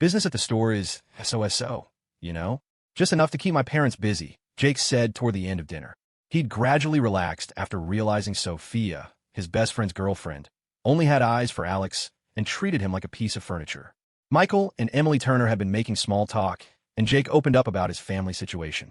Business at the store is SOSO, you know? Just enough to keep my parents busy, Jake said toward the end of dinner. He'd gradually relaxed after realizing Sophia, his best friend's girlfriend, only had eyes for Alex and treated him like a piece of furniture. Michael and Emily Turner had been making small talk, and Jake opened up about his family situation.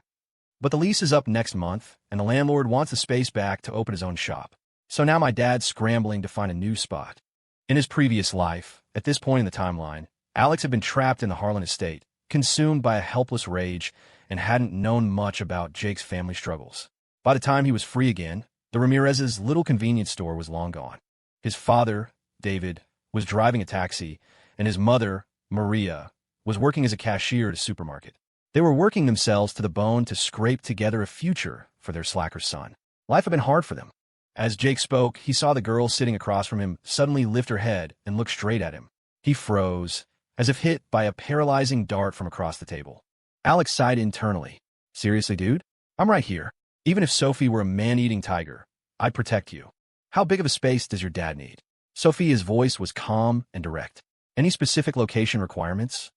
But the lease is up next month, and the landlord wants the space back to open his own shop. So now my dad's scrambling to find a new spot. In his previous life, at this point in the timeline, Alex had been trapped in the Harlan estate, consumed by a helpless rage, and hadn't known much about Jake's family struggles. By the time he was free again, the Ramirez's little convenience store was long gone. His father, David, was driving a taxi, and his mother, Maria, was working as a cashier at a supermarket. They were working themselves to the bone to scrape together a future for their slacker son. Life had been hard for them. As Jake spoke, he saw the girl sitting across from him suddenly lift her head and look straight at him. He froze, as if hit by a paralyzing dart from across the table. Alex sighed internally. Seriously, dude? I'm right here. Even if Sophie were a man-eating tiger, I'd protect you. How big of a space does your dad need? Sophia's voice was calm and direct. Any specific location requirements?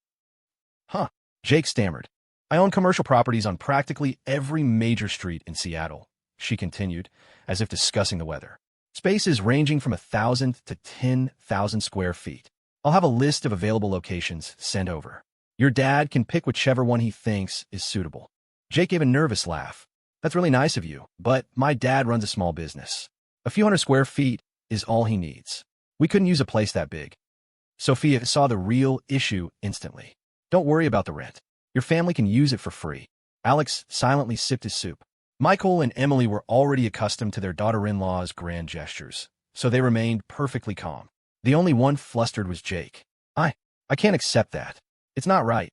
Huh, Jake stammered. I own commercial properties on practically every major street in Seattle, she continued, as if discussing the weather. Spaces ranging from 1,000 to 10,000 square feet. I'll have a list of available locations sent over. Your dad can pick whichever one he thinks is suitable. Jake gave a nervous laugh. That's really nice of you, but my dad runs a small business. A few hundred square feet is all he needs. We couldn't use a place that big. Sophia saw the real issue instantly. Don't worry about the rent. Your family can use it for free. Alex silently sipped his soup. Michael and Emily were already accustomed to their daughter-in-law's grand gestures, so they remained perfectly calm. The only one flustered was Jake. I can't accept that. It's not right.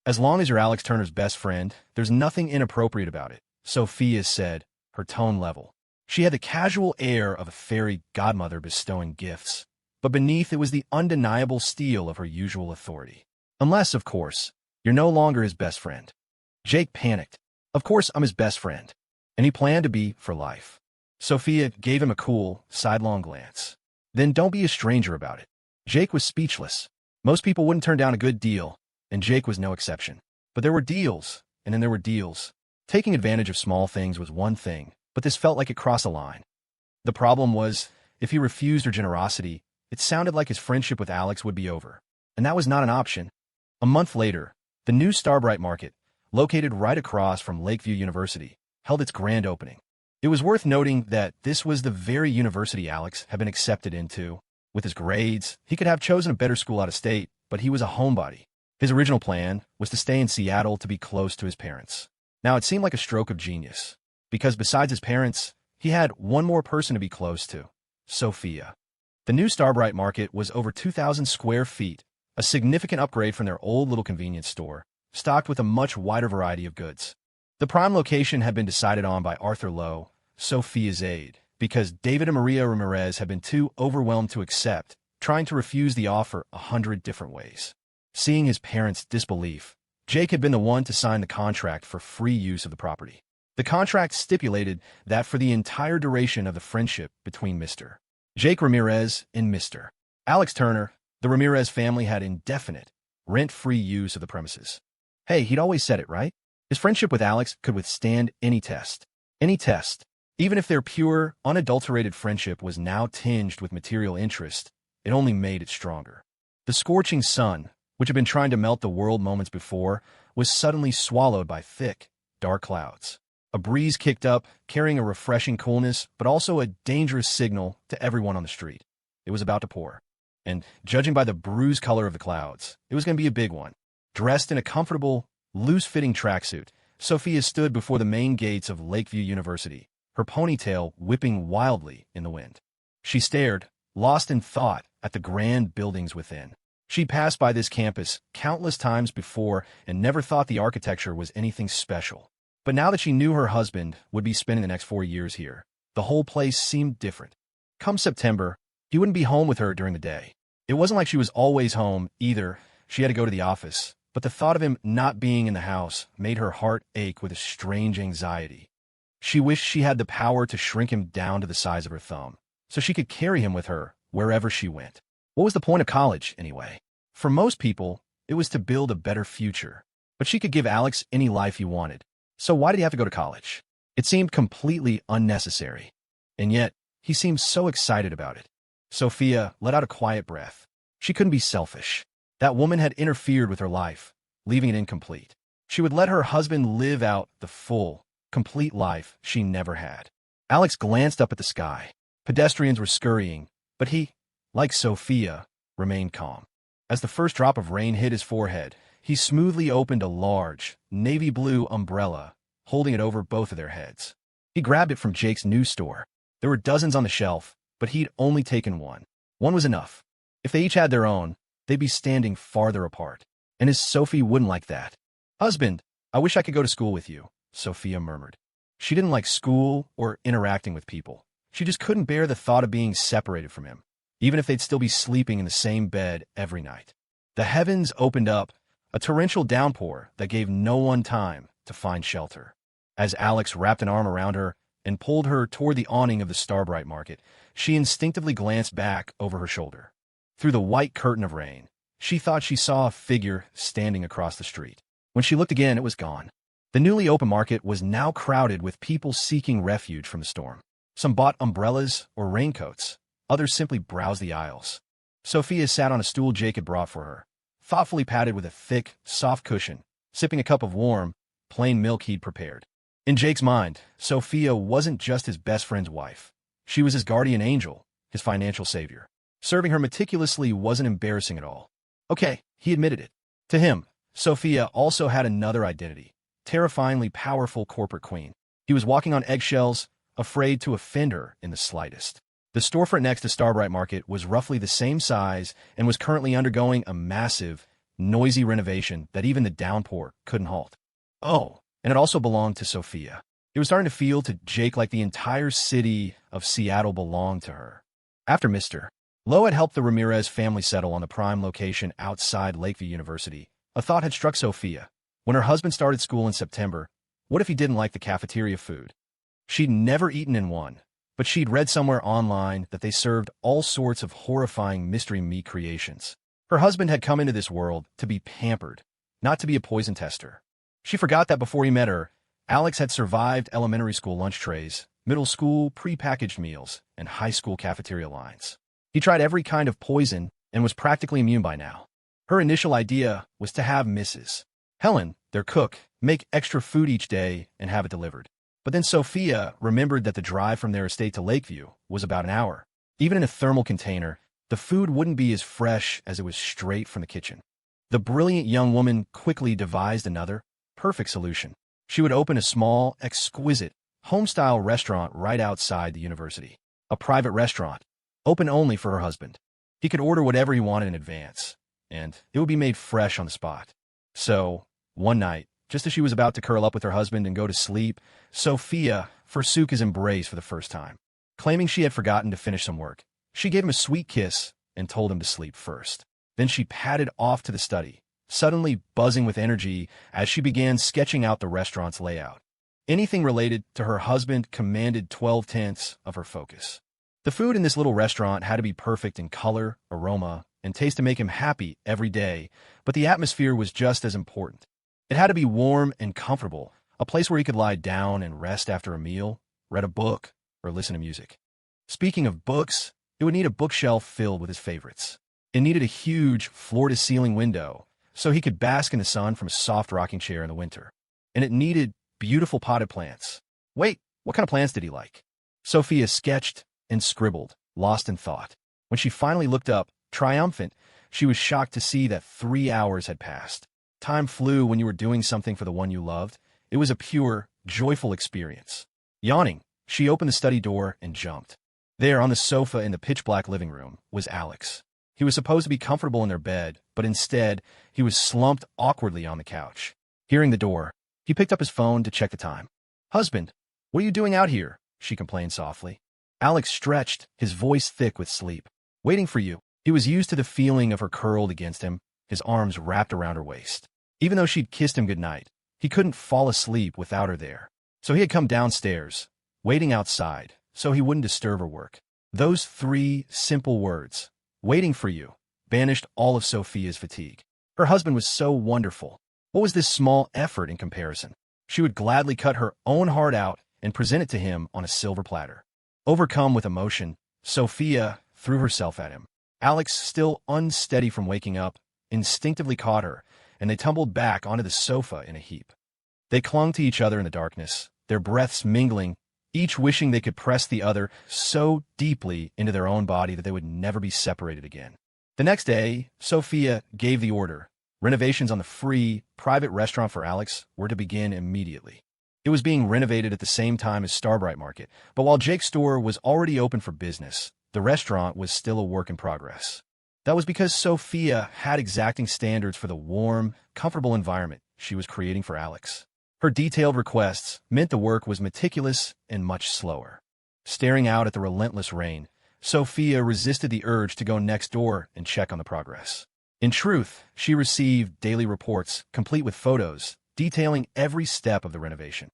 As long as you're Alex Turner's best friend, there's nothing inappropriate about it, Sophia said, her tone level. She had the casual air of a fairy godmother bestowing gifts, but beneath it was the undeniable steel of her usual authority. Unless, of course, you're no longer his best friend. Jake panicked. Of course I'm his best friend. And he planned to be for life. Sophia gave him a cool, sidelong glance. Then don't be a stranger about it. Jake was speechless. Most people wouldn't turn down a good deal, and Jake was no exception. But there were deals, and then there were deals. Taking advantage of small things was one thing, but this felt like it crossed a line. The problem was, if he refused her generosity, it sounded like his friendship with Alex would be over. And that was not an option. A month later, the new Starbrite market, located right across from Lakeview University, held its grand opening. It was worth noting that this was the very university Alex had been accepted into. With his grades, he could have chosen a better school out of state, but he was a homebody. His original plan was to stay in Seattle to be close to his parents. Now it seemed like a stroke of genius, because besides his parents, he had one more person to be close to, Sophia. The new Starbrite market was over 2,000 square feet, a significant upgrade from their old little convenience store, stocked with a much wider variety of goods. The prime location had been decided on by Arthur Lowe, Sophia's aide, because David and Maria Ramirez had been too overwhelmed to accept, trying to refuse the offer 100 different ways. Seeing his parents' disbelief, Jake had been the one to sign the contract for free use of the property. The contract stipulated that for the entire duration of the friendship between Mr. Jake Ramirez and Mr. Alex Turner, the Ramirez family had indefinite, rent-free use of the premises. Hey, he'd always said it, right? His friendship with Alex could withstand any test. Any test. Even if their pure, unadulterated friendship was now tinged with material interest, it only made it stronger. The scorching sun, which had been trying to melt the world moments before, was suddenly swallowed by thick, dark clouds. A breeze kicked up, carrying a refreshing coolness, but also a dangerous signal to everyone on the street. It was about to pour. And, judging by the bruised color of the clouds, it was going to be a big one. Dressed in a comfortable, loose-fitting tracksuit, Sophia stood before the main gates of Lakeview University, her ponytail whipping wildly in the wind. She stared, lost in thought, at the grand buildings within. She'd passed by this campus countless times before and never thought the architecture was anything special. But now that she knew her husband would be spending the next 4 years here, the whole place seemed different. Come September, he wouldn't be home with her during the day. It wasn't like she was always home, either. She had to go to the office. But the thought of him not being in the house made her heart ache with a strange anxiety. She wished she had the power to shrink him down to the size of her thumb, so she could carry him with her wherever she went. What was the point of college, anyway? For most people, It was to build a better future. But she could give Alex any life he wanted. So why did he have to go to college? It seemed completely unnecessary. And yet, he seemed so excited about it. Sophia let out a quiet breath. She couldn't be selfish. That woman had interfered with her life, leaving it incomplete. She would let her husband live out the full, complete life she never had. Alex glanced up at the sky. Pedestrians were scurrying, but he, like Sophia, remained calm. As the first drop of rain hit his forehead, he smoothly opened a large, navy blue umbrella, holding it over both of their heads. He grabbed it from Jake's news store. There were dozens on the shelf, but he'd only taken one. One was enough. If they each had their own, they'd be standing farther apart. And his Sophie wouldn't like that. "Husband, I wish I could go to school with you," Sophia murmured. She didn't like school or interacting with people. She just couldn't bear the thought of being separated from him, even if they'd still be sleeping in the same bed every night. The heavens opened up, a torrential downpour that gave no one time to find shelter. As Alex wrapped an arm around her and pulled her toward the awning of the Starbrite market, she instinctively glanced back over her shoulder. Through the white curtain of rain, she thought she saw a figure standing across the street. When she looked again, it was gone. The newly open market was now crowded with people seeking refuge from the storm. Some bought umbrellas or raincoats. Others simply browsed the aisles. Sophia sat on a stool Jake had brought for her, thoughtfully padded with a thick, soft cushion, sipping a cup of warm, plain milk he'd prepared. In Jake's mind, Sophia wasn't just his best friend's wife. She was his guardian angel, his financial savior. Serving her meticulously wasn't embarrassing at all. Okay, he admitted it. To him, Sophia also had another identity, terrifyingly powerful corporate queen. He was walking on eggshells, afraid to offend her in the slightest. The storefront next to Starbrite Market was roughly the same size and was currently undergoing a massive, noisy renovation that even the downpour couldn't halt. Oh, and it also belonged to Sophia. It was starting to feel to Jake like the entire city of Seattle belonged to her. After Mr. Lowe had helped the Ramirez family settle on the prime location outside Lakeview University, a thought had struck Sophia. When her husband started school in September, what if he didn't like the cafeteria food? She'd never eaten in one, but she'd read somewhere online that they served all sorts of horrifying mystery meat creations. Her husband had come into this world to be pampered, not to be a poison tester. She forgot that before he met her, Alex had survived elementary school lunch trays, middle school prepackaged meals, and high school cafeteria lines. He tried every kind of poison and was practically immune by now. Her initial idea was to have Mrs. Helen, their cook, make extra food each day and have it delivered. But then Sophia remembered that the drive from their estate to Lakeview was about an hour. Even in a thermal container, the food wouldn't be as fresh as it was straight from the kitchen. The brilliant young woman quickly devised another, perfect solution. She would open a small, exquisite, home-style restaurant right outside the university. A private restaurant, open only for her husband. He could order whatever he wanted in advance, and it would be made fresh on the spot. So, one night, just as she was about to curl up with her husband and go to sleep, Sophia forsook his embrace for the first time. Claiming she had forgotten to finish some work, she gave him a sweet kiss and told him to sleep first. Then she padded off to the study, suddenly buzzing with energy as she began sketching out the restaurant's layout. Anything related to her husband commanded 12/10 of her focus. The food in this little restaurant had to be perfect in color, aroma, and taste to make him happy every day, but the atmosphere was just as important. It had to be warm and comfortable, a place where he could lie down and rest after a meal, read a book, or listen to music. Speaking of books, it would need a bookshelf filled with his favorites. It needed a huge, floor-to-ceiling window, so he could bask in the sun from a soft rocking chair in the winter. And it needed beautiful potted plants. Wait, what kind of plants did he like? Sophia sketched and scribbled, lost in thought. When she finally looked up, triumphant, she was shocked to see that 3 hours had passed. Time flew when you were doing something for the one you loved. It was a pure, joyful experience. Yawning, she opened the study door and jumped. There, on the sofa in the pitch-black living room, was Alex. He was supposed to be comfortable in their bed, but instead, he was slumped awkwardly on the couch. Hearing the door, he picked up his phone to check the time. "Husband, what are you doing out here?" she complained softly. Alex stretched, his voice thick with sleep. "Waiting for you." He was used to the feeling of her curled against him, his arms wrapped around her waist. Even though she'd kissed him goodnight, he couldn't fall asleep without her there. So he had come downstairs, waiting outside, so he wouldn't disturb her work. Those 3 simple words, "waiting for you," banished all of Sophia's fatigue. Her husband was so wonderful. What was this small effort in comparison? She would gladly cut her own heart out and present it to him on a silver platter. Overcome with emotion, Sophia threw herself at him. Alex, still unsteady from waking up, instinctively caught her, and they tumbled back onto the sofa in a heap. They clung to each other in the darkness, their breaths mingling, each wishing they could press the other so deeply into their own body that they would never be separated again. The next day, Sophia gave the order. Renovations on the free, private restaurant for Alex were to begin immediately. It was being renovated at the same time as Starbrite Market, but while Jake's store was already open for business, the restaurant was still a work in progress. That was because Sophia had exacting standards for the warm, comfortable environment she was creating for Alex. Her detailed requests meant the work was meticulous and much slower. Staring out at the relentless rain, Sophia resisted the urge to go next door and check on the progress. In truth, she received daily reports, complete with photos, detailing every step of the renovation.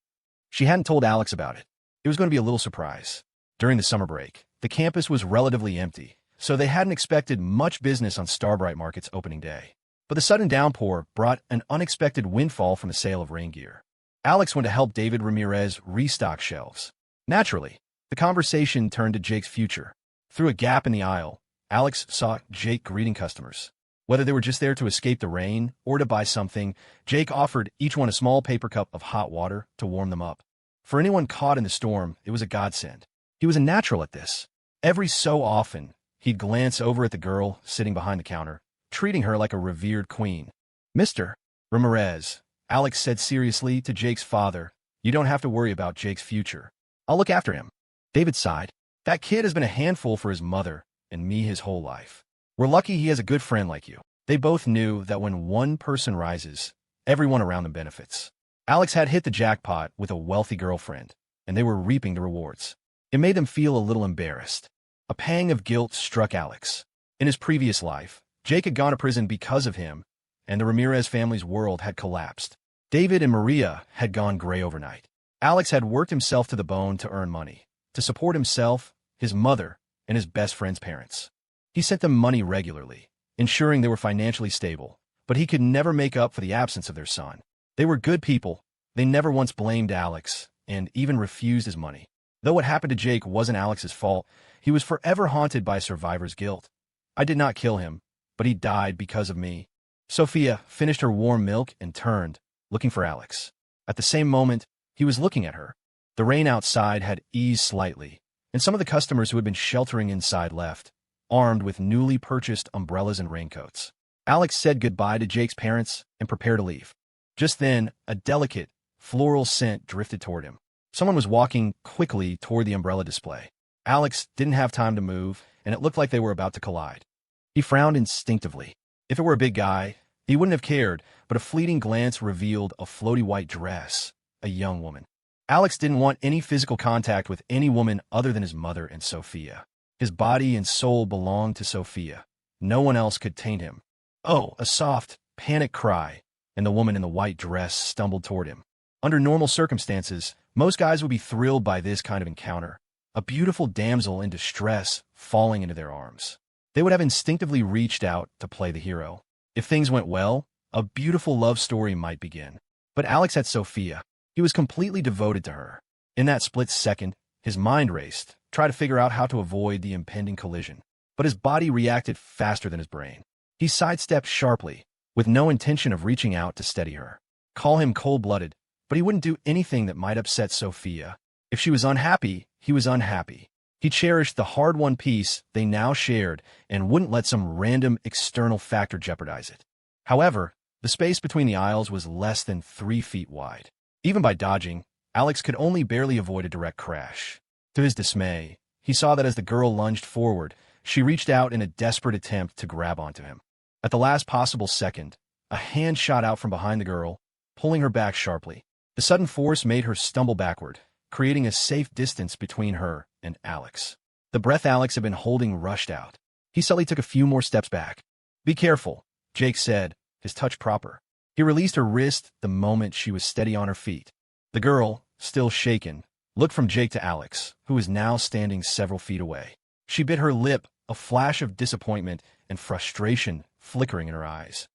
She hadn't told Alex about it. It was going to be a little surprise. During the summer break, the campus was relatively empty, so they hadn't expected much business on Starbrite Market's opening day. But the sudden downpour brought an unexpected windfall from the sale of rain gear. Alex went to help David Ramirez restock shelves. Naturally, the conversation turned to Jake's future. Through a gap in the aisle, Alex saw Jake greeting customers. Whether they were just there to escape the rain or to buy something, Jake offered each one a small paper cup of hot water to warm them up. For anyone caught in the storm, it was a godsend. He was a natural at this. Every so often, he'd glance over at the girl sitting behind the counter, treating her like a revered queen. "Mr. Ramirez," Alex said seriously to Jake's father, "you don't have to worry about Jake's future. I'll look after him." David sighed. "That kid has been a handful for his mother and me his whole life. We're lucky he has a good friend like you." They both knew that when one person rises, everyone around them benefits. Alex had hit the jackpot with a wealthy girlfriend, and they were reaping the rewards. It made them feel a little embarrassed. A pang of guilt struck Alex. In his previous life, Jake had gone to prison because of him, and the Ramirez family's world had collapsed. David and Maria had gone gray overnight. Alex had worked himself to the bone to earn money, to support himself, his mother, and his best friend's parents. He sent them money regularly, ensuring they were financially stable, but he could never make up for the absence of their son. They were good people. They never once blamed Alex, and even refused his money. Though what happened to Jake wasn't Alex's fault, he was forever haunted by survivor's guilt. "I did not kill him, but he died because of me." Sophia finished her warm milk and turned, looking for Alex. At the same moment, he was looking at her. The rain outside had eased slightly, and some of the customers who had been sheltering inside left, armed with newly purchased umbrellas and raincoats. Alex said goodbye to Jake's parents and prepared to leave. Just then, a delicate, floral scent drifted toward him. Someone was walking quickly toward the umbrella display. Alex didn't have time to move, and it looked like they were about to collide. He frowned instinctively. If it were a big guy, he wouldn't have cared, but a fleeting glance revealed a floaty white dress, a young woman. Alex didn't want any physical contact with any woman other than his mother and Sophia. His body and soul belonged to Sophia. No one else could taint him. "Oh!" A soft, panicked cry, and the woman in the white dress stumbled toward him. Under normal circumstances, most guys would be thrilled by this kind of encounter. A beautiful damsel in distress falling into their arms. They would have instinctively reached out to play the hero. If things went well, a beautiful love story might begin. But Alex had Sophia. He was completely devoted to her. In that split second, his mind raced, tried to figure out how to avoid the impending collision. But his body reacted faster than his brain. He sidestepped sharply, with no intention of reaching out to steady her. Call him cold-blooded, but he wouldn't do anything that might upset Sophia. If she was unhappy, he was unhappy. He cherished the hard-won peace they now shared and wouldn't let some random external factor jeopardize it. However, the space between the aisles was less than 3 feet wide. Even by dodging, Alex could only barely avoid a direct crash. To his dismay, he saw that as the girl lunged forward, she reached out in a desperate attempt to grab onto him. At the last possible second, a hand shot out from behind the girl, pulling her back sharply. The sudden force made her stumble backward, creating a safe distance between her and Alex. The breath Alex had been holding rushed out. He suddenly took a few more steps back. "Be careful," Jake said, his touch proper. He released her wrist the moment she was steady on her feet. The girl, still shaken, looked from Jake to Alex, who was now standing several feet away. She bit her lip, a flash of disappointment and frustration flickering in her eyes.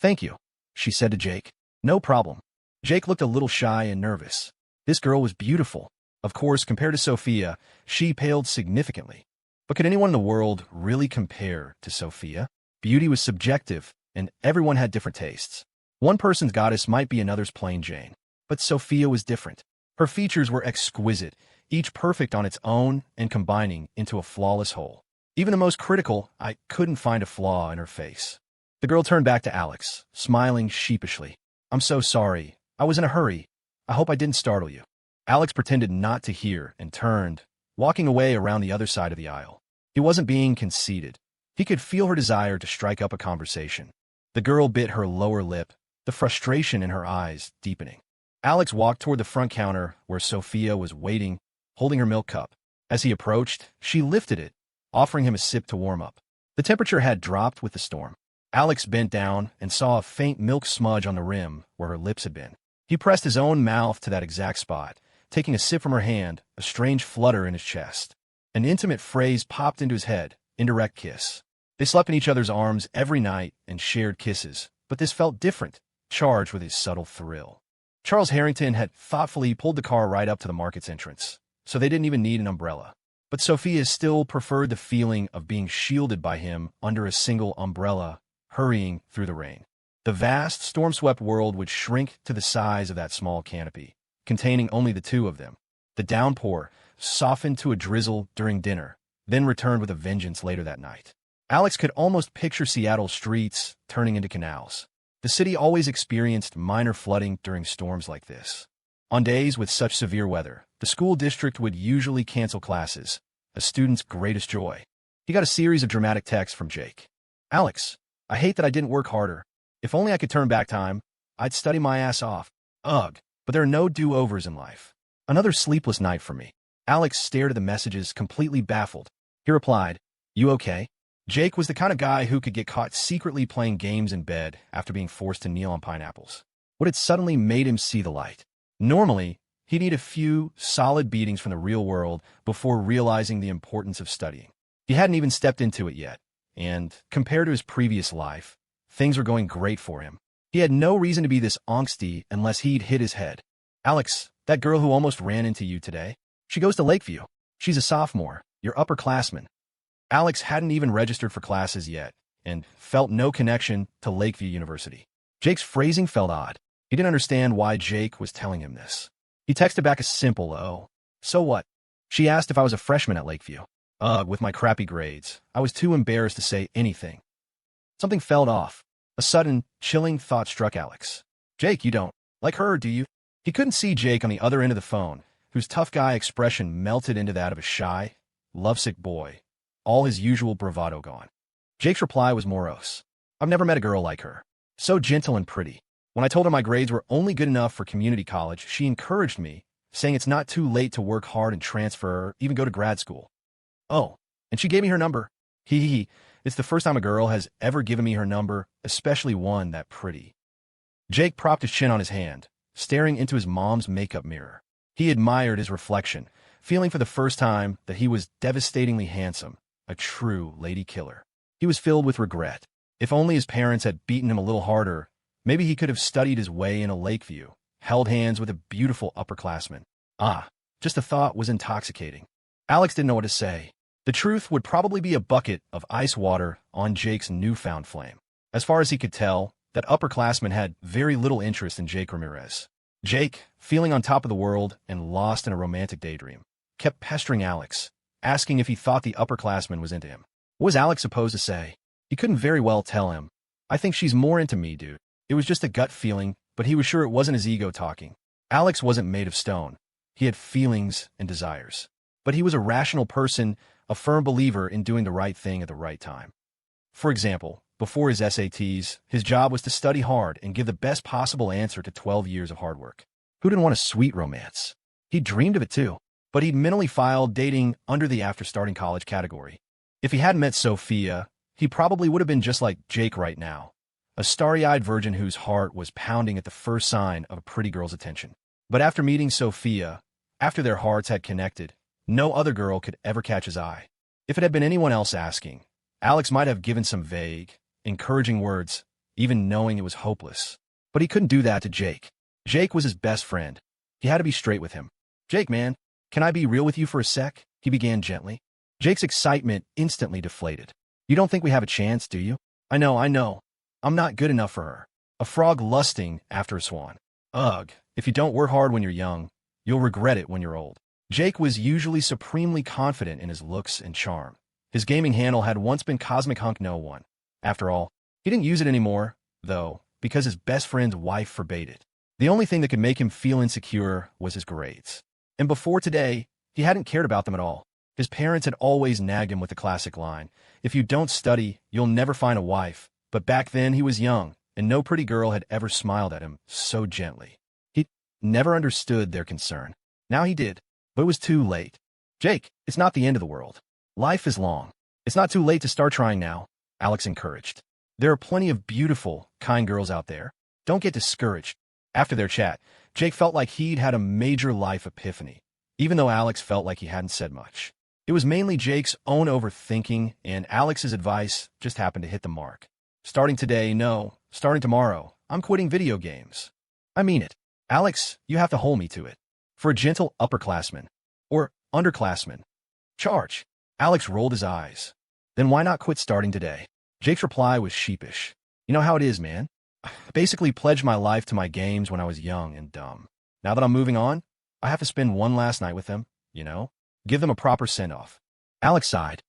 Thank you, she said to Jake. No problem. Jake looked a little shy and nervous. This girl was beautiful. Of course, compared to Sophia, she paled significantly. But could anyone in the world really compare to Sophia? Beauty was subjective, and everyone had different tastes. One person's goddess might be another's plain Jane. But Sophia was different. Her features were exquisite, each perfect on its own and combining into a flawless whole. Even the most critical, I couldn't find a flaw in her face. The girl turned back to Alex, smiling sheepishly. I'm so sorry. I was in a hurry. I hope I didn't startle you. Alex pretended not to hear and turned, walking away around the other side of the aisle. He wasn't being conceited. He could feel her desire to strike up a conversation. The girl bit her lower lip, the frustration in her eyes deepening. Alex walked toward the front counter where Sophia was waiting, holding her milk cup. As he approached, she lifted it, offering him a sip to warm up. The temperature had dropped with the storm. Alex bent down and saw a faint milk smudge on the rim where her lips had been. He pressed his own mouth to that exact spot, taking a sip from her hand, a strange flutter in his chest. An intimate phrase popped into his head, indirect kiss. They slept in each other's arms every night and shared kisses, but this felt different, charged with a subtle thrill. Charles Harrington had thoughtfully pulled the car right up to the market's entrance, so they didn't even need an umbrella. But Sophia still preferred the feeling of being shielded by him under a single umbrella, hurrying through the rain. The vast, storm-swept world would shrink to the size of that small canopy, containing only the two of them. The downpour softened to a drizzle during dinner, then returned with a vengeance later that night. Alex could almost picture Seattle's streets turning into canals. The city always experienced minor flooding during storms like this. On days with such severe weather, the school district would usually cancel classes, a student's greatest joy. He got a series of dramatic texts from Jake. Alex, I hate that I didn't work harder. If only I could turn back time, I'd study my ass off. Ugh, but there are no do-overs in life. Another sleepless night for me. Alex stared at the messages, completely baffled. He replied, You okay? Jake was the kind of guy who could get caught secretly playing games in bed after being forced to kneel on pineapples. What had suddenly made him see the light? Normally, he'd need a few solid beatings from the real world before realizing the importance of studying. He hadn't even stepped into it yet, and, compared to his previous life, things were going great for him. He had no reason to be this angsty unless he'd hit his head. Alex, that girl who almost ran into you today, she goes to Lakeview. She's a sophomore, your upperclassman. Alex hadn't even registered for classes yet, and felt no connection to Lakeview University. Jake's phrasing felt odd. He didn't understand why Jake was telling him this. He texted back a simple, oh, so what? She asked if I was a freshman at Lakeview. Ugh, with my crappy grades, I was too embarrassed to say anything. Something felt off. A sudden, chilling thought struck Alex. Jake, you don't like her, do you? He couldn't see Jake on the other end of the phone, whose tough guy expression melted into that of a shy, lovesick boy, all his usual bravado gone. Jake's reply was morose. I've never met a girl like her. So gentle and pretty. When I told her my grades were only good enough for community college, she encouraged me, saying it's not too late to work hard and transfer or even go to grad school. Oh, and she gave me her number. Hee. It's the first time a girl has ever given me her number, especially one that pretty. Jake propped his chin on his hand, staring into his mom's makeup mirror. He admired his reflection, feeling for the first time that he was devastatingly handsome, a true lady killer. He was filled with regret. If only his parents had beaten him a little harder, maybe he could have studied his way in a Lakeview, held hands with a beautiful upperclassman. Just the thought was intoxicating. Alex didn't know what to say. The truth would probably be a bucket of ice water on Jake's newfound flame. As far as he could tell, that upperclassman had very little interest in Jake Ramirez. Jake, feeling on top of the world and lost in a romantic daydream, kept pestering Alex, asking if he thought the upperclassman was into him. What was Alex supposed to say? He couldn't very well tell him. I think she's more into me, dude. It was just a gut feeling, but he was sure it wasn't his ego talking. Alex wasn't made of stone. He had feelings and desires. But he was a rational person, a firm believer in doing the right thing at the right time. For example, before his SATs, his job was to study hard and give the best possible answer to 12 years of hard work. Who didn't want a sweet romance? He dreamed of it too, but he'd mentally filed dating under the after starting college category. If he hadn't met Sophia, he probably would have been just like Jake right now, a starry-eyed virgin whose heart was pounding at the first sign of a pretty girl's attention. But after meeting Sophia, after their hearts had connected, no other girl could ever catch his eye. If it had been anyone else asking, Alex might have given some vague, encouraging words, even knowing it was hopeless. But he couldn't do that to Jake. Jake was his best friend. He had to be straight with him. "Jake, man, can I be real with you for a sec?" he began gently. Jake's excitement instantly deflated. "You don't think we have a chance, do you?" I know. I'm not good enough for her. A frog lusting after a swan. Ugh, if you don't work hard when you're young, you'll regret it when you're old." Jake was usually supremely confident in his looks and charm. His gaming handle had once been Cosmic Hunk No One. After all, he didn't use it anymore, though, because his best friend's wife forbade it. The only thing that could make him feel insecure was his grades. And before today, he hadn't cared about them at all. His parents had always nagged him with the classic line, "If you don't study, you'll never find a wife." But back then he was young, and no pretty girl had ever smiled at him so gently. He never understood their concern. Now he did, but it was too late. "Jake, it's not the end of the world. Life is long. It's not too late to start trying now," Alex encouraged. "There are plenty of beautiful, kind girls out there. Don't get discouraged." After their chat, Jake felt like he'd had a major life epiphany, even though Alex felt like he hadn't said much. It was mainly Jake's own overthinking, and Alex's advice just happened to hit the mark. "Starting today, no. Starting tomorrow, I'm quitting video games. I mean it. Alex, you have to hold me to it. For a gentle upperclassman. Or underclassman. Charge." Alex rolled his eyes. "Then why not quit starting today?" Jake's reply was sheepish. "You know how it is, man. I basically pledged my life to my games when I was young and dumb. Now that I'm moving on, I have to spend one last night with them, you know? Give them a proper send-off." Alex sighed.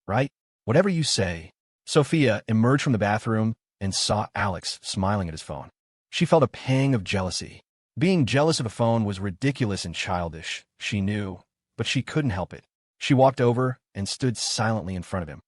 "Right? Whatever you say." Sophia emerged from the bathroom and saw Alex smiling at his phone. She felt a pang of jealousy. Being jealous of a phone was ridiculous and childish, she knew, but she couldn't help it. She walked over and stood silently in front of him.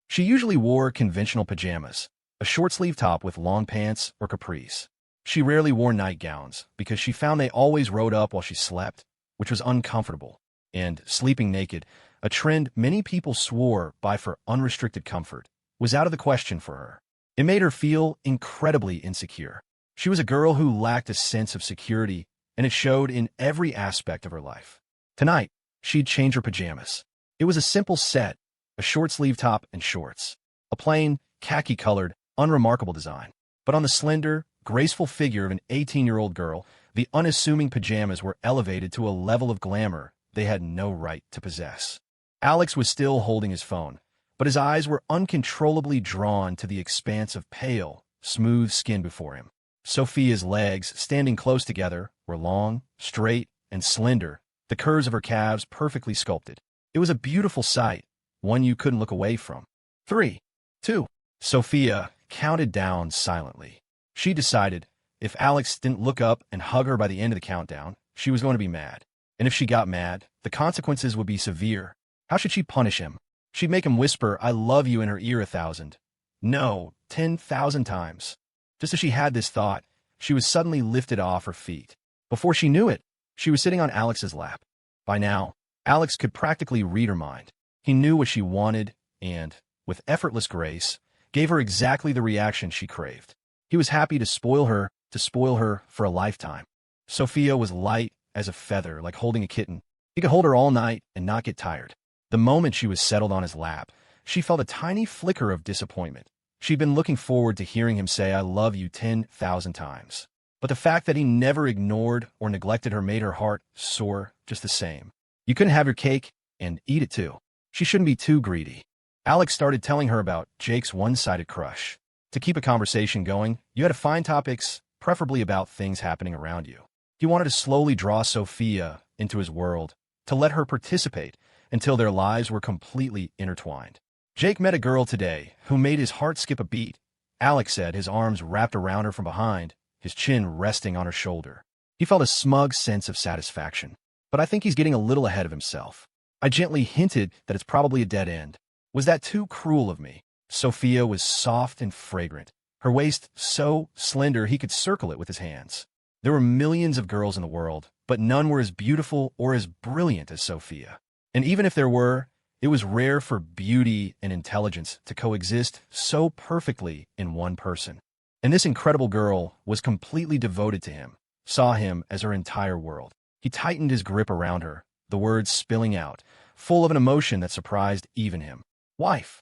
She usually wore conventional pajamas, a short-sleeve top with long pants or capris. She rarely wore nightgowns because she found they always rode up while she slept, which was uncomfortable. And sleeping naked, a trend many people swore by for unrestricted comfort, was out of the question for her. It made her feel incredibly insecure. She was a girl who lacked a sense of security, and it showed in every aspect of her life. Tonight, she'd change her pajamas. It was a simple set, a short-sleeve top and shorts. A plain, khaki-colored, unremarkable design. But on the slender, graceful figure of an 18-year-old girl, the unassuming pajamas were elevated to a level of glamour they had no right to possess. Alex was still holding his phone, but his eyes were uncontrollably drawn to the expanse of pale, smooth skin before him. Sophia's legs, standing close together, were long, straight, and slender, the curves of her calves perfectly sculpted. It was a beautiful sight, one you couldn't look away from. 3, 2. Sophia counted down silently. She decided if Alex didn't look up and hug her by the end of the countdown, she was going to be mad. And if she got mad, the consequences would be severe. How should she punish him? She'd make him whisper, "I love you" in her ear 1,000. No, 10,000 times. Just as she had this thought, she was suddenly lifted off her feet. Before she knew it, she was sitting on Alex's lap. By now, Alex could practically read her mind. He knew what she wanted and, with effortless grace, gave her exactly the reaction she craved. He was happy to spoil her for a lifetime. Sophia was light as a feather, like holding a kitten. He could hold her all night and not get tired. The moment she was settled on his lap, she felt a tiny flicker of disappointment. She'd been looking forward to hearing him say, "I love you" 10,000 times. But the fact that he never ignored or neglected her made her heart soar just the same. You couldn't have your cake and eat it too. She shouldn't be too greedy. Alex started telling her about Jake's one-sided crush. To keep a conversation going, you had to find topics, preferably about things happening around you. He wanted to slowly draw Sophia into his world, to let her participate until their lives were completely intertwined. Jake met a girl today who made his heart skip a beat. Alex said, his arms wrapped around her from behind, his chin resting on her shoulder. He felt a smug sense of satisfaction. But I think he's getting a little ahead of himself. I gently hinted that it's probably a dead end. Was that too cruel of me? Sophia was soft and fragrant, her waist so slender he could circle it with his hands. There were millions of girls in the world, but none were as beautiful or as brilliant as Sophia. And even if there were, it was rare for beauty and intelligence to coexist so perfectly in one person. And this incredible girl was completely devoted to him, saw him as her entire world. He tightened his grip around her, the words spilling out, full of an emotion that surprised even him. "Wife,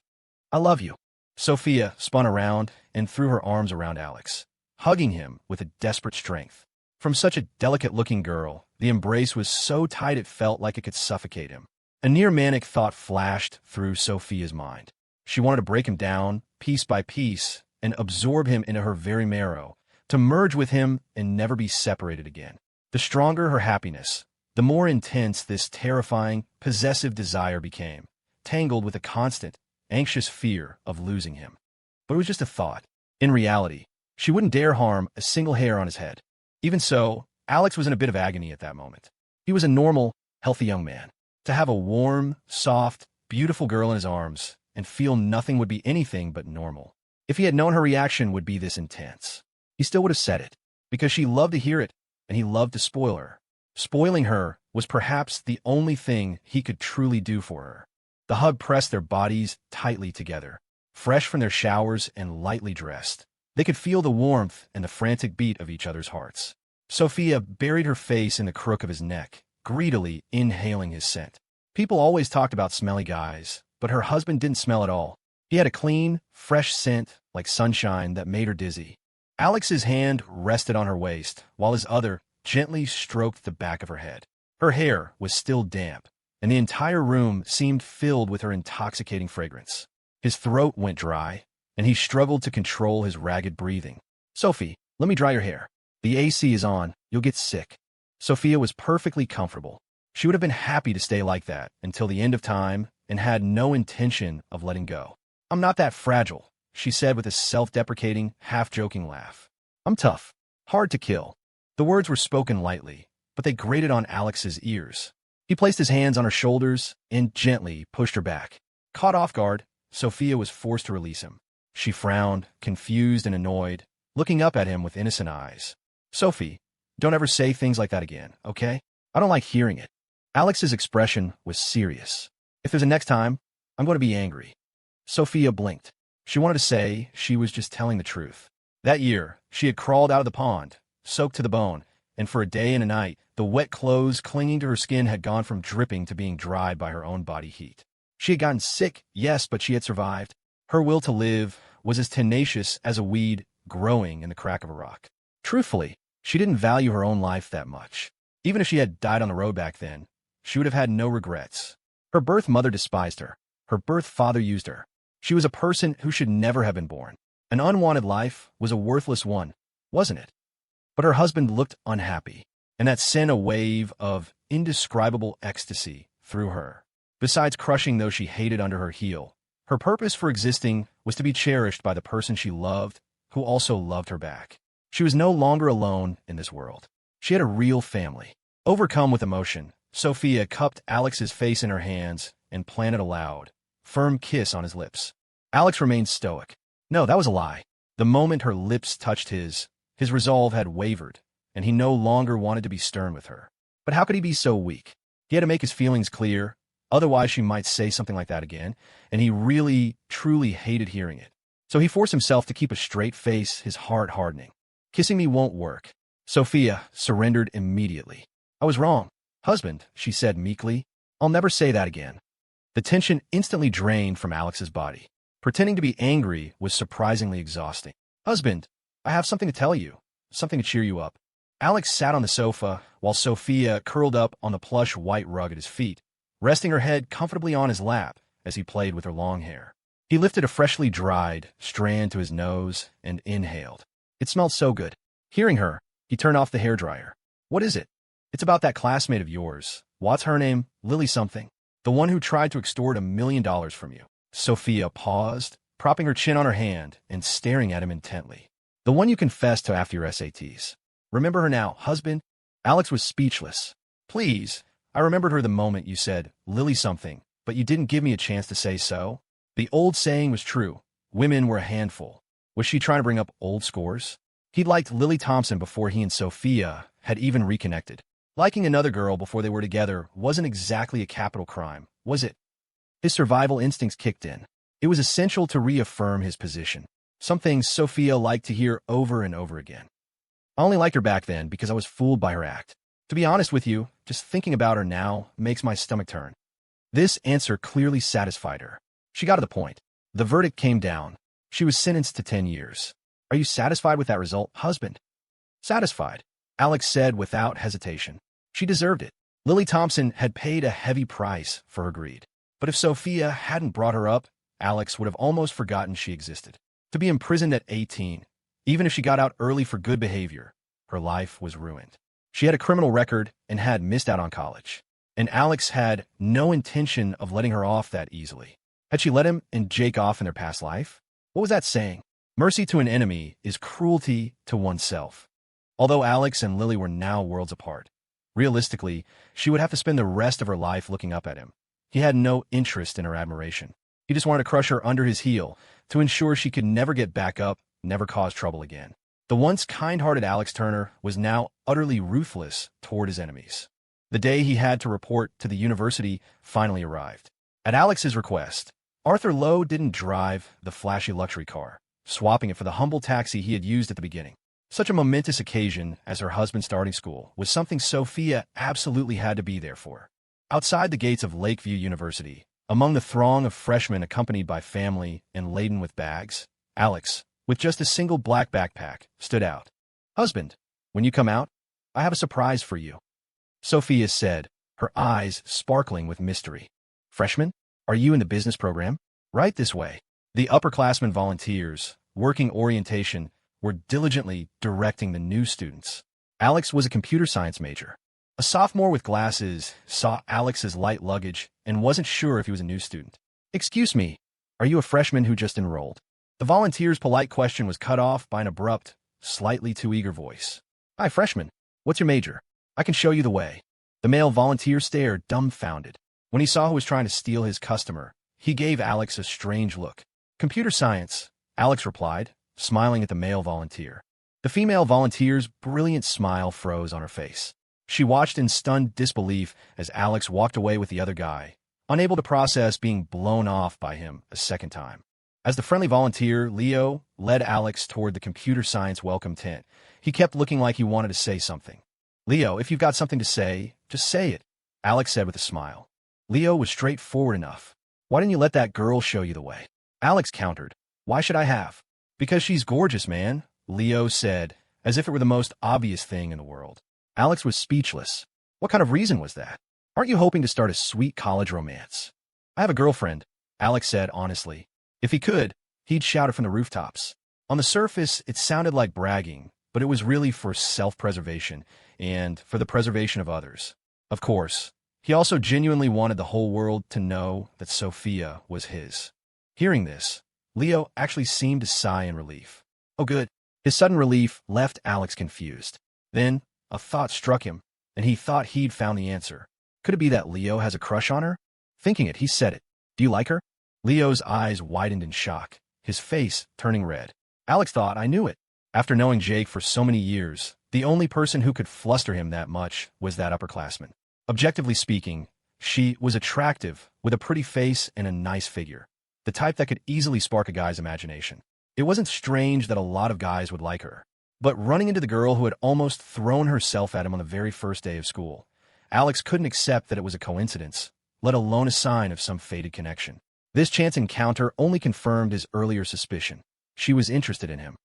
I love you." Sophia spun around and threw her arms around Alex, hugging him with a desperate strength. From such a delicate-looking girl, the embrace was so tight it felt like it could suffocate him. A near-manic thought flashed through Sophia's mind. She wanted to break him down, piece by piece, and absorb him into her very marrow, to merge with him and never be separated again. The stronger her happiness, the more intense this terrifying, possessive desire became, tangled with a constant, anxious fear of losing him. But it was just a thought. In reality, she wouldn't dare harm a single hair on his head. Even so, Alex was in a bit of agony at that moment. He was a normal, healthy young man. To have a warm, soft, beautiful girl in his arms and feel nothing would be anything but normal. If he had known her reaction would be this intense, he still would have said it, because she loved to hear it, and he loved to spoil her. Spoiling her was perhaps the only thing he could truly do for her. The hug pressed their bodies tightly together, fresh from their showers and lightly dressed. They could feel the warmth and the frantic beat of each other's hearts. Sophia buried her face in the crook of his neck, greedily inhaling his scent. People always talked about smelly guys, but her husband didn't smell at all. He had a clean, fresh scent like sunshine that made her dizzy. Alex's hand rested on her waist, while his other gently stroked the back of her head. Her hair was still damp, and the entire room seemed filled with her intoxicating fragrance. His throat went dry, and he struggled to control his ragged breathing. "Sophie, let me dry your hair. The AC is on. You'll get sick." Sophia was perfectly comfortable. She would have been happy to stay like that until the end of time and had no intention of letting go. "I'm not that fragile," she said with a self-deprecating, half-joking laugh. "I'm tough. Hard to kill." The words were spoken lightly, but they grated on Alex's ears. He placed his hands on her shoulders and gently pushed her back. Caught off guard, Sophia was forced to release him. She frowned, confused and annoyed, looking up at him with innocent eyes. "Sophie, don't ever say things like that again, okay? I don't like hearing it." Alex's expression was serious. "If there's a next time, I'm going to be angry." Sophia blinked. She wanted to say she was just telling the truth. That year, she had crawled out of the pond, soaked to the bone, and for a day and a night, the wet clothes clinging to her skin had gone from dripping to being dried by her own body heat. She had gotten sick, yes, but she had survived. Her will to live was as tenacious as a weed growing in the crack of a rock. Truthfully, she didn't value her own life that much. Even if she had died on the road back then, she would have had no regrets. Her birth mother despised her. Her birth father used her. She was a person who should never have been born. An unwanted life was a worthless one, wasn't it? But her husband looked unhappy, and that sent a wave of indescribable ecstasy through her. Besides crushing those she hated under her heel, her purpose for existing was to be cherished by the person she loved, who also loved her back. She was no longer alone in this world. She had a real family. Overcome with emotion, Sophia cupped Alex's face in her hands and planted a loud, firm kiss on his lips. Alex remained stoic. No, that was a lie. The moment her lips touched his resolve had wavered, and he no longer wanted to be stern with her. But how could he be so weak? He had to make his feelings clear, otherwise she might say something like that again, and he really, truly hated hearing it. So he forced himself to keep a straight face, his heart hardening. "Kissing me won't work." Sophia surrendered immediately. "I was wrong, husband," she said meekly. "I'll never say that again." The tension instantly drained from Alex's body. Pretending to be angry was surprisingly exhausting. "Husband, I have something to tell you, something to cheer you up." Alex sat on the sofa while Sophia curled up on the plush white rug at his feet, resting her head comfortably on his lap as he played with her long hair. He lifted a freshly dried strand to his nose and inhaled. It smelled so good. Hearing her, he turned off the hairdryer. "What is it?" "It's about that classmate of yours. What's her name? Lily something. The one who tried to extort $1 million from you." Sophia paused, propping her chin on her hand and staring at him intently. "The one you confessed to after your SATs. Remember her now, husband?" Alex was speechless. "Please, I remembered her the moment you said, Lily something, but you didn't give me a chance to say so." The old saying was true. Women were a handful. Was she trying to bring up old scores? He'd liked Lily Thompson before he and Sophia had even reconnected. Liking another girl before they were together wasn't exactly a capital crime, was it? His survival instincts kicked in. It was essential to reaffirm his position, something Sophia liked to hear over and over again. "I only liked her back then because I was fooled by her act. To be honest with you, just thinking about her now makes my stomach turn." This answer clearly satisfied her. She got to the point. The verdict came down. She was sentenced to 10 years. Are you satisfied with that result, husband? Satisfied, Alex said without hesitation. She deserved it. Lily Thompson had paid a heavy price for her greed. But if Sophia hadn't brought her up, Alex would have almost forgotten she existed. To be imprisoned at 18, even if she got out early for good behavior, her life was ruined. She had a criminal record and had missed out on college. And Alex had no intention of letting her off that easily. Had she let him and Jake off in their past life? What was that saying? Mercy to an enemy is cruelty to oneself. Although Alex and Lily were now worlds apart, realistically, she would have to spend the rest of her life looking up at him. He had no interest in her admiration. He just wanted to crush her under his heel to ensure she could never get back up, never cause trouble again. The once kind-hearted Alex Turner was now utterly ruthless toward his enemies. The day he had to report to the university finally arrived. At Alex's request, Arthur Lowe didn't drive the flashy luxury car, swapping it for the humble taxi he had used at the beginning. Such a momentous occasion as her husband starting school was something Sophia absolutely had to be there for. Outside the gates of Lakeview University, among the throng of freshmen accompanied by family and laden with bags, Alex, with just a single black backpack, stood out. Husband, when you come out, I have a surprise for you, Sophia said, her eyes sparkling with mystery. Freshman, are you in the business program? Right this way. The upperclassmen volunteers, working orientation, were diligently directing the new students. Alex was a computer science major. A sophomore with glasses saw Alex's light luggage and wasn't sure if he was a new student. Excuse me, are you a freshman who just enrolled? The volunteer's polite question was cut off by an abrupt, slightly too eager voice. Hi, freshman. What's your major? I can show you the way. The male volunteer stared dumbfounded. When he saw who was trying to steal his customer, he gave Alex a strange look. Computer science, Alex replied, smiling at the male volunteer. The female volunteer's brilliant smile froze on her face. She watched in stunned disbelief as Alex walked away with the other guy, unable to process being blown off by him a second time. As the friendly volunteer, Leo, led Alex toward the computer science welcome tent, he kept looking like he wanted to say something. Leo, if you've got something to say, just say it, Alex said with a smile. Leo was straightforward enough. Why didn't you let that girl show you the way? Alex countered. Why should I have? Because she's gorgeous, man, Leo said, as if it were the most obvious thing in the world. Alex was speechless. What kind of reason was that? Aren't you hoping to start a sweet college romance? I have a girlfriend, Alex said honestly. If he could, he'd shout it from the rooftops. On the surface, it sounded like bragging, but it was really for self-preservation and for the preservation of others. Of course, he also genuinely wanted the whole world to know that Sophia was his. Hearing this, Leo actually seemed to sigh in relief. Oh, good. His sudden relief left Alex confused. Then, a thought struck him, and he thought he'd found the answer. Could it be that Leo has a crush on her? Thinking it, he said it. Do you like her? Leo's eyes widened in shock, his face turning red. Alex thought I knew it. After knowing Jake for so many years, the only person who could fluster him that much was that upperclassman. Objectively speaking, she was attractive, with a pretty face and a nice figure. The type that could easily spark a guy's imagination. It wasn't strange that a lot of guys would like her. But running into the girl who had almost thrown herself at him on the very first day of school, Alex couldn't accept that it was a coincidence, let alone a sign of some fated connection. This chance encounter only confirmed his earlier suspicion. She was interested in him.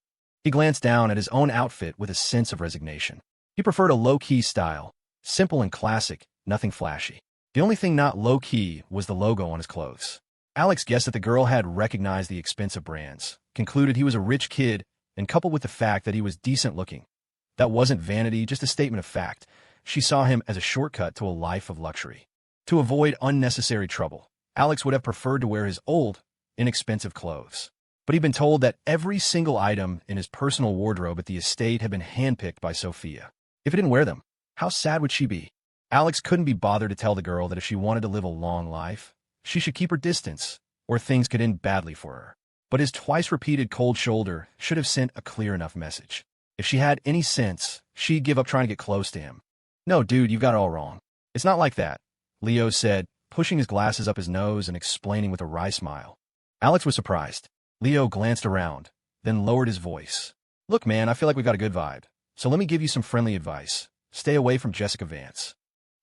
He glanced down at his own outfit with a sense of resignation. He preferred a low-key style, simple and classic, nothing flashy. The only thing not low-key was the logo on his clothes. Alex guessed that the girl had recognized the expensive brands, concluded he was a rich kid, and coupled with the fact that he was decent-looking. That wasn't vanity, just a statement of fact. She saw him as a shortcut to a life of luxury. To avoid unnecessary trouble, Alex would have preferred to wear his old, inexpensive clothes. But he'd been told that every single item in his personal wardrobe at the estate had been handpicked by Sophia. If he didn't wear them, how sad would she be? Alex couldn't be bothered to tell the girl that if she wanted to live a long life, she should keep her distance, or things could end badly for her. But his twice-repeated cold shoulder should have sent a clear enough message. If she had any sense, she'd give up trying to get close to him. No, dude, you've got it all wrong. It's not like that, Leo said, pushing his glasses up his nose and explaining with a wry smile. Alex was surprised. Leo glanced around, then lowered his voice. Look, man, I feel like we've got a good vibe. So let me give you some friendly advice. Stay away from Jessica Vance.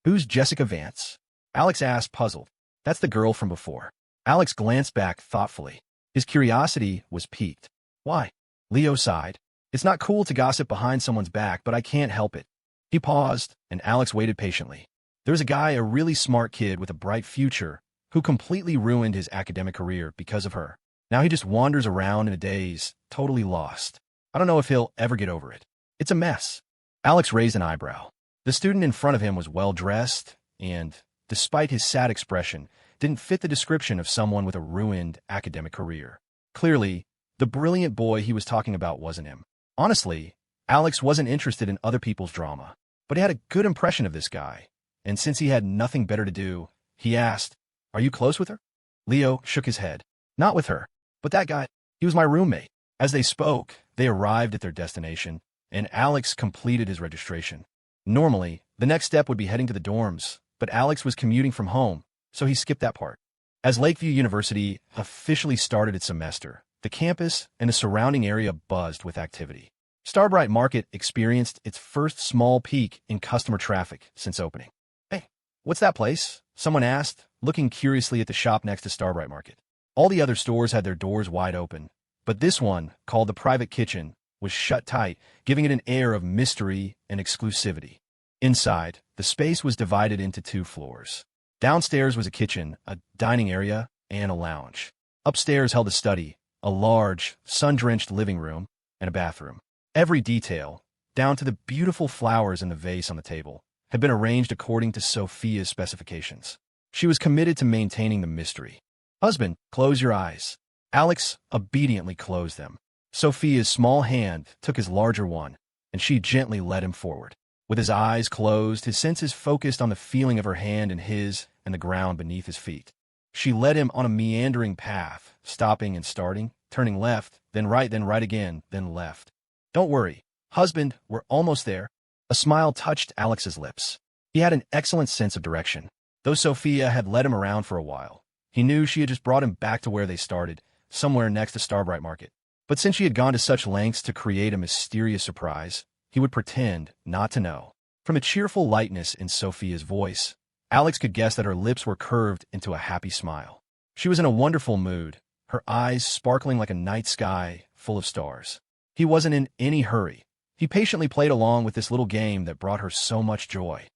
Who's Jessica Vance? Alex asked, puzzled. That's the girl from before. Alex glanced back thoughtfully. His curiosity was piqued. Why? Leo sighed. It's not cool to gossip behind someone's back, but I can't help it. He paused, and Alex waited patiently. There was a guy, a really smart kid with a bright future, who completely ruined his academic career because of her. Now he just wanders around in a daze, totally lost. I don't know if he'll ever get over it. It's a mess. Alex raised an eyebrow. The student in front of him was well-dressed and, despite his sad expression, didn't fit the description of someone with a ruined academic career. Clearly, the brilliant boy he was talking about wasn't him. Honestly, Alex wasn't interested in other people's drama, but he had a good impression of this guy, and since he had nothing better to do, he asked, "Are you close with her?" Leo shook his head. "Not with her, but that guy, he was my roommate." As they spoke, they arrived at their destination, and Alex completed his registration. Normally, the next step would be heading to the dorms, but Alex was commuting from home, so he skipped that part. As Lakeview University officially started its semester, the campus and the surrounding area buzzed with activity. Starbrite Market experienced its first small peak in customer traffic since opening. "Hey, what's that place?" someone asked, looking curiously at the shop next to Starbrite Market. All the other stores had their doors wide open, but this one, called the Private Kitchen, was shut tight, giving it an air of mystery and exclusivity. Inside, the space was divided into 2 floors. Downstairs was a kitchen, a dining area, and a lounge. Upstairs held a study, a large, sun-drenched living room, and a bathroom. Every detail, down to the beautiful flowers in the vase on the table, had been arranged according to Sophia's specifications. She was committed to maintaining the mystery. "Husband, close your eyes." Alex obediently closed them. Sophia's small hand took his larger one, and she gently led him forward. With his eyes closed, his senses focused on the feeling of her hand in his and the ground beneath his feet. She led him on a meandering path, stopping and starting, turning left, then right again, then left. "Don't worry, husband, we're almost there." A smile touched Alex's lips. He had an excellent sense of direction. Though Sophia had led him around for a while, he knew she had just brought him back to where they started, somewhere next to Starbrite Market. But since she had gone to such lengths to create a mysterious surprise, he would pretend not to know. From the cheerful lightness in Sophia's voice, Alex could guess that her lips were curved into a happy smile. She was in a wonderful mood, her eyes sparkling like a night sky full of stars. He wasn't in any hurry. He patiently played along with this little game that brought her so much joy.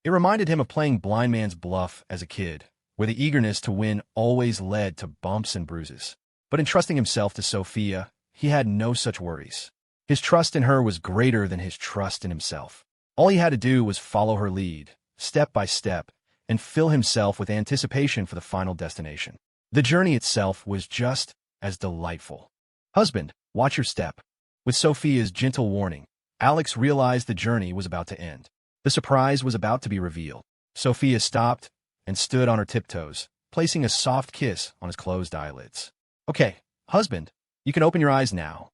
It reminded him of playing blind man's bluff as a kid, where the eagerness to win always led to bumps and bruises. But entrusting himself to Sophia, he had no such worries. His trust in her was greater than his trust in himself. All he had to do was follow her lead, step by step, and fill himself with anticipation for the final destination. The journey itself was just as delightful. "Husband, watch your step." With Sophia's gentle warning, Alex realized the journey was about to end. The surprise was about to be revealed. Sophia stopped and stood on her tiptoes, placing a soft kiss on his closed eyelids. "Okay, husband, you can open your eyes now."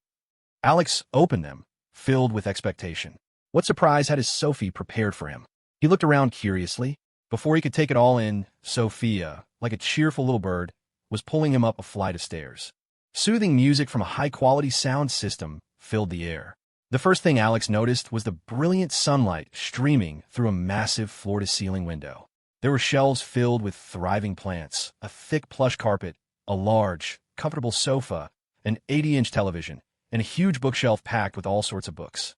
Alex opened them, filled with expectation. What surprise had his Sophie prepared for him? He looked around curiously. Before he could take it all in, Sophia, like a cheerful little bird, was pulling him up a flight of stairs. Soothing music from a high-quality sound system filled the air. The first thing Alex noticed was the brilliant sunlight streaming through a massive floor-to-ceiling window. There were shelves filled with thriving plants, a thick plush carpet, a large, comfortable sofa, an 80-inch television, and a huge bookshelf packed with all sorts of books.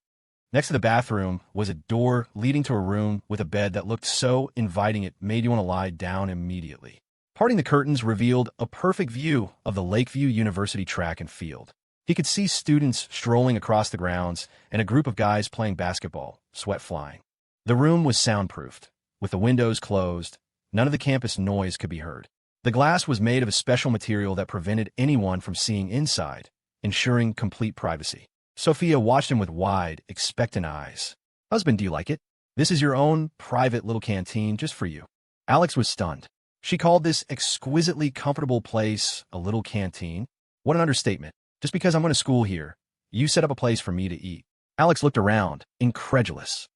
Next to the bathroom was a door leading to a room with a bed that looked so inviting it made you want to lie down immediately. Parting the curtains revealed a perfect view of the Lakeview University track and field. He could see students strolling across the grounds and a group of guys playing basketball, sweat flying. The room was soundproofed. With the windows closed, none of the campus noise could be heard. The glass was made of a special material that prevented anyone from seeing inside, ensuring complete privacy. Sophia watched him with wide, expectant eyes. "Husband, do you like it? This is your own private little canteen just for you." Alex was stunned. She called this exquisitely comfortable place a little canteen. What an understatement. Just because I'm going to school here, you set up a place for me to eat. Alex looked around, incredulous.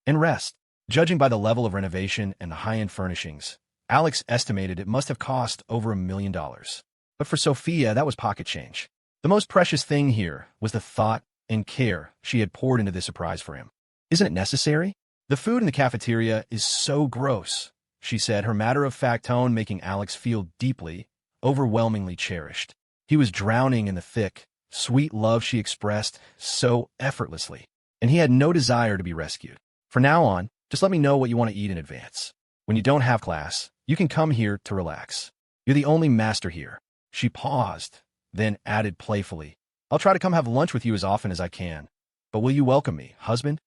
And rest. Judging by the level of renovation and the high-end furnishings, Alex estimated it must have cost over $1 million. But for Sophia, that was pocket change. The most precious thing here was the thought and care she had poured into this surprise for him. "Isn't it necessary? The food in the cafeteria is so gross," she said, her matter-of-fact tone making Alex feel deeply, overwhelmingly cherished. He was drowning in the thick, sweet love she expressed so effortlessly, and he had no desire to be rescued. From now on, just let me know what you want to eat in advance. When you don't have class, you can come here to relax. You're the only master here. She paused, then added playfully, I'll try to come have lunch with you as often as I can. But will you welcome me, husband?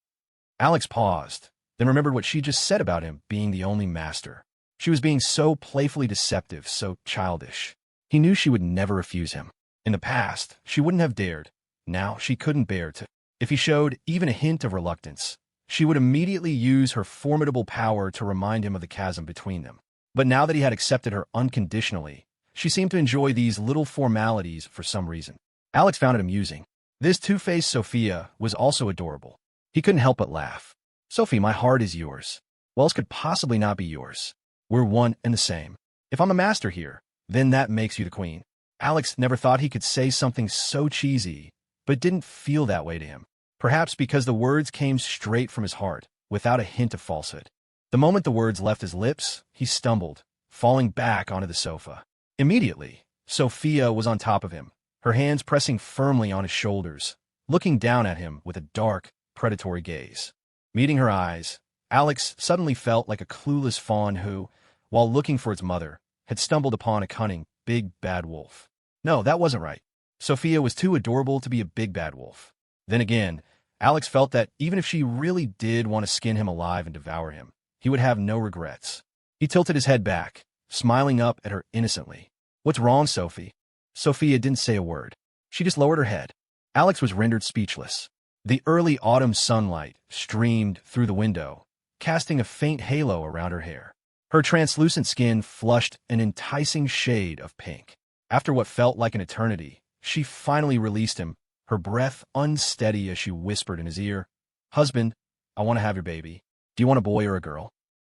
Alex paused, then remembered what she just said about him being the only master. She was being so playfully deceptive, so childish. He knew she would never refuse him. In the past, she wouldn't have dared. Now she couldn't bear to. If he showed even a hint of reluctance, she would immediately use her formidable power to remind him of the chasm between them. But now that he had accepted her unconditionally, she seemed to enjoy these little formalities for some reason. Alex found it amusing. This two-faced Sophia was also adorable. He couldn't help but laugh. Sophie, my heart is yours. What else could possibly not be yours? We're one and the same. If I'm a master here, then that makes you the queen. Alex never thought he could say something so cheesy, but didn't feel that way to him. Perhaps because the words came straight from his heart, without a hint of falsehood. The moment the words left his lips, he stumbled, falling back onto the sofa. Immediately, Sophia was on top of him, her hands pressing firmly on his shoulders, looking down at him with a dark, predatory gaze. Meeting her eyes, Alex suddenly felt like a clueless fawn who, while looking for its mother, had stumbled upon a cunning, big bad wolf. No, that wasn't right. Sophia was too adorable to be a big bad wolf. Then again, Alex felt that even if she really did want to skin him alive and devour him, he would have no regrets. He tilted his head back, smiling up at her innocently. What's wrong, Sophie? Sophia didn't say a word. She just lowered her head. Alex was rendered speechless. The early autumn sunlight streamed through the window, casting a faint halo around her hair. Her translucent skin flushed an enticing shade of pink. After what felt like an eternity, she finally released him, her breath unsteady as she whispered in his ear, Husband, I want to have your baby. Do you want a boy or a girl?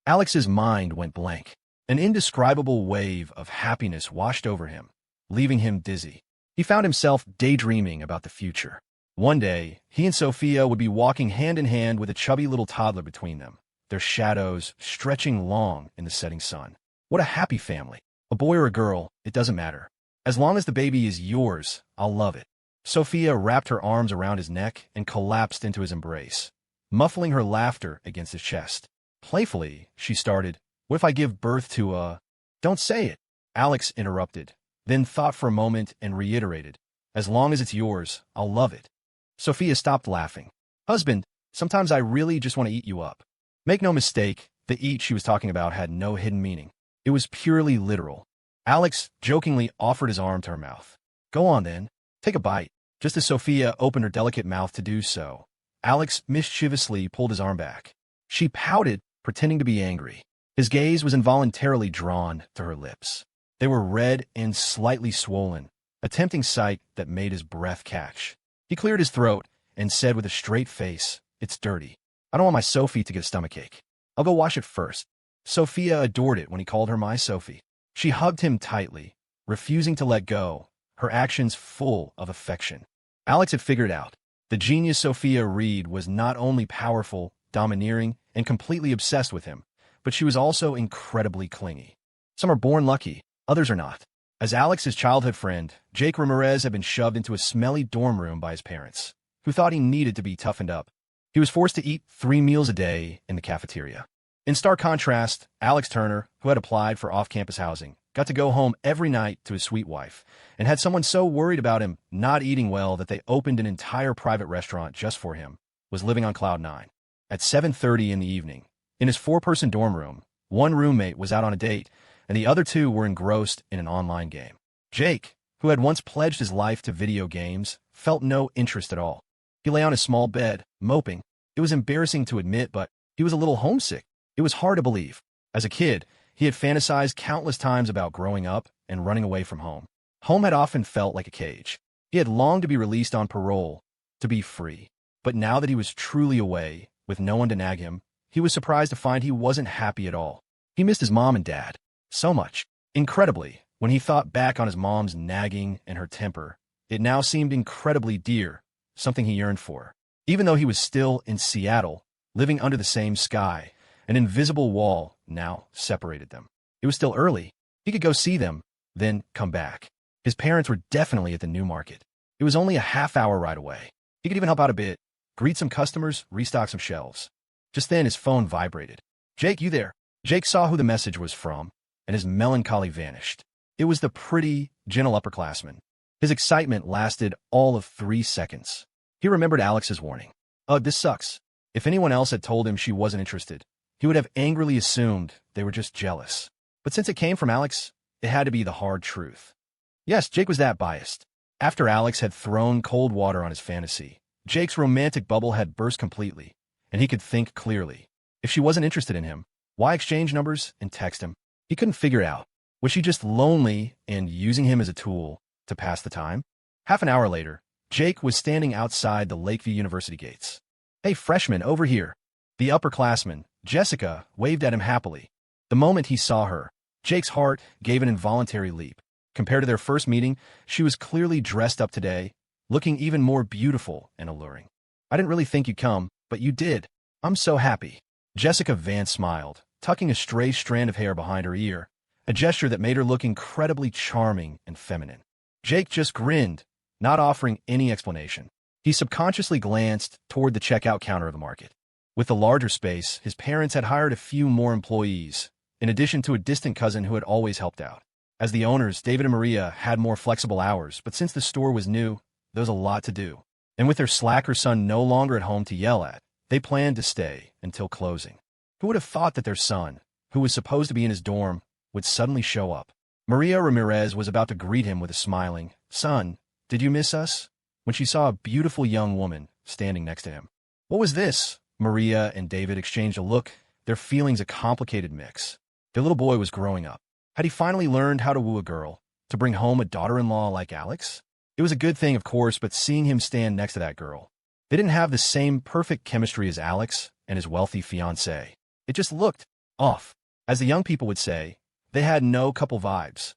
Alex's mind went blank. An indescribable wave of happiness washed over him, leaving him dizzy. He found himself daydreaming about the future. One day, he and Sophia would be walking hand in hand with a chubby little toddler between them, their shadows stretching long in the setting sun. What a happy family. A boy or a girl, it doesn't matter. As long as the baby is yours, I'll love it. Sophia wrapped her arms around his neck and collapsed into his embrace, muffling her laughter against his chest. Playfully, she started, What if I give birth to a... Don't say it, Alex interrupted, then thought for a moment and reiterated, As long as it's yours, I'll love it. Sophia stopped laughing. Husband, sometimes I really just want to eat you up. Make no mistake, the eat she was talking about had no hidden meaning. It was purely literal. Alex jokingly offered his arm to her mouth. Go on then, take a bite. Just as Sophia opened her delicate mouth to do so, Alex mischievously pulled his arm back. She pouted, pretending to be angry. His gaze was involuntarily drawn to her lips. They were red and slightly swollen, a tempting sight that made his breath catch. He cleared his throat and said with a straight face, It's dirty. I don't want my Sophie to get a stomachache. I'll go wash it first. Sophia adored it when he called her my Sophie. She hugged him tightly, refusing to let go, her actions full of affection. Alex had figured out. The genius Sophia Reed was not only powerful, domineering, and completely obsessed with him, but she was also incredibly clingy. Some are born lucky, others are not. As Alex's childhood friend, Jake Ramirez had been shoved into a smelly dorm room by his parents, who thought he needed to be toughened up. He was forced to eat 3 meals a day in the cafeteria. In stark contrast, Alex Turner, who had applied for off-campus housing, got to go home every night to his sweet wife, and had someone so worried about him not eating well that they opened an entire private restaurant just for him, was living on cloud 9. At 7:30 in the evening, in his 4-person dorm room, one roommate was out on a date, and the other 2 were engrossed in an online game. Jake, who had once pledged his life to video games, felt no interest at all. He lay on his small bed, moping. It was embarrassing to admit, but he was a little homesick. It was hard to believe. As a kid, he had fantasized countless times about growing up and running away from home. Home had often felt like a cage. He had longed to be released on parole, to be free. But now that he was truly away, with no one to nag him, he was surprised to find he wasn't happy at all. He missed his mom and dad so much. Incredibly, when he thought back on his mom's nagging and her temper, it now seemed incredibly dear, something he yearned for. Even though he was still in Seattle, living under the same sky, an invisible wall now separated them. It was still early. He could go see them, then come back. His parents were definitely at the New Market. It was only a half-hour ride away. He could even help out a bit, greet some customers, restock some shelves. Just then, his phone vibrated. "Jake, you there?" Jake saw who the message was from, and his melancholy vanished. It was the pretty, gentle upperclassman. His excitement lasted all of 3 seconds. He remembered Alex's warning. "Ugh, this sucks." If anyone else had told him she wasn't interested, he would have angrily assumed they were just jealous. But since it came from Alex, it had to be the hard truth. Yes, Jake was that biased. After Alex had thrown cold water on his fantasy, Jake's romantic bubble had burst completely, and he could think clearly. If she wasn't interested in him, why exchange numbers and text him? He couldn't figure it out. Was she just lonely and using him as a tool to pass the time? Half an hour later, Jake was standing outside the Lakeview University gates. "Hey, freshman, over here." The upperclassman, Jessica, waved at him happily. The moment he saw her, Jake's heart gave an involuntary leap. Compared to their first meeting, she was clearly dressed up today, looking even more beautiful and alluring. "I didn't really think you'd come, but you did. I'm so happy." Jessica Vance smiled, tucking a stray strand of hair behind her ear, a gesture that made her look incredibly charming and feminine. Jake just grinned, not offering any explanation. He subconsciously glanced toward the checkout counter of the market. With the larger space, his parents had hired a few more employees, in addition to a distant cousin who had always helped out. As the owners, David and Maria had more flexible hours, but since the store was new, there was a lot to do. And with their slacker son no longer at home to yell at, they planned to stay until closing. Who would have thought that their son, who was supposed to be in his dorm, would suddenly show up? Maria Ramirez was about to greet him with a smiling, "Son, did you miss us?" when she saw a beautiful young woman standing next to him. What was this? Maria and David exchanged a look, their feelings a complicated mix. Their little boy was growing up. Had he finally learned how to woo a girl, to bring home a daughter-in-law like Alex? It was a good thing, of course, but seeing him stand next to that girl. They didn't have the same perfect chemistry as Alex and his wealthy fiancée. It just looked off. As the young people would say, they had no couple vibes.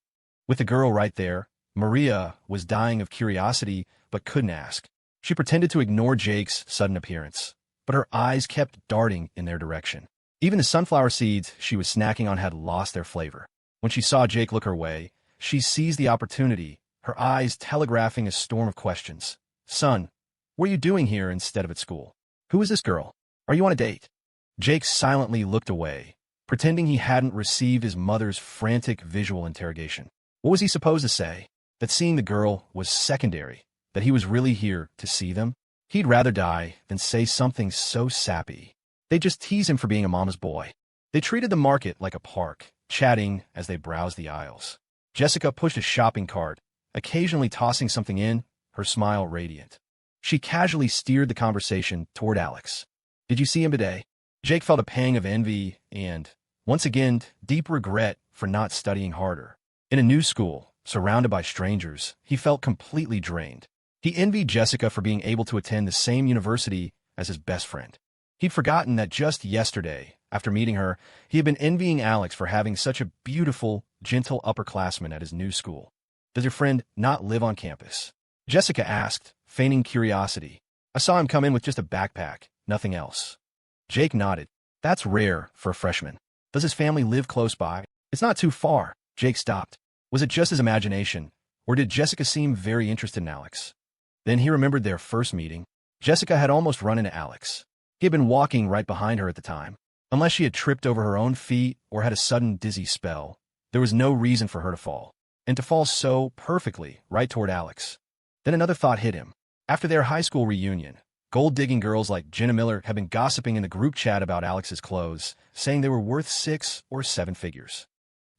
With the girl right there, Maria was dying of curiosity but couldn't ask. She pretended to ignore Jake's sudden appearance, but her eyes kept darting in their direction. Even the sunflower seeds she was snacking on had lost their flavor. When she saw Jake look her way, she seized the opportunity, her eyes telegraphing a storm of questions. "Son, what are you doing here instead of at school? Who is this girl? Are you on a date?" Jake silently looked away, pretending he hadn't received his mother's frantic visual interrogation. What was he supposed to say? That seeing the girl was secondary, that he was really here to see them? He'd rather die than say something so sappy. They just tease him for being a mama's boy. They treated the market like a park, chatting as they browsed the aisles. Jessica pushed a shopping cart, occasionally tossing something in, her smile radiant. She casually steered the conversation toward Alex. "Did you see him today?" Jake felt a pang of envy and, once again, deep regret for not studying harder. In a new school, surrounded by strangers, he felt completely drained. He envied Jessica for being able to attend the same university as his best friend. He'd forgotten that just yesterday, after meeting her, he had been envying Alex for having such a beautiful, gentle upperclassman at his new school. "Does your friend not live on campus?" Jessica asked, feigning curiosity. "I saw him come in with just a backpack, nothing else." Jake nodded. "That's rare for a freshman. Does his family live close by?" "It's not too far." Jake stopped. Was it just his imagination, or did Jessica seem very interested in Alex? Then he remembered their first meeting. Jessica had almost run into Alex. He had been walking right behind her at the time. Unless she had tripped over her own feet or had a sudden dizzy spell, there was no reason for her to fall. And to fall so perfectly right toward Alex. Then another thought hit him. After their high school reunion, gold-digging girls like Jenna Miller had been gossiping in the group chat about Alex's clothes, saying they were worth 6 or 7 figures.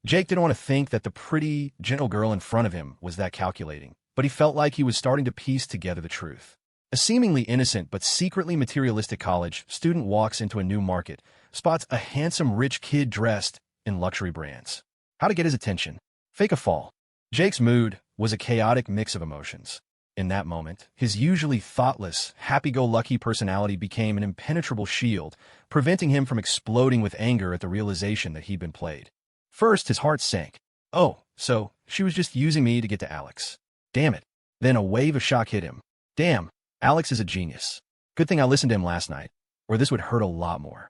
Jake didn't want to think that the pretty, gentle girl in front of him was that calculating, but he felt like he was starting to piece together the truth. A seemingly innocent but secretly materialistic college student walks into a new market, spots a handsome rich kid dressed in luxury brands. How to get his attention? Fake a fall. Jake's mood was a chaotic mix of emotions. In that moment, his usually thoughtless, happy-go-lucky personality became an impenetrable shield, preventing him from exploding with anger at the realization that he'd been played. First, his heart sank. Oh, so she was just using me to get to Alex. Damn it. Then a wave of shock hit him. Damn, Alex is a genius. Good thing I listened to him last night, or this would hurt a lot more.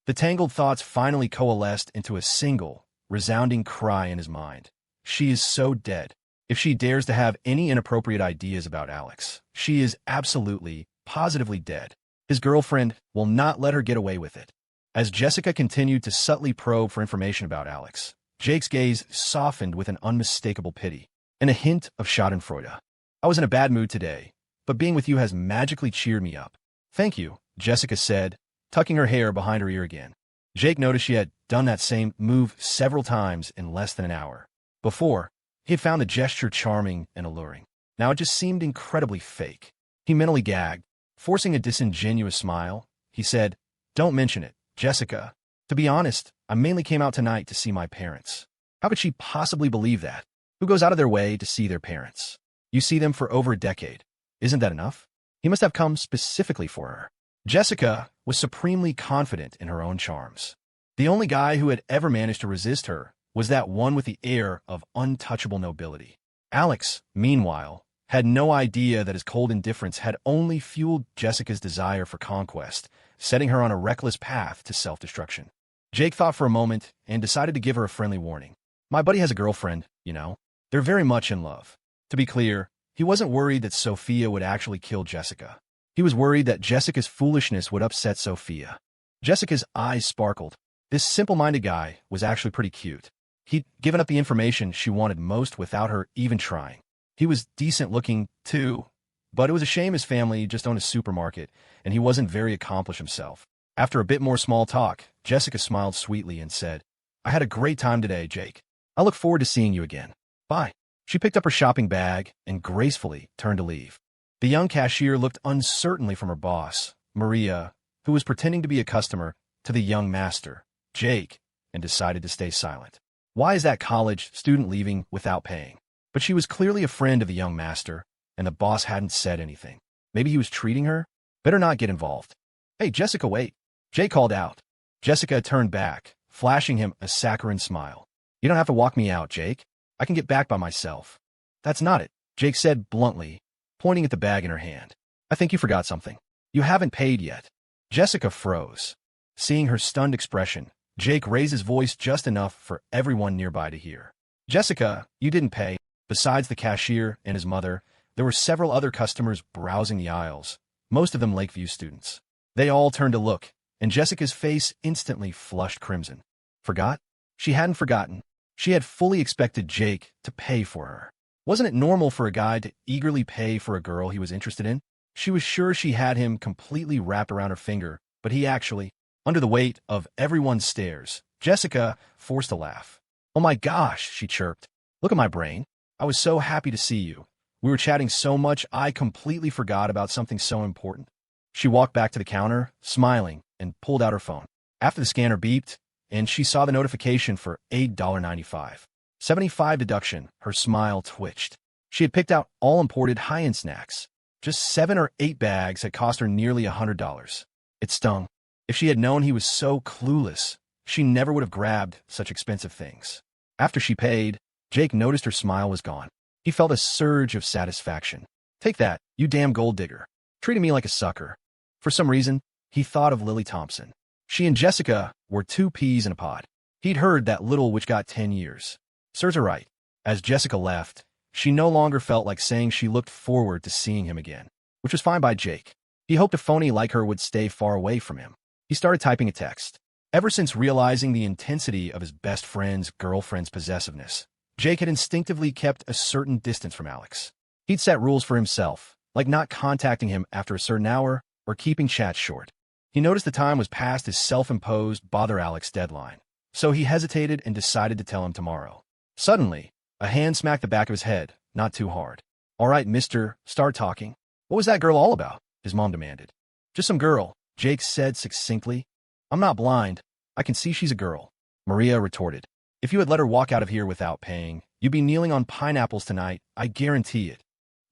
The tangled thoughts finally coalesced into a single, resounding cry in his mind. She is so dead. If she dares to have any inappropriate ideas about Alex, she is absolutely, positively dead. His girlfriend will not let her get away with it. As Jessica continued to subtly probe for information about Alex, Jake's gaze softened with an unmistakable pity and a hint of schadenfreude. I was in a bad mood today, but being with you has magically cheered me up. Thank you, Jessica said, tucking her hair behind her ear again. Jake noticed she had done that same move several times in less than an hour. Before, he had found the gesture charming and alluring. Now it just seemed incredibly fake. He mentally gagged. Forcing a disingenuous smile, he said, "Don't mention it, Jessica. To be honest, I mainly came out tonight to see my parents." How could she possibly believe that? Who goes out of their way to see their parents? You see them for over a decade. Isn't that enough? He must have come specifically for her. Jessica was supremely confident in her own charms. The only guy who had ever managed to resist her was that one with the air of untouchable nobility. Alex, meanwhile, had no idea that his cold indifference had only fueled Jessica's desire for conquest, setting her on a reckless path to self-destruction. Jake thought for a moment and decided to give her a friendly warning. My buddy has a girlfriend, you know. They're very much in love. To be clear, he wasn't worried that Sophia would actually kill Jessica. He was worried that Jessica's foolishness would upset Sophia. Jessica's eyes sparkled. This simple-minded guy was actually pretty cute. He'd given up the information she wanted most without her even trying. He was decent-looking, too, but it was a shame his family just owned a supermarket, and he wasn't very accomplished himself. After a bit more small talk, Jessica smiled sweetly and said, "I had a great time today, Jake. I look forward to seeing you again. Bye." She picked up her shopping bag and gracefully turned to leave. The young cashier looked uncertainly from her boss, Maria, who was pretending to be a customer, to the young master, Jake, and decided to stay silent. Why is that college student leaving without paying? But she was clearly a friend of the young master, and the boss hadn't said anything. Maybe he was treating her? Better not get involved. "Hey, Jessica, wait." Jake called out. Jessica turned back, flashing him a saccharine smile. "You don't have to walk me out, Jake. I can get back by myself." "That's not it," Jake said bluntly, pointing at the bag in her hand. "I think you forgot something. You haven't paid yet." Jessica froze. Seeing her stunned expression, Jake raised his voice just enough for everyone nearby to hear. "Jessica, you didn't pay." Besides the cashier and his mother, there were several other customers browsing the aisles, most of them Lakeview students. They all turned to look, and Jessica's face instantly flushed crimson. Forgot? She hadn't forgotten. She had fully expected Jake to pay for her. Wasn't it normal for a guy to eagerly pay for a girl he was interested in? She was sure she had him completely wrapped around her finger, but he actually, under the weight of everyone's stares, Jessica forced a laugh. "Oh my gosh," she chirped. "Look at my brain. I was so happy to see you. We were chatting so much I completely forgot about something so important." She walked back to the counter, smiling, and pulled out her phone. After the scanner beeped, and she saw the notification for $8.95. 75 deduction, her smile twitched. She had picked out all imported high-end snacks. Just 7 or 8 bags had cost her nearly $100. It stung. If she had known he was so clueless, she never would have grabbed such expensive things. After she paid, Jake noticed her smile was gone. He felt a surge of satisfaction. "Take that, you damn gold digger. Treating me like a sucker." For some reason, he thought of Lily Thompson. She and Jessica were 2 peas in a pod. He'd heard that little witch got 10 years. Serves her right. As Jessica left, she no longer felt like saying she looked forward to seeing him again, which was fine by Jake. He hoped a phony like her would stay far away from him. He started typing a text. Ever since realizing the intensity of his best friend's girlfriend's possessiveness, Jake had instinctively kept a certain distance from Alex. He'd set rules for himself, like not contacting him after a certain hour or keeping chats short. He noticed the time was past his self-imposed bother Alex deadline, so he hesitated and decided to tell him tomorrow. Suddenly, a hand smacked the back of his head, not too hard. "All right, mister, start talking." "What was that girl all about?" his mom demanded. "Just some girl," Jake said succinctly. "I'm not blind. I can see she's a girl," Maria retorted. "If you had let her walk out of here without paying, you'd be kneeling on pineapples tonight, I guarantee it."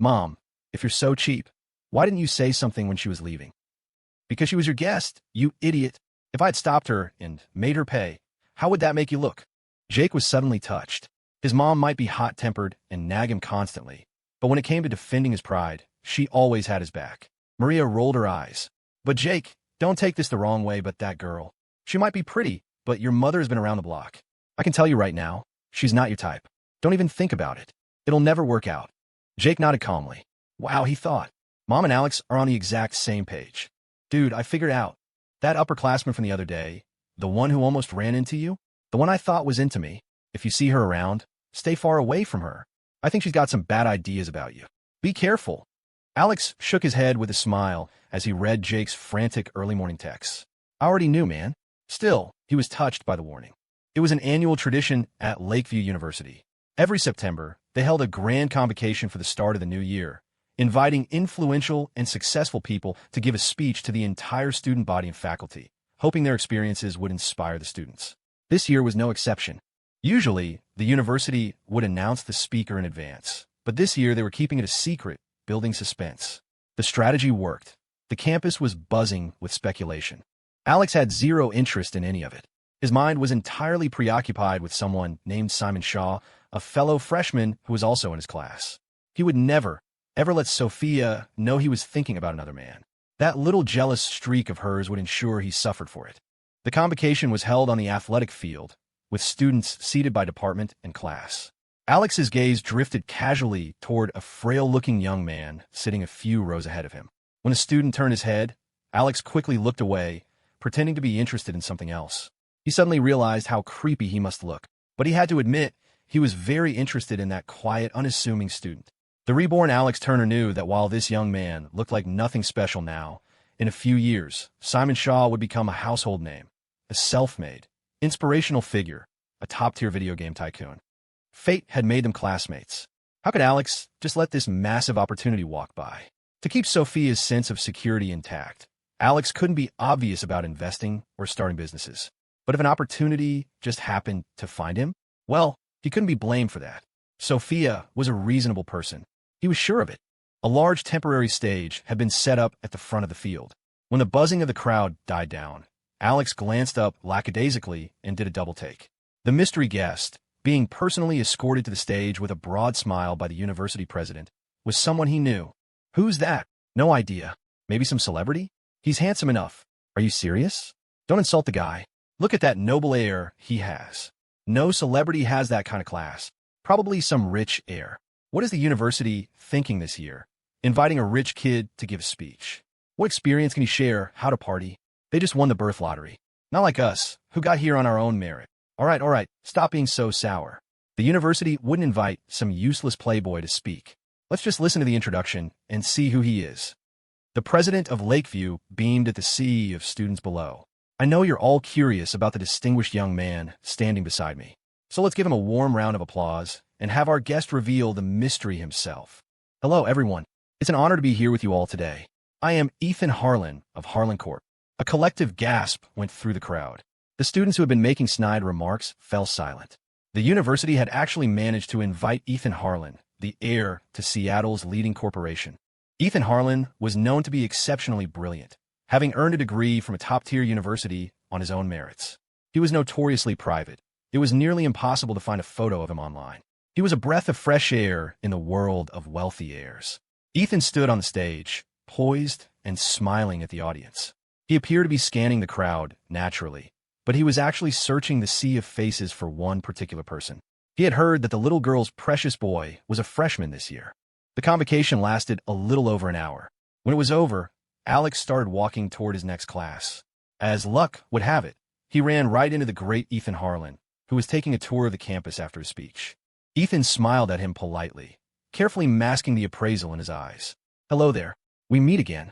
"Mom, if you're so cheap, why didn't you say something when she was leaving?" "Because she was your guest, you idiot. If I had stopped her and made her pay, how would that make you look?" Jake was suddenly touched. His mom might be hot-tempered and nag him constantly, but when it came to defending his pride, she always had his back. Maria rolled her eyes. "But Jake, don't take this the wrong way, but that girl. She might be pretty, but your mother has been around the block. I can tell you right now, she's not your type. Don't even think about it. It'll never work out. Jake nodded calmly. Wow, he thought. Mom and Alex are on the exact same page. Dude, I figured out. That upperclassman from the other day, the one who almost ran into you, the one I thought was into me, if you see her around, stay far away from her. I think she's got some bad ideas about you. Be careful. Alex shook his head with a smile as he read Jake's frantic early morning texts. I already knew, man. Still, he was touched by the warning. It was an annual tradition at Lakeview University. Every September, they held a grand convocation for the start of the new year, inviting influential and successful people to give a speech to the entire student body and faculty, hoping their experiences would inspire the students. This year was no exception. Usually, the university would announce the speaker in advance, but this year they were keeping it a secret, building suspense. The strategy worked. The campus was buzzing with speculation. Alex had zero interest in any of it. His mind was entirely preoccupied with someone named Simon Shaw, a fellow freshman who was also in his class. He would never, ever let Sophia know he was thinking about another man. That little jealous streak of hers would ensure he suffered for it. The convocation was held on the athletic field, with students seated by department and class. Alex's gaze drifted casually toward a frail-looking young man sitting a few rows ahead of him. When a student turned his head, Alex quickly looked away, pretending to be interested in something else. He suddenly realized how creepy he must look, but he had to admit he was very interested in that quiet, unassuming student. The reborn Alex Turner knew that while this young man looked like nothing special now, in a few years, Simon Shaw would become a household name, a self-made, inspirational figure, a top-tier video game tycoon. Fate had made them classmates. How could Alex just let this massive opportunity walk by? To keep Sophia's sense of security intact, Alex couldn't be obvious about investing or starting businesses. But if an opportunity just happened to find him, well, he couldn't be blamed for that. Sophia was a reasonable person. He was sure of it. A large temporary stage had been set up at the front of the field. When the buzzing of the crowd died down, Alex glanced up lackadaisically and did a double-take. The mystery guest, being personally escorted to the stage with a broad smile by the university president, was someone he knew. Who's that? No idea. Maybe some celebrity? He's handsome enough. Are you serious? Don't insult the guy. Look at that noble air he has. No celebrity has that kind of class. Probably some rich heir. What is the university thinking this year? Inviting a rich kid to give a speech. What experience can he share? How to party? They just won the birth lottery. Not like us, who got here on our own merit. All right, stop being so sour. The university wouldn't invite some useless playboy to speak. Let's just listen to the introduction and see who he is. The president of Lakeview beamed at the sea of students below. I know you're all curious about the distinguished young man standing beside me. So let's give him a warm round of applause and have our guest reveal the mystery himself. Hello, everyone. It's an honor to be here with you all today. I am Ethan Harlan of Harlancourt. A collective gasp went through the crowd. The students who had been making snide remarks fell silent. The university had actually managed to invite Ethan Harlan, the heir to Seattle's leading corporation. Ethan Harlan was known to be exceptionally brilliant, having earned a degree from a top-tier university on his own merits. He was notoriously private. It was nearly impossible to find a photo of him online. He was a breath of fresh air in the world of wealthy heirs. Ethan stood on the stage, poised and smiling at the audience. He appeared to be scanning the crowd, naturally, but he was actually searching the sea of faces for one particular person. He had heard that the little girl's precious boy was a freshman this year. The convocation lasted a little over an hour. When it was over, Alex started walking toward his next class. As luck would have it, he ran right into the great Ethan Harlan, who was taking a tour of the campus after his speech. Ethan smiled at him politely, carefully masking the appraisal in his eyes. Hello there. We meet again.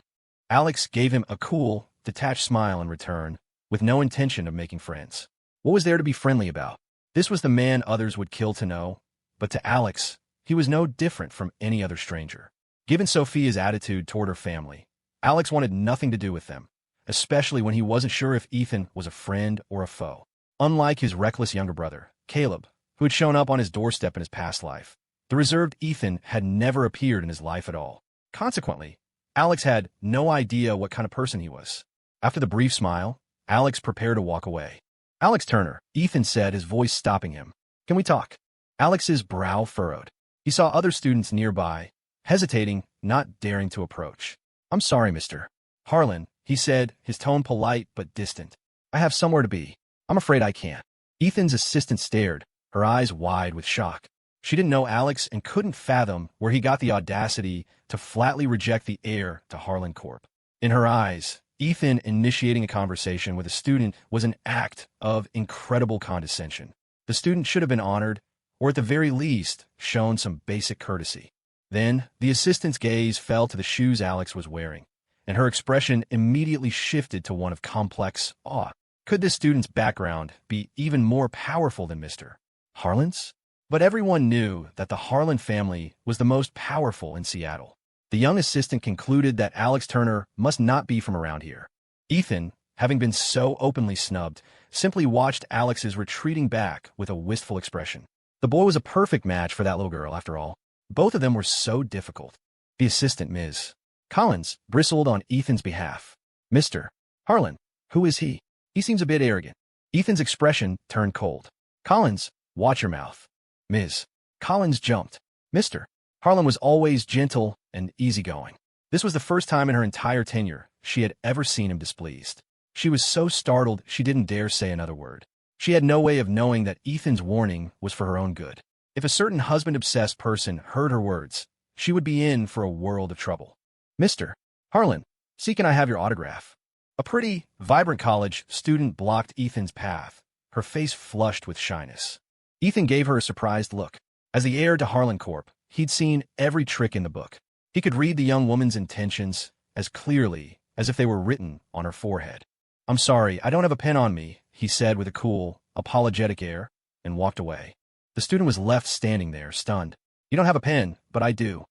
Alex gave him a cool, detached smile in return, with no intention of making friends. What was there to be friendly about? This was the man others would kill to know, but to Alex, he was no different from any other stranger. Given Sophia's attitude toward her family, Alex wanted nothing to do with them, especially when he wasn't sure if Ethan was a friend or a foe. Unlike his reckless younger brother, Caleb, who had shown up on his doorstep in his past life, the reserved Ethan had never appeared in his life at all. Consequently, Alex had no idea what kind of person he was. After the brief smile, Alex prepared to walk away. Alex Turner, Ethan said, his voice stopping him. Can we talk? Alex's brow furrowed. He saw other students nearby, hesitating, not daring to approach. I'm sorry, Mr. Harlan, he said, his tone polite but distant. I have somewhere to be. I'm afraid I can't. Ethan's assistant stared, her eyes wide with shock. She didn't know Alex and couldn't fathom where he got the audacity to flatly reject the heir to Harlan Corp. In her eyes, Ethan initiating a conversation with a student was an act of incredible condescension. The student should have been honored, or at the very least, shown some basic courtesy. Then, the assistant's gaze fell to the shoes Alex was wearing, and her expression immediately shifted to one of complex awe. Could this student's background be even more powerful than Mr. Harlan's? But everyone knew that the Harlan family was the most powerful in Seattle. The young assistant concluded that Alex Turner must not be from around here. Ethan, having been so openly snubbed, simply watched Alex's retreating back with a wistful expression. The boy was a perfect match for that little girl, after all. Both of them were so difficult. The assistant, Ms. Collins, bristled on Ethan's behalf. Mr. Harlan, who is he? He seems a bit arrogant. Ethan's expression turned cold. Collins, watch your mouth. Ms. Collins jumped. Mr. Harlan was always gentle and easygoing. This was the first time in her entire tenure she had ever seen him displeased. She was so startled she didn't dare say another word. She had no way of knowing that Ethan's warning was for her own good. If a certain husband-obsessed person heard her words, she would be in for a world of trouble. Mr. Harlan, see, can I have your autograph? A pretty, vibrant college student blocked Ethan's path, her face flushed with shyness. Ethan gave her a surprised look. As the heir to Harlan Corp., he'd seen every trick in the book. He could read the young woman's intentions as clearly as if they were written on her forehead. I'm sorry, I don't have a pen on me, he said with a cool, apologetic air, and walked away. The student was left standing there, stunned. You don't have a pen, but I do.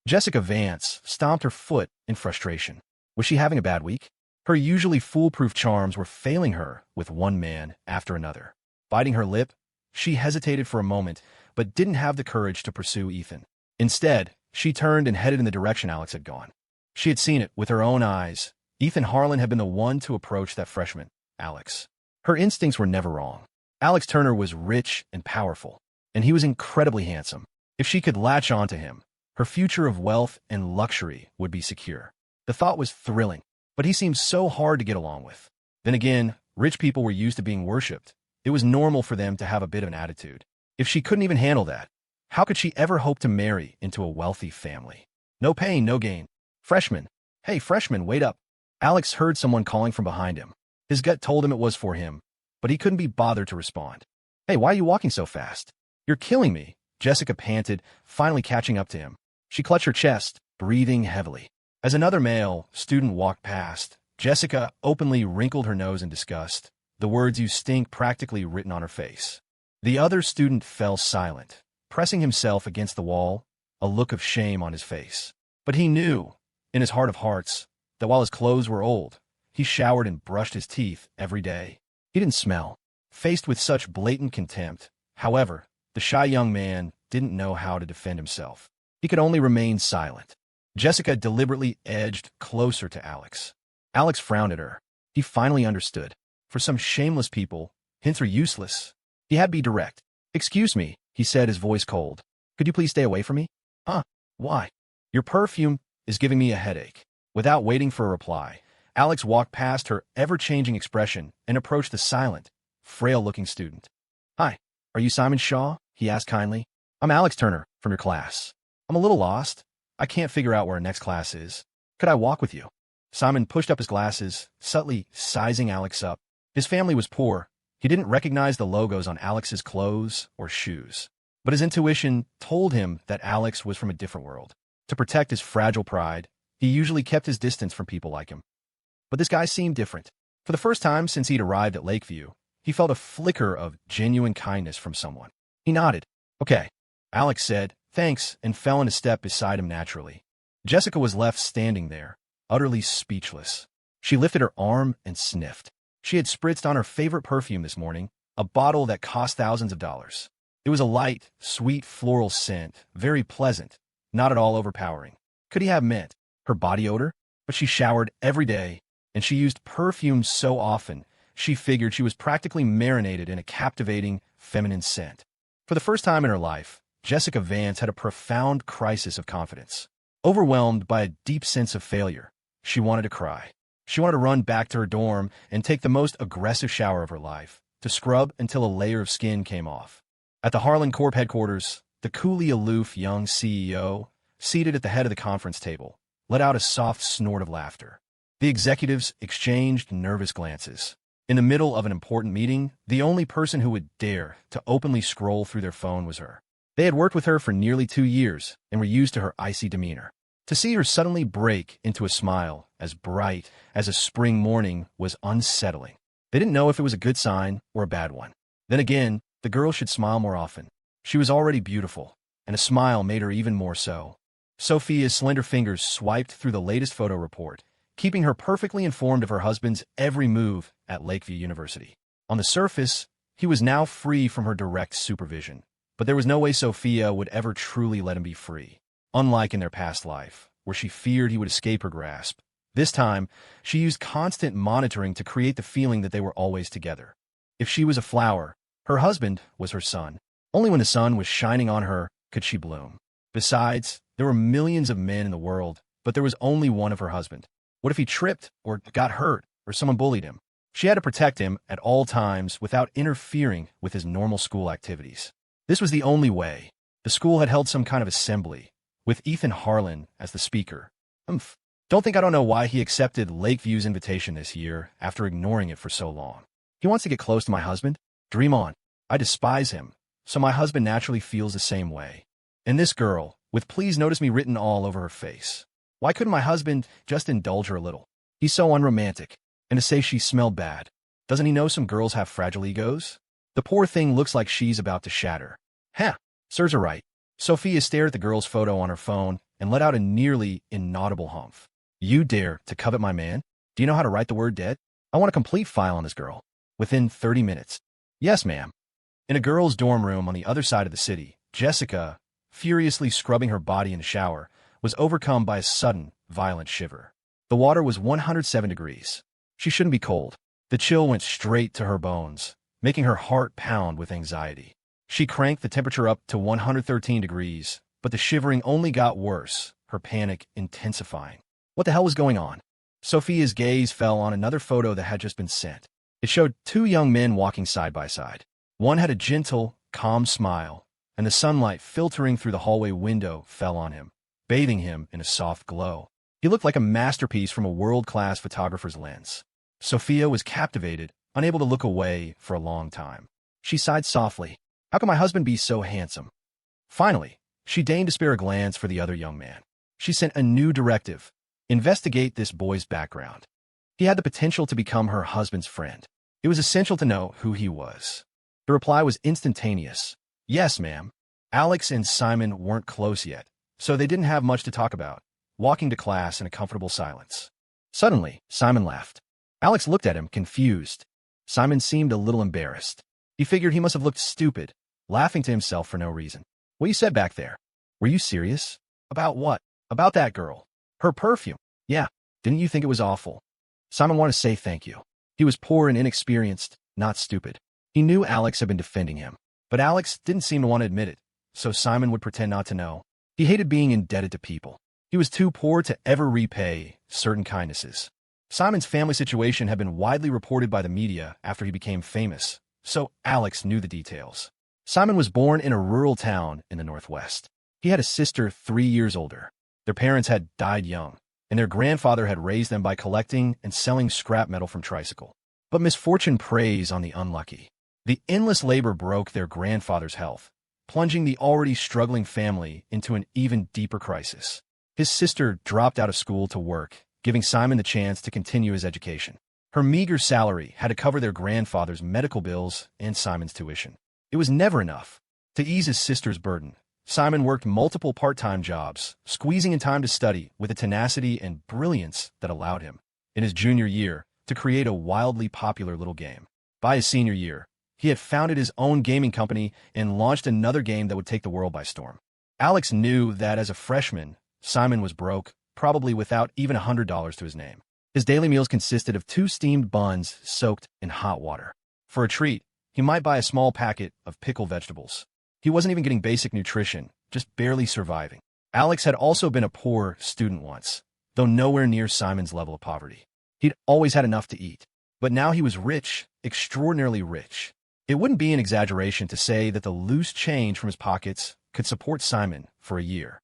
Jessica Vance stomped her foot in frustration. Was she having a bad week? Her usually foolproof charms were failing her with one man after another. Biting her lip, she hesitated for a moment, but didn't have the courage to pursue Ethan. Instead, she turned and headed in the direction Alex had gone. She had seen it with her own eyes. Ethan Harlan had been the one to approach that freshman, Alex. Her instincts were never wrong. Alex Turner was rich and powerful, and he was incredibly handsome. If she could latch onto him, her future of wealth and luxury would be secure. The thought was thrilling, but he seemed so hard to get along with. Then again, rich people were used to being worshipped. It was normal for them to have a bit of an attitude. If she couldn't even handle that, how could she ever hope to marry into a wealthy family? No pain, no gain. Freshman. Hey, freshman, wait up. Alex heard someone calling from behind him. His gut told him it was for him, but he couldn't be bothered to respond. Hey, why are you walking so fast? You're killing me, Jessica panted, finally catching up to him. She clutched her chest, breathing heavily. As another male student walked past, Jessica openly wrinkled her nose in disgust, the words "you stink" practically written on her face. The other student fell silent, pressing himself against the wall, a look of shame on his face. But he knew, in his heart of hearts, that while his clothes were old, he showered and brushed his teeth every day. He didn't smell. Faced with such blatant contempt, however, the shy young man didn't know how to defend himself. He could only remain silent. Jessica deliberately edged closer to Alex. Alex frowned at her. He finally understood. For some shameless people, hints are useless. He had to be direct. Excuse me, he said, his voice cold. Could you please stay away from me? Huh? Why? Your perfume is giving me a headache. Without waiting for a reply, Alex walked past her ever-changing expression and approached the silent, frail-looking student. Hi, are you Simon Shaw? He asked kindly. I'm Alex Turner, from your class. I'm a little lost. I can't figure out where our next class is. Could I walk with you? Simon pushed up his glasses, subtly sizing Alex up. His family was poor. He didn't recognize the logos on Alex's clothes or shoes. But his intuition told him that Alex was from a different world. To protect his fragile pride, he usually kept his distance from people like him. But this guy seemed different. For the first time since he'd arrived at Lakeview, he felt a flicker of genuine kindness from someone. He nodded. Okay, Alex said, thanks, and fell in a step beside him naturally. Jessica was left standing there, utterly speechless. She lifted her arm and sniffed. She had spritzed on her favorite perfume this morning, a bottle that cost thousands of dollars. It was a light, sweet floral scent, very pleasant, not at all overpowering. Could he have meant her body odor? But she showered every day, and she used perfume so often, she figured she was practically marinated in a captivating, feminine scent. For the first time in her life, Jessica Vance had a profound crisis of confidence. Overwhelmed by a deep sense of failure, she wanted to cry. She wanted to run back to her dorm and take the most aggressive shower of her life, to scrub until a layer of skin came off. At the Harlan Corp headquarters, the coolly aloof young CEO, seated at the head of the conference table, let out a soft snort of laughter. The executives exchanged nervous glances. In the middle of an important meeting, the only person who would dare to openly scroll through their phone was her. They had worked with her for nearly 2 years and were used to her icy demeanor. To see her suddenly break into a smile as bright as a spring morning was unsettling. They didn't know if it was a good sign or a bad one. Then again, the girl should smile more often. She was already beautiful, and a smile made her even more so. Sophia's slender fingers swiped through the latest photo report, keeping her perfectly informed of her husband's every move at Lakeview University. On the surface, he was now free from her direct supervision, but there was no way Sophia would ever truly let him be free. Unlike in their past life, where she feared he would escape her grasp, this time, she used constant monitoring to create the feeling that they were always together. If she was a flower, her husband was her sun. Only when the sun was shining on her could she bloom. Besides, there were millions of men in the world, but there was only one of her husband. What if he tripped or got hurt or someone bullied him? She had to protect him at all times without interfering with his normal school activities. This was the only way. The school had held some kind of assembly, with Ethan Harlan as the speaker. Don't think I don't know why he accepted Lakeview's invitation this year after ignoring it for so long. He wants to get close to my husband? Dream on. I despise him, so my husband naturally feels the same way. And this girl, with "please notice me" written all over her face. Why couldn't my husband just indulge her a little? He's so unromantic. And to say she smelled bad. Doesn't he know some girls have fragile egos? The poor thing looks like she's about to shatter. Serves her right. Sophia stared at the girl's photo on her phone and let out a nearly inaudible humph. You dare to covet my man? Do you know how to write the word dead? I want a complete file on this girl. Within 30 minutes. Yes, ma'am. In a girl's dorm room on the other side of the city, Jessica, furiously scrubbing her body in the shower, was overcome by a sudden, violent shiver. The water was 107 degrees. She shouldn't be cold. The chill went straight to her bones, making her heart pound with anxiety. She cranked the temperature up to 113 degrees, but the shivering only got worse, her panic intensifying. What the hell was going on? Sophia's gaze fell on another photo that had just been sent. It showed 2 young men walking side by side. One had a gentle, calm smile, and the sunlight filtering through the hallway window fell on him, bathing him in a soft glow. He looked like a masterpiece from a world-class photographer's lens. Sophia was captivated, unable to look away for a long time. She sighed softly. How could my husband be so handsome? Finally, she deigned to spare a glance for the other young man. She sent a new directive. Investigate this boy's background. He had the potential to become her husband's friend. It was essential to know who he was. The reply was instantaneous. Yes, ma'am. Alex and Simon weren't close yet, so they didn't have much to talk about, walking to class in a comfortable silence. Suddenly, Simon laughed. Alex looked at him, confused. Simon seemed a little embarrassed. He figured he must have looked stupid, laughing to himself for no reason. What you said back there? Were you serious? About what? About that girl. Her perfume. Yeah, didn't you think it was awful? Simon wanted to say thank you. He was poor and inexperienced, not stupid. He knew Alex had been defending him, but Alex didn't seem to want to admit it, so Simon would pretend not to know. He hated being indebted to people. He was too poor to ever repay certain kindnesses. Simon's family situation had been widely reported by the media after he became famous, so Alex knew the details. Simon was born in a rural town in the Northwest. He had a sister 3 years older. Their parents had died young, and their grandfather had raised them by collecting and selling scrap metal from tricycle. But misfortune preys on the unlucky. The endless labor broke their grandfather's health, plunging the already struggling family into an even deeper crisis. His sister dropped out of school to work, giving Simon the chance to continue his education. Her meager salary had to cover their grandfather's medical bills and Simon's tuition. It was never enough. To ease his sister's burden, Simon worked multiple part-time jobs, squeezing in time to study with a tenacity and brilliance that allowed him, in his junior year, to create a wildly popular little game. By his senior year, he had founded his own gaming company and launched another game that would take the world by storm. Alex knew that as a freshman, Simon was broke, probably without even $100 to his name. His daily meals consisted of 2 steamed buns soaked in hot water. For a treat, he might buy a small packet of pickled vegetables. He wasn't even getting basic nutrition, just barely surviving. Alex had also been a poor student once, though nowhere near Simon's level of poverty. He'd always had enough to eat. But now he was rich, extraordinarily rich. It wouldn't be an exaggeration to say that the loose change from his pockets could support Simon for a year.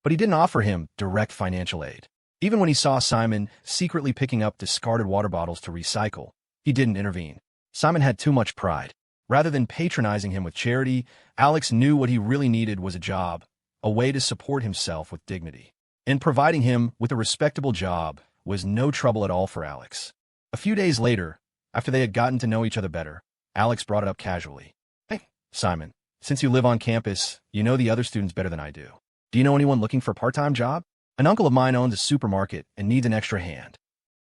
But he didn't offer him direct financial aid. Even when he saw Simon secretly picking up discarded water bottles to recycle, he didn't intervene. Simon had too much pride. Rather than patronizing him with charity, Alex knew what he really needed was a job, a way to support himself with dignity. And providing him with a respectable job was no trouble at all for Alex. A few days later, after they had gotten to know each other better, Alex brought it up casually. "Hey, Simon, since you live on campus, you know the other students better than I do. Do you know anyone looking for a part-time job? An uncle of mine owns a supermarket and needs an extra hand."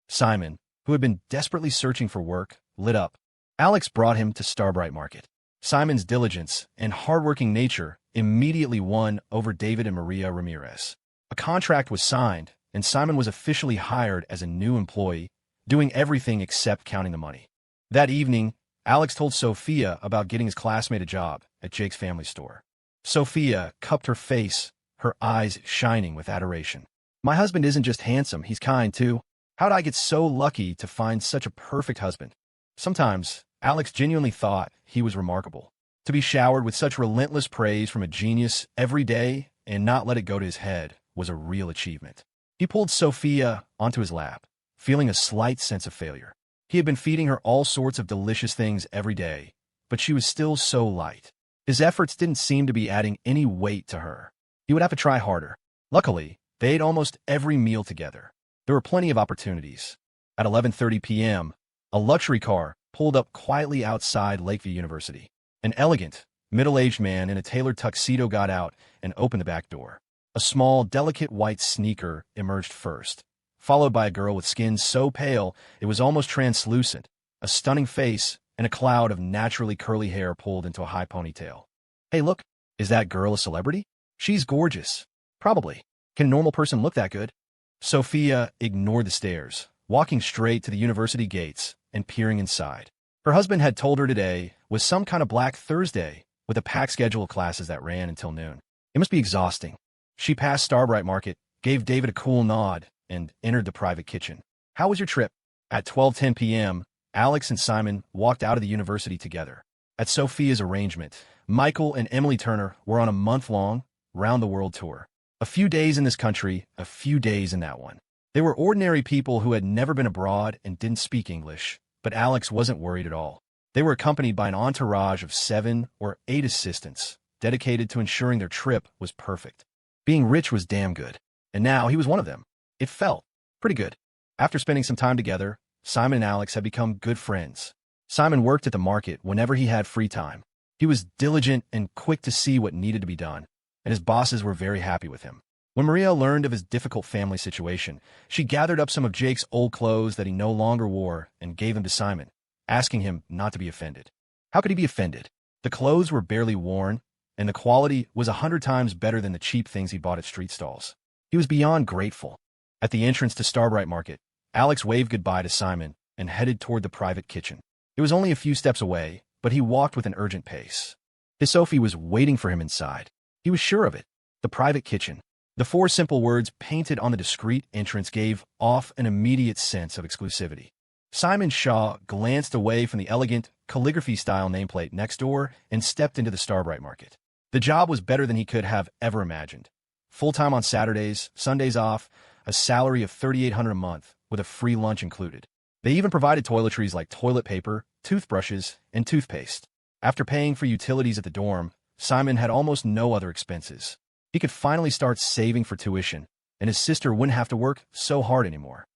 Simon, who had been desperately searching for work, lit up. Alex brought him to Starbrite Market. Simon's diligence and hardworking nature immediately won over David and Maria Ramirez. A contract was signed, and Simon was officially hired as a new employee, doing everything except counting the money. That evening, Alex told Sophia about getting his classmate a job at Jake's family store. Sophia cupped her face, her eyes shining with adoration. "My husband isn't just handsome, he's kind too. How'd I get so lucky to find such a perfect husband?" Sometimes, Alex genuinely thought he was remarkable. To be showered with such relentless praise from a genius every day and not let it go to his head was a real achievement. He pulled Sophia onto his lap, feeling a slight sense of failure. He had been feeding her all sorts of delicious things every day, but she was still so light. His efforts didn't seem to be adding any weight to her. He would have to try harder. Luckily, they ate almost every meal together. There were plenty of opportunities. At 11:30 p.m., a luxury car pulled up quietly outside Lakeview University. An elegant, middle-aged man in a tailored tuxedo got out and opened the back door. A small, delicate white sneaker emerged first, followed by a girl with skin so pale it was almost translucent, a stunning face, and a cloud of naturally curly hair pulled into a high ponytail. "Hey, look, is that girl a celebrity? She's gorgeous." "Probably. Can a normal person look that good?" Sophia ignored the stares, walking straight to the university gates and peering inside. Her husband had told her today was some kind of Black Thursday with a packed schedule of classes that ran until noon. It must be exhausting. She passed Starbrite Market, gave David a cool nod, and entered the private kitchen. "How was your trip?" At 12:10 p.m., Alex and Simon walked out of the university together. At Sophia's arrangement, Michael and Emily Turner were on a month-long, round-the-world tour. A few days in this country, a few days in that one. They were ordinary people who had never been abroad and didn't speak English, but Alex wasn't worried at all. They were accompanied by an entourage of 7 or 8 assistants, dedicated to ensuring their trip was perfect. Being rich was damn good, and now he was one of them. It felt pretty good. After spending some time together, Simon and Alex had become good friends. Simon worked at the market whenever he had free time. He was diligent and quick to see what needed to be done, and his bosses were very happy with him. When Maria learned of his difficult family situation, she gathered up some of Jake's old clothes that he no longer wore and gave them to Simon, asking him not to be offended. How could he be offended? The clothes were barely worn, and the quality was 100 times better than the cheap things he bought at street stalls. He was beyond grateful. At the entrance to Starbrite Market, Alex waved goodbye to Simon and headed toward the private kitchen. It was only a few steps away, but he walked with an urgent pace. His Sophie was waiting for him inside. He was sure of it. The private kitchen. The 4 simple words painted on the discreet entrance gave off an immediate sense of exclusivity. Simon Shaw glanced away from the elegant, calligraphy-style nameplate next door and stepped into the Starbrite Market. The job was better than he could have ever imagined. Full-time on Saturdays, Sundays off, a salary of $3,800 a month, with a free lunch included. They even provided toiletries like toilet paper, toothbrushes, and toothpaste. After paying for utilities at the dorm, Simon had almost no other expenses. He could finally start saving for tuition, and his sister wouldn't have to work so hard anymore.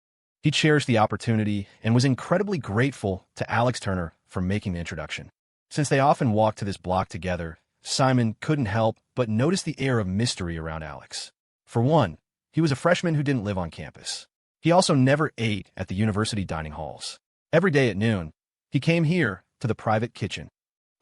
He cherished the opportunity and was incredibly grateful to Alex Turner for making the introduction. Since they often walked to this block together, Simon couldn't help but notice the air of mystery around Alex. For one, he was a freshman who didn't live on campus. He also never ate at the university dining halls. Every day at noon, he came here to the private kitchen.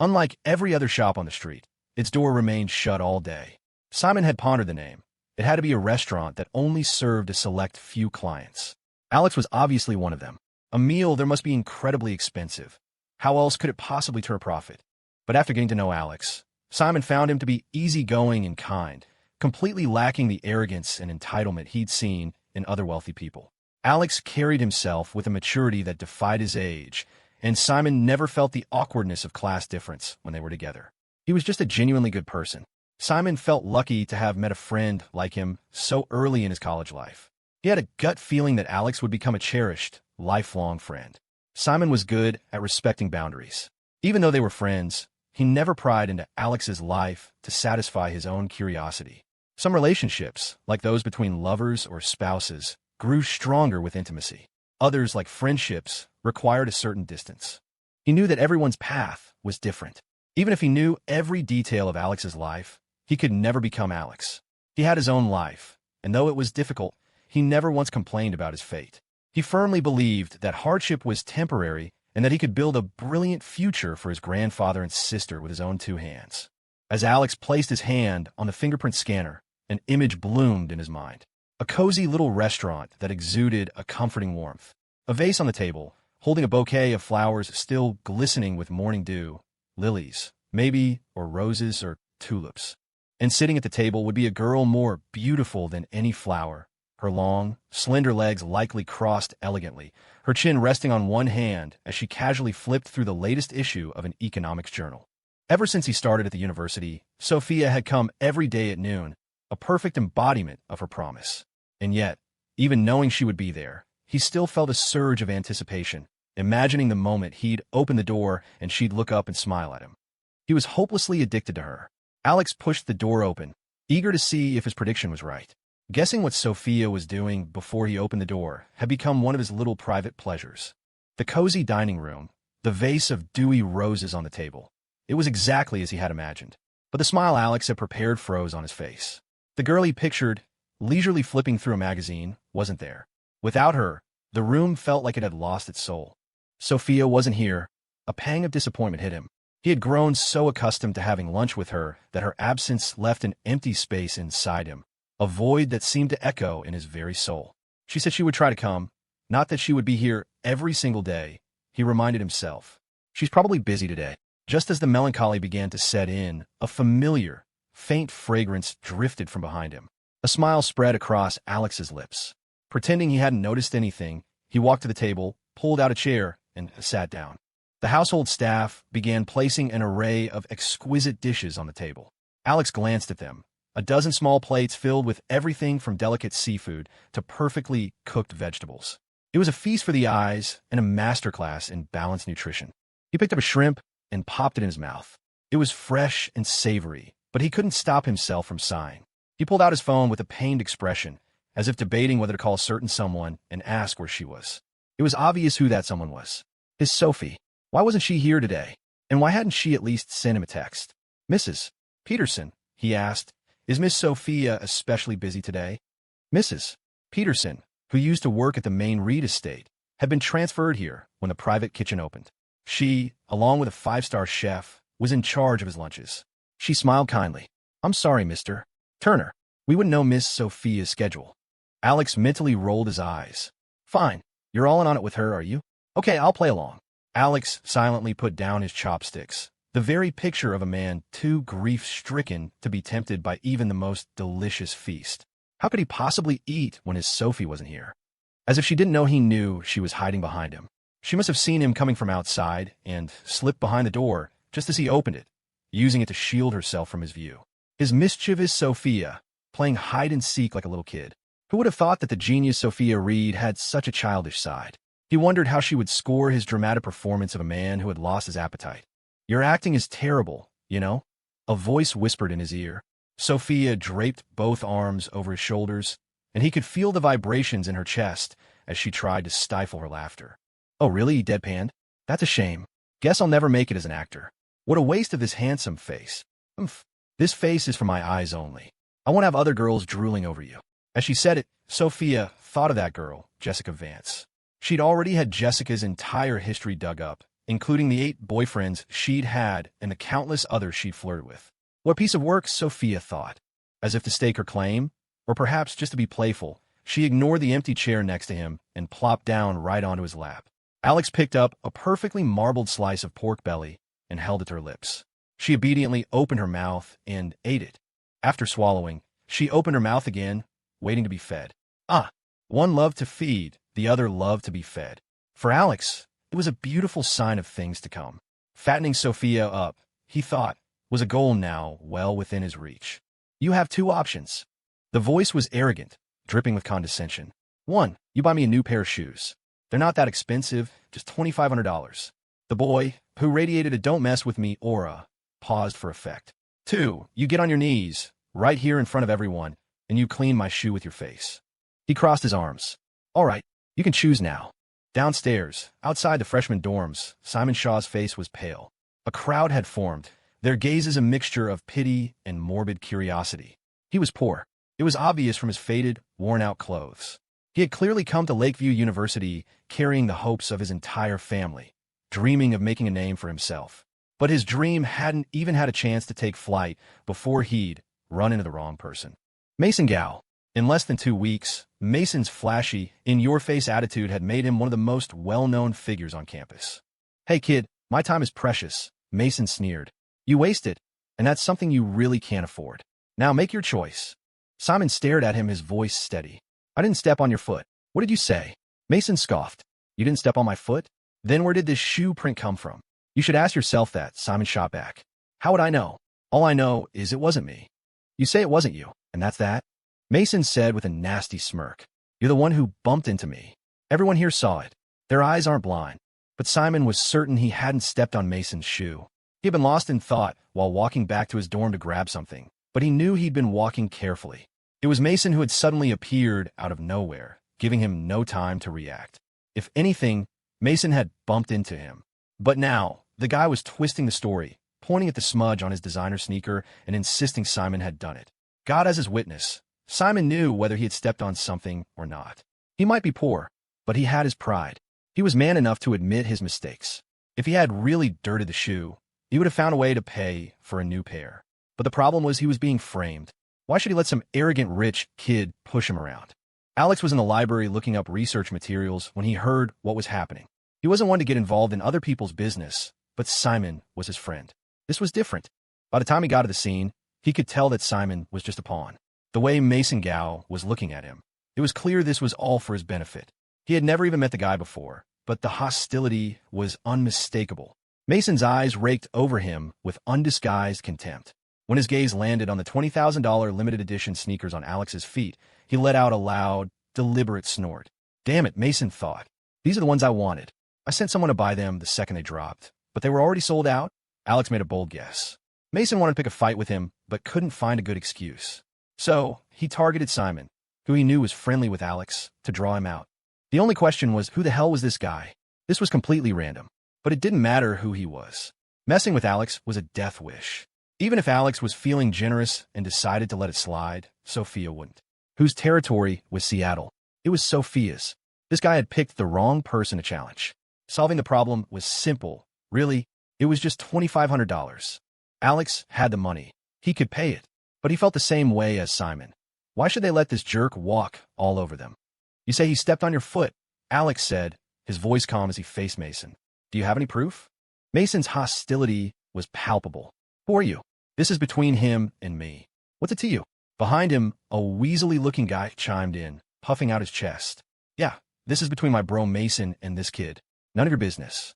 Unlike every other shop on the street, its door remained shut all day. Simon had pondered the name. It had to be a restaurant that only served a select few clients. Alex was obviously one of them. A meal there must be incredibly expensive. How else could it possibly turn a profit? But after getting to know Alex, Simon found him to be easygoing and kind, completely lacking the arrogance and entitlement he'd seen in other wealthy people. Alex carried himself with a maturity that defied his age, and Simon never felt the awkwardness of class difference when they were together. He was just a genuinely good person. Simon felt lucky to have met a friend like him so early in his college life. He had a gut feeling that Alex would become a cherished, lifelong friend. Simon was good at respecting boundaries. Even though they were friends, he never pried into Alex's life to satisfy his own curiosity. Some relationships, like those between lovers or spouses, grew stronger with intimacy. Others, like friendships, required a certain distance. He knew that everyone's path was different. Even if he knew every detail of Alex's life, he could never become Alex. He had his own life, and though it was difficult, he never once complained about his fate. He firmly believed that hardship was temporary and that he could build a brilliant future for his grandfather and sister with his own two hands. As Alex placed his hand on the fingerprint scanner, an image bloomed in his mind. A cozy little restaurant that exuded a comforting warmth. A vase on the table, holding a bouquet of flowers still glistening with morning dew, lilies, maybe, or roses or tulips. And sitting at the table would be a girl more beautiful than any flower, her long, slender legs likely crossed elegantly, her chin resting on one hand as she casually flipped through the latest issue of an economics journal. Ever since he started at the university, Sophia had come every day at noon, a perfect embodiment of her promise. And yet, even knowing she would be there, he still felt a surge of anticipation, imagining the moment he'd open the door and she'd look up and smile at him. He was hopelessly addicted to her. Alex pushed the door open, eager to see if his prediction was right. Guessing what Sophia was doing before he opened the door had become one of his little private pleasures. The cozy dining room, the vase of dewy roses on the table. It was exactly as he had imagined. But the smile Alex had prepared froze on his face. The girl he pictured, leisurely flipping through a magazine, wasn't there. Without her, the room felt like it had lost its soul. Sophia wasn't here. A pang of disappointment hit him. He had grown so accustomed to having lunch with her that her absence left an empty space inside him, a void that seemed to echo in his very soul. She said she would try to come, not that she would be here every single day, he reminded himself. She's probably busy today. Just as the melancholy began to set in, a familiar, faint fragrance drifted from behind him. A smile spread across Alex's lips. Pretending he hadn't noticed anything, he walked to the table, pulled out a chair, and sat down. The household staff began placing an array of exquisite dishes on the table. Alex glanced at them, a dozen small plates filled with everything from delicate seafood to perfectly cooked vegetables. It was a feast for the eyes and a masterclass in balanced nutrition. He picked up a shrimp and popped it in his mouth. It was fresh and savory, but he couldn't stop himself from sighing. He pulled out his phone with a pained expression, as if debating whether to call a certain someone and ask where she was. It was obvious who that someone was. His Sophie. Why wasn't she here today? And why hadn't she at least sent him a text? Mrs. Peterson, he asked, is Miss Sophia especially busy today? Mrs. Peterson, who used to work at the main Reed estate, had been transferred here when the private kitchen opened. She, along with a five-star chef, was in charge of his lunches. She smiled kindly. I'm sorry, Mr. Turner. We wouldn't know Miss Sophia's schedule. Alex mentally rolled his eyes. Fine. You're all in on it with her, are you? Okay, I'll play along. Alex silently put down his chopsticks, the very picture of a man too grief-stricken to be tempted by even the most delicious feast. How could he possibly eat when his Sophie wasn't here? As if she didn't know he knew she was hiding behind him. She must have seen him coming from outside and slipped behind the door just as he opened it, using it to shield herself from his view. His mischievous Sophia, playing hide-and-seek like a little kid. Who would have thought that the genius Sophia Reed had such a childish side? He wondered how she would score his dramatic performance of a man who had lost his appetite. Your acting is terrible, you know? A voice whispered in his ear. Sophia draped both arms over his shoulders, and he could feel the vibrations in her chest as she tried to stifle her laughter. Oh, really? He deadpanned. That's a shame. Guess I'll never make it as an actor. What a waste of this handsome face. Oomph. This face is for my eyes only. I won't have other girls drooling over you. As she said it, Sophia thought of that girl, Jessica Vance. She'd already had Jessica's entire history dug up, including the 8 boyfriends she'd had and the countless others she'd flirted with. What a piece of work, Sophia thought. As if to stake her claim, or perhaps just to be playful, she ignored the empty chair next to him and plopped down right onto his lap. Alex picked up a perfectly marbled slice of pork belly and held it to her lips. She obediently opened her mouth and ate it. After swallowing, she opened her mouth again, waiting to be fed. Ah, one loved to feed, the other loved to be fed. For Alex, it was a beautiful sign of things to come. Fattening Sophia up, he thought, was a goal now well within his reach. You have two options. The voice was arrogant, dripping with condescension. 1. You buy me a new pair of shoes. They're not that expensive, just $2,500. The boy, who radiated a don't mess with me aura, paused for effect. 2. You get on your knees, right here in front of everyone, and you clean my shoe with your face. He crossed his arms. All right, you can choose now. Downstairs, outside the freshman dorms, Simon Shaw's face was pale. A crowd had formed, their gazes a mixture of pity and morbid curiosity. He was poor. It was obvious from his faded, worn-out clothes. He had clearly come to Lakeview University carrying the hopes of his entire family, dreaming of making a name for himself. But his dream hadn't even had a chance to take flight before he'd run into the wrong person. Mason Gow. In less than 2 weeks, Mason's flashy, in-your-face attitude had made him one of the most well-known figures on campus. Hey kid, my time is precious, Mason sneered. You waste it, and that's something you really can't afford. Now make your choice. Simon stared at him, his voice steady. I didn't step on your foot. What did you say? Mason scoffed. You didn't step on my foot? Then where did this shoe print come from? You should ask yourself that, Simon shot back. How would I know? All I know is it wasn't me. You say it wasn't you, and that's that? Mason said with a nasty smirk. You're the one who bumped into me. Everyone here saw it. Their eyes aren't blind. But Simon was certain he hadn't stepped on Mason's shoe. He had been lost in thought while walking back to his dorm to grab something, but he knew he'd been walking carefully. It was Mason who had suddenly appeared out of nowhere, giving him no time to react. If anything, Mason had bumped into him. But now, the guy was twisting the story, pointing at the smudge on his designer sneaker and insisting Simon had done it. God as his witness, Simon knew whether he had stepped on something or not. He might be poor, but he had his pride. He was man enough to admit his mistakes. If he had really dirted the shoe, he would have found a way to pay for a new pair. But the problem was he was being framed. Why should he let some arrogant rich kid push him around? Alex was in the library looking up research materials when he heard what was happening. He wasn't one to get involved in other people's business, but Simon was his friend. This was different. By the time he got to the scene, he could tell that Simon was just a pawn. The way Mason Gow was looking at him, it was clear this was all for his benefit. He had never even met the guy before, but the hostility was unmistakable. Mason's eyes raked over him with undisguised contempt. When his gaze landed on the $20,000 limited edition sneakers on Alex's feet, he let out a loud, deliberate snort. Damn it, Mason thought. These are the ones I wanted. I sent someone to buy them the second they dropped, but they were already sold out. Alex made a bold guess. Mason wanted to pick a fight with him, but couldn't find a good excuse. So, he targeted Simon, who he knew was friendly with Alex, to draw him out. The only question was, who the hell was this guy? This was completely random, but it didn't matter who he was. Messing with Alex was a death wish. Even if Alex was feeling generous and decided to let it slide, Sophia wouldn't. Whose territory was Seattle? It was Sophia's. This guy had picked the wrong person to challenge. Solving the problem was simple. Really, it was just $2,500. Alex had the money. He could pay it. But he felt the same way as Simon. Why should they let this jerk walk all over them? You say he stepped on your foot, Alex said, his voice calm as he faced Mason. Do you have any proof? Mason's hostility was palpable. Who are you? This is between him and me. What's it to you? Behind him, a weaselly-looking guy chimed in, puffing out his chest. Yeah, this is between my bro Mason and this kid. None of your business.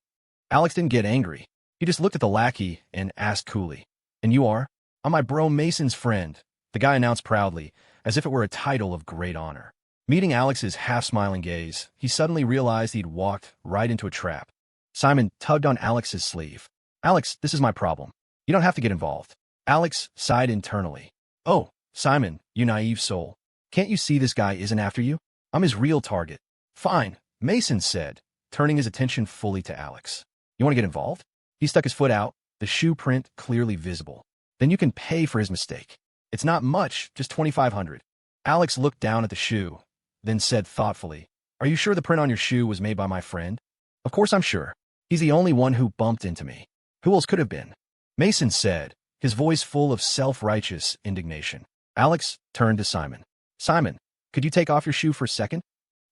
Alex didn't get angry. He just looked at the lackey and asked coolly. And you are? I'm my bro Mason's friend, the guy announced proudly, as if it were a title of great honor. Meeting Alex's half-smiling gaze, he suddenly realized he'd walked right into a trap. Simon tugged on Alex's sleeve. Alex, this is my problem. You don't have to get involved. Alex sighed internally. Oh, Simon, you naive soul. Can't you see this guy isn't after you? I'm his real target. Fine, Mason said, turning his attention fully to Alex. You want to get involved? He stuck his foot out, the shoe print clearly visible. Then you can pay for his mistake. It's not much, just $2,500. Alex looked down at the shoe, then said thoughtfully, Are you sure the print on your shoe was made by my friend? Of course I'm sure. He's the only one who bumped into me. Who else could have been? Mason said, his voice full of self-righteous indignation. Alex turned to Simon. Simon, could you take off your shoe for a second?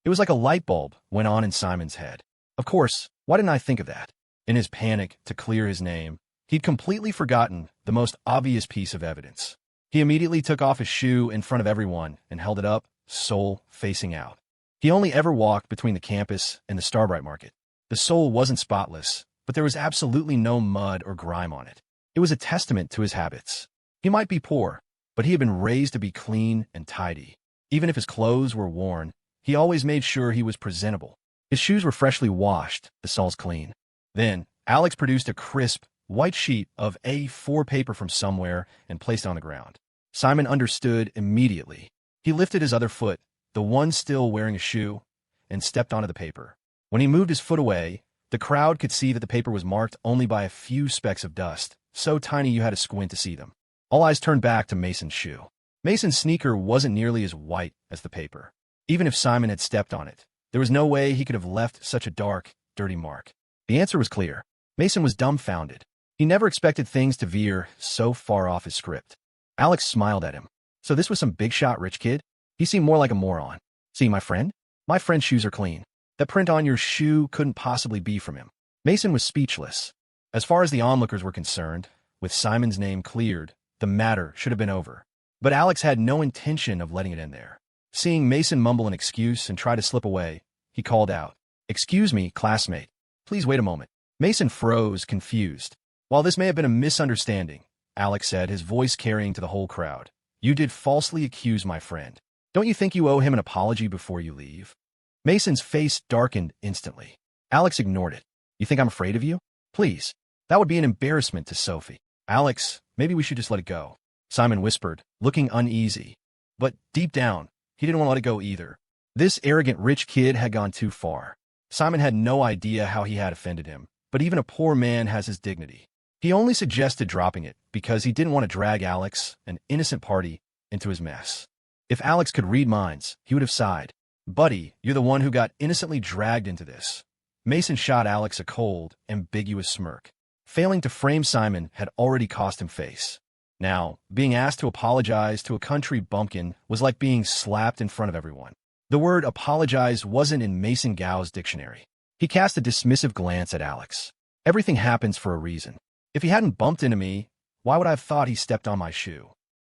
It was like a light bulb went on in Simon's head. Of course, why didn't I think of that? In his panic to clear his name, he'd completely forgotten the most obvious piece of evidence. He immediately took off his shoe in front of everyone and held it up, sole facing out. He only ever walked between the campus and the Starbrite market. The sole wasn't spotless, but there was absolutely no mud or grime on it. It was a testament to his habits. He might be poor, but he had been raised to be clean and tidy. Even if his clothes were worn, he always made sure he was presentable. His shoes were freshly washed, the soles clean. Then, Alex produced a crisp, white sheet of A4 paper from somewhere and placed it on the ground. Simon understood immediately. He lifted his other foot, the one still wearing a shoe, and stepped onto the paper. When he moved his foot away, the crowd could see that the paper was marked only by a few specks of dust, so tiny you had to squint to see them. All eyes turned back to Mason's shoe. Mason's sneaker wasn't nearly as white as the paper. Even if Simon had stepped on it, there was no way he could have left such a dark, dirty mark. The answer was clear. Mason was dumbfounded. He never expected things to veer so far off his script. Alex smiled at him. So this was some big-shot rich kid? He seemed more like a moron. See, my friend? My friend's shoes are clean. The print on your shoe couldn't possibly be from him. Mason was speechless. As far as the onlookers were concerned, with Simon's name cleared, the matter should have been over. But Alex had no intention of letting it end there. Seeing Mason mumble an excuse and try to slip away, he called out, "Excuse me, classmate. Please wait a moment." Mason froze, confused. "While this may have been a misunderstanding," Alex said, his voice carrying to the whole crowd, "you did falsely accuse my friend. Don't you think you owe him an apology before you leave?" Mason's face darkened instantly. Alex ignored it. "You think I'm afraid of you? Please. That would be an embarrassment to Sophie." "Alex, maybe we should just let it go," Simon whispered, looking uneasy. But deep down, he didn't want to let it go either. This arrogant rich kid had gone too far. Simon had no idea how he had offended him, but even a poor man has his dignity. He only suggested dropping it because he didn't want to drag Alex, an innocent party, into his mess. If Alex could read minds, he would have sighed. "Buddy, you're the one who got innocently dragged into this." Mason shot Alex a cold, ambiguous smirk. Failing to frame Simon had already cost him face. Now, being asked to apologize to a country bumpkin was like being slapped in front of everyone. The word apologize wasn't in Mason Gao's dictionary. He cast a dismissive glance at Alex. "Everything happens for a reason. If he hadn't bumped into me, why would I have thought he stepped on my shoe?"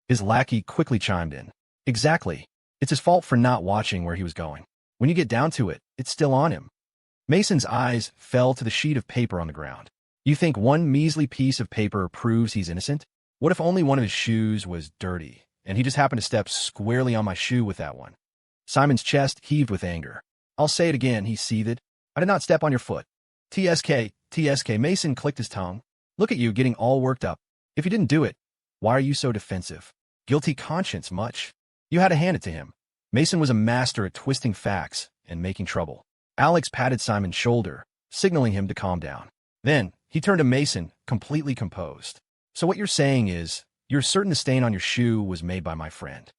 His lackey quickly chimed in. "Exactly. It's his fault for not watching where he was going. When you get down to it, it's still on him." Mason's eyes fell to the sheet of paper on the ground. "You think one measly piece of paper proves he's innocent? What if only one of his shoes was dirty, and he just happened to step squarely on my shoe with that one?" Simon's chest heaved with anger. "I'll say it again," he seethed. "I did not step on your foot." TSK. Mason clicked his tongue. "Look at you getting all worked up. If you didn't do it, why are you so defensive? Guilty conscience much? You had to hand it to him." Mason was a master at twisting facts and making trouble. Alex patted Simon's shoulder, signaling him to calm down. Then, he turned to Mason, completely composed. "So what you're saying is, you're certain the stain on your shoe was made by my friend?"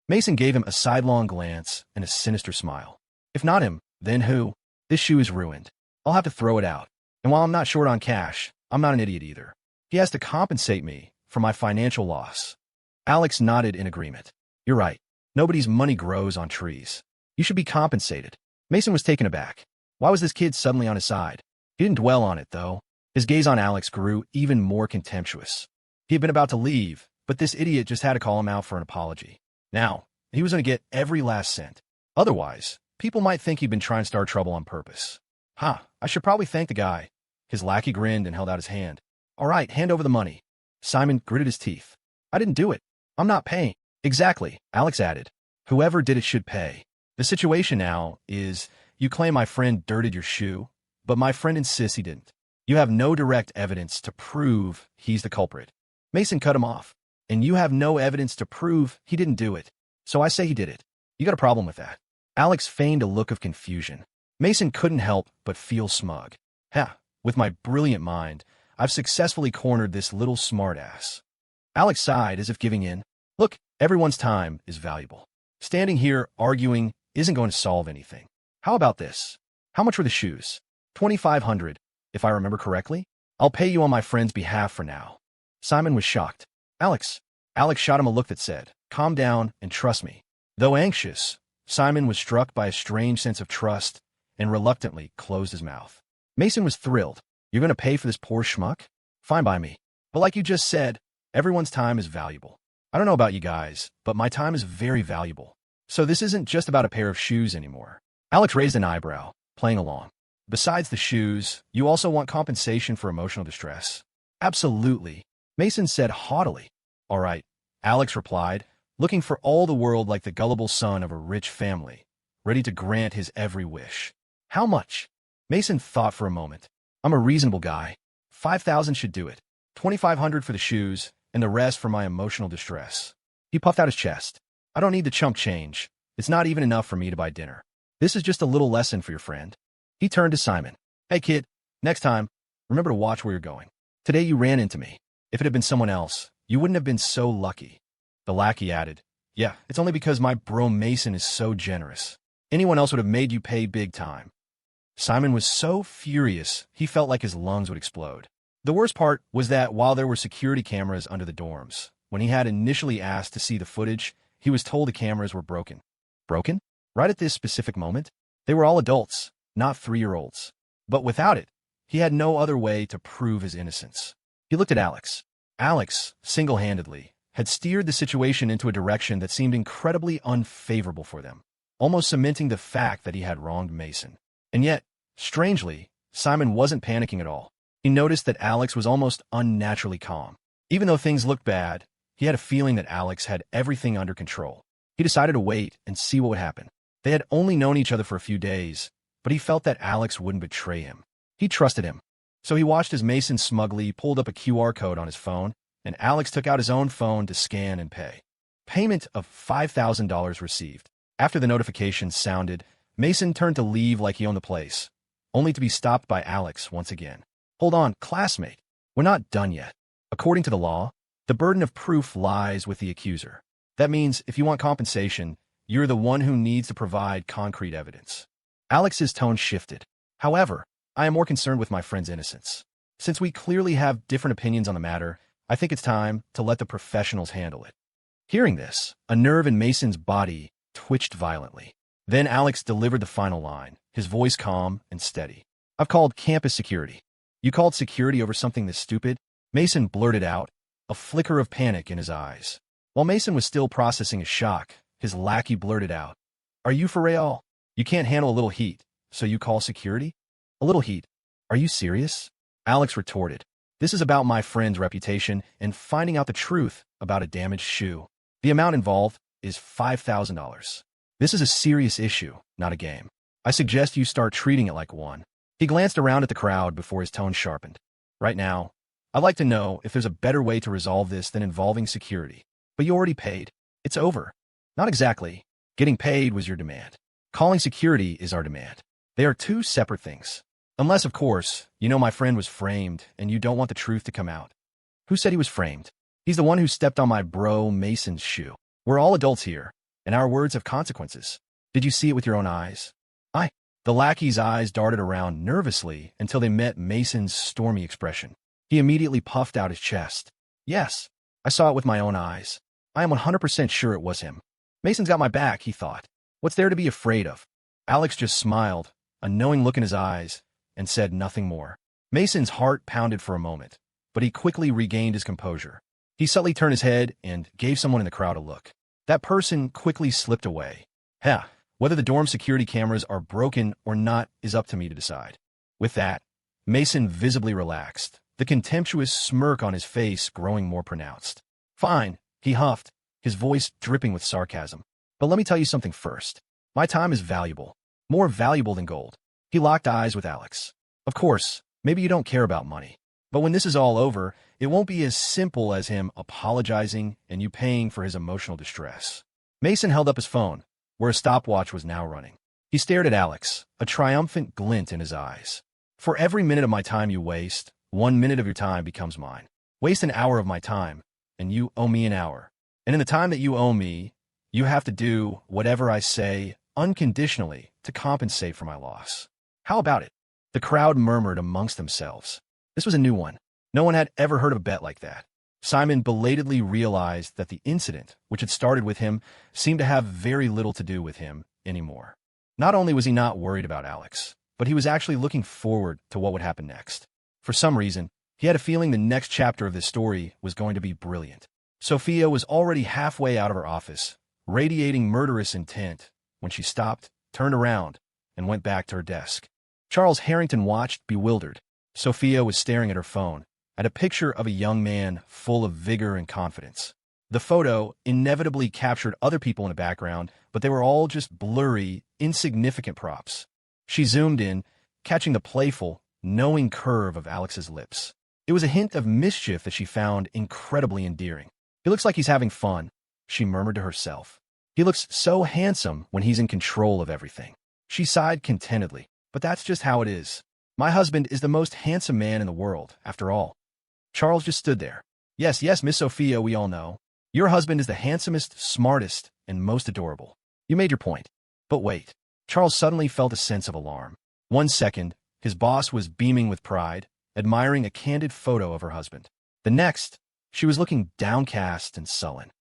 Mason gave him a sidelong glance and a sinister smile. "If not him, then who? This shoe is ruined. I'll have to throw it out. And while I'm not short on cash, I'm not an idiot either. He has to compensate me for my financial loss." Alex nodded in agreement. "You're right. Nobody's money grows on trees. You should be compensated." Mason was taken aback. Why was this kid suddenly on his side? He didn't dwell on it, though. His gaze on Alex grew even more contemptuous. He had been about to leave, but this idiot just had to call him out for an apology. Now, he was going to get every last cent. Otherwise, people might think he'd been trying to start trouble on purpose. I should probably thank the guy." His lackey grinned and held out his hand. "All right, hand over the money." Simon gritted his teeth. "I didn't do it. I'm not paying." "Exactly," Alex added. "Whoever did it should pay. The situation now is, you claim my friend dirted your shoe, but my friend insists he didn't. You have no direct evidence to prove he's the culprit." Mason cut him off. "And you have no evidence to prove he didn't do it. So I say he did it. You got a problem with that?" Alex feigned a look of confusion. Mason couldn't help but feel smug. With my brilliant mind, I've successfully cornered this little smartass." Alex sighed as if giving in. "Look, everyone's time is valuable. Standing here arguing isn't going to solve anything. How about this? How much were the shoes? 2,500, if I remember correctly. I'll pay you on my friend's behalf for now." Simon was shocked. Alex shot him a look that said, "Calm down and trust me." Though anxious, Simon was struck by a strange sense of trust and reluctantly closed his mouth. Mason was thrilled. "You're going to pay for this poor schmuck? Fine by me. But like you just said, everyone's time is valuable. I don't know about you guys, but my time is very valuable. So this isn't just about a pair of shoes anymore." Alex raised an eyebrow, playing along. "Besides the shoes, you also want compensation for emotional distress?" "Absolutely. Mason said haughtily. All right, Alex replied, looking for all the world like the gullible son of a rich family, ready to grant his every wish. How much? Mason thought for a moment. I'm a reasonable guy. 5,000 should do it. 2,500 for the shoes, and the rest for my emotional distress. He puffed out his chest. I don't need the chump change. It's not even enough for me to buy dinner. This is just a little lesson for your friend. He turned to Simon. Hey kid, next time, remember to watch where you're going. Today you ran into me. If it had been someone else, you wouldn't have been so lucky. The lackey added, yeah, it's only because my bro Mason is so generous. Anyone else would have made you pay big time. Simon was so furious, he felt like his lungs would explode. The worst part was that while there were security cameras under the dorms, when he had initially asked to see the footage, he was told the cameras were broken. Broken? Right at this specific moment? They were all adults, not 3-year-olds. But without it, he had no other way to prove his innocence. He looked at Alex. Alex, single-handedly, had steered the situation into a direction that seemed incredibly unfavorable for them, almost cementing the fact that he had wronged Mason. And yet, strangely, Simon wasn't panicking at all. He noticed that Alex was almost unnaturally calm. Even though things looked bad, he had a feeling that Alex had everything under control. He decided to wait and see what would happen. They had only known each other for a few days, but he felt that Alex wouldn't betray him. He trusted him. So he watched as Mason smugly pulled up a QR code on his phone, and Alex took out his own phone to scan and pay. Payment of $5,000 received. After the notification sounded, Mason turned to leave like he owned the place, only to be stopped by Alex once again. Hold on, classmate. We're not done yet. According to the law, the burden of proof lies with the accuser. That means if you want compensation, you're the one who needs to provide concrete evidence. Alex's tone shifted. However, I am more concerned with my friend's innocence. Since we clearly have different opinions on the matter, I think it's time to let the professionals handle it. Hearing this, a nerve in Mason's body twitched violently. Then Alex delivered the final line, his voice calm and steady. I've called campus security. You called security over something this stupid? Mason blurted out, a flicker of panic in his eyes. While Mason was still processing his shock, his lackey blurted out, Are you for real? You can't handle a little heat, so you call security? A little heat. Are you serious? Alex retorted. This is about my friend's reputation and finding out the truth about a damaged shoe. The amount involved is $5,000. This is a serious issue, not a game. I suggest you start treating it like one. He glanced around at the crowd before his tone sharpened. Right now, I'd like to know if there's a better way to resolve this than involving security. But you already paid. It's over. Not exactly. Getting paid was your demand. Calling security is our demand. They are two separate things. Unless, of course, you know my friend was framed and you don't want the truth to come out. Who said he was framed? He's the one who stepped on my bro Mason's shoe. We're all adults here, and our words have consequences. Did you see it with your own eyes? The lackey's eyes darted around nervously until they met Mason's stormy expression. He immediately puffed out his chest. Yes, I saw it with my own eyes. I am 100% sure it was him. Mason's got my back, he thought. What's there to be afraid of? Alex just smiled, a knowing look in his eyes, and said nothing more. Mason's heart pounded for a moment, but he quickly regained his composure. He subtly turned his head and gave someone in the crowd a look. That person quickly slipped away. Whether the dorm security cameras are broken or not is up to me to decide. With that, Mason visibly relaxed, the contemptuous smirk on his face growing more pronounced. Fine, he huffed, his voice dripping with sarcasm. But let me tell you something first. My time is valuable. More valuable than gold. He locked eyes with Alex. Of course, maybe you don't care about money. But when this is all over, it won't be as simple as him apologizing and you paying for his emotional distress. Mason held up his phone, where a stopwatch was now running. He stared at Alex, a triumphant glint in his eyes. For every minute of my time you waste, 1 minute of your time becomes mine. Waste an hour of my time, and you owe me an hour. And in the time that you owe me, you have to do whatever I say unconditionally to compensate for my loss. How about it? The crowd murmured amongst themselves. This was a new one. No one had ever heard of a bet like that. Simon belatedly realized that the incident, which had started with him, seemed to have very little to do with him anymore. Not only was he not worried about Alex, but he was actually looking forward to what would happen next. For some reason, he had a feeling the next chapter of this story was going to be brilliant. Sophia was already halfway out of her office, radiating murderous intent, when she stopped, turned around, and went back to her desk. Charles Harrington watched, bewildered. Sophia was staring at her phone, and a picture of a young man full of vigor and confidence. The photo inevitably captured other people in the background, but they were all just blurry, insignificant props. She zoomed in, catching the playful, knowing curve of Alex's lips. It was a hint of mischief that she found incredibly endearing. "He looks like he's having fun," she murmured to herself. "He looks so handsome when he's in control of everything." She sighed contentedly. "But that's just how it is. My husband is the most handsome man in the world, after all." Charles just stood there. "Yes, yes, Miss Sophia, we all know. Your husband is the handsomest, smartest, and most adorable. You made your point." But wait. Charles suddenly felt a sense of alarm. 1 second, his boss was beaming with pride, admiring a candid photo of her husband. The next, she was looking downcast and sullen.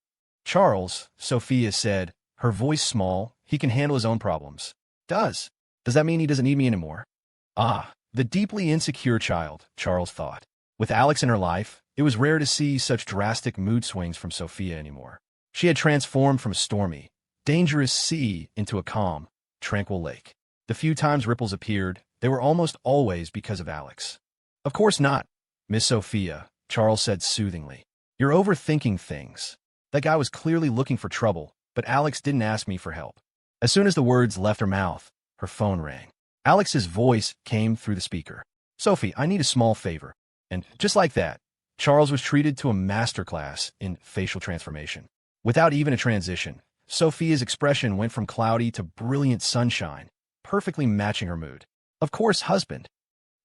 "Charles," Sophia said, her voice small, "he can handle his own problems." Does that mean he doesn't need me anymore?" Ah, the deeply insecure child, Charles thought. With Alex in her life, it was rare to see such drastic mood swings from Sophia anymore. She had transformed from a stormy, dangerous sea into a calm, tranquil lake. The few times ripples appeared, they were almost always because of Alex. "Of course not, Miss Sophia," Charles said soothingly. "You're overthinking things. That guy was clearly looking for trouble, but Alex didn't ask me for help." As soon as the words left her mouth, her phone rang. Alex's voice came through the speaker. "Sophie, I need a small favor." And just like that, Charles was treated to a masterclass in facial transformation. Without even a transition, Sophia's expression went from cloudy to brilliant sunshine, perfectly matching her mood. "Of course, husband.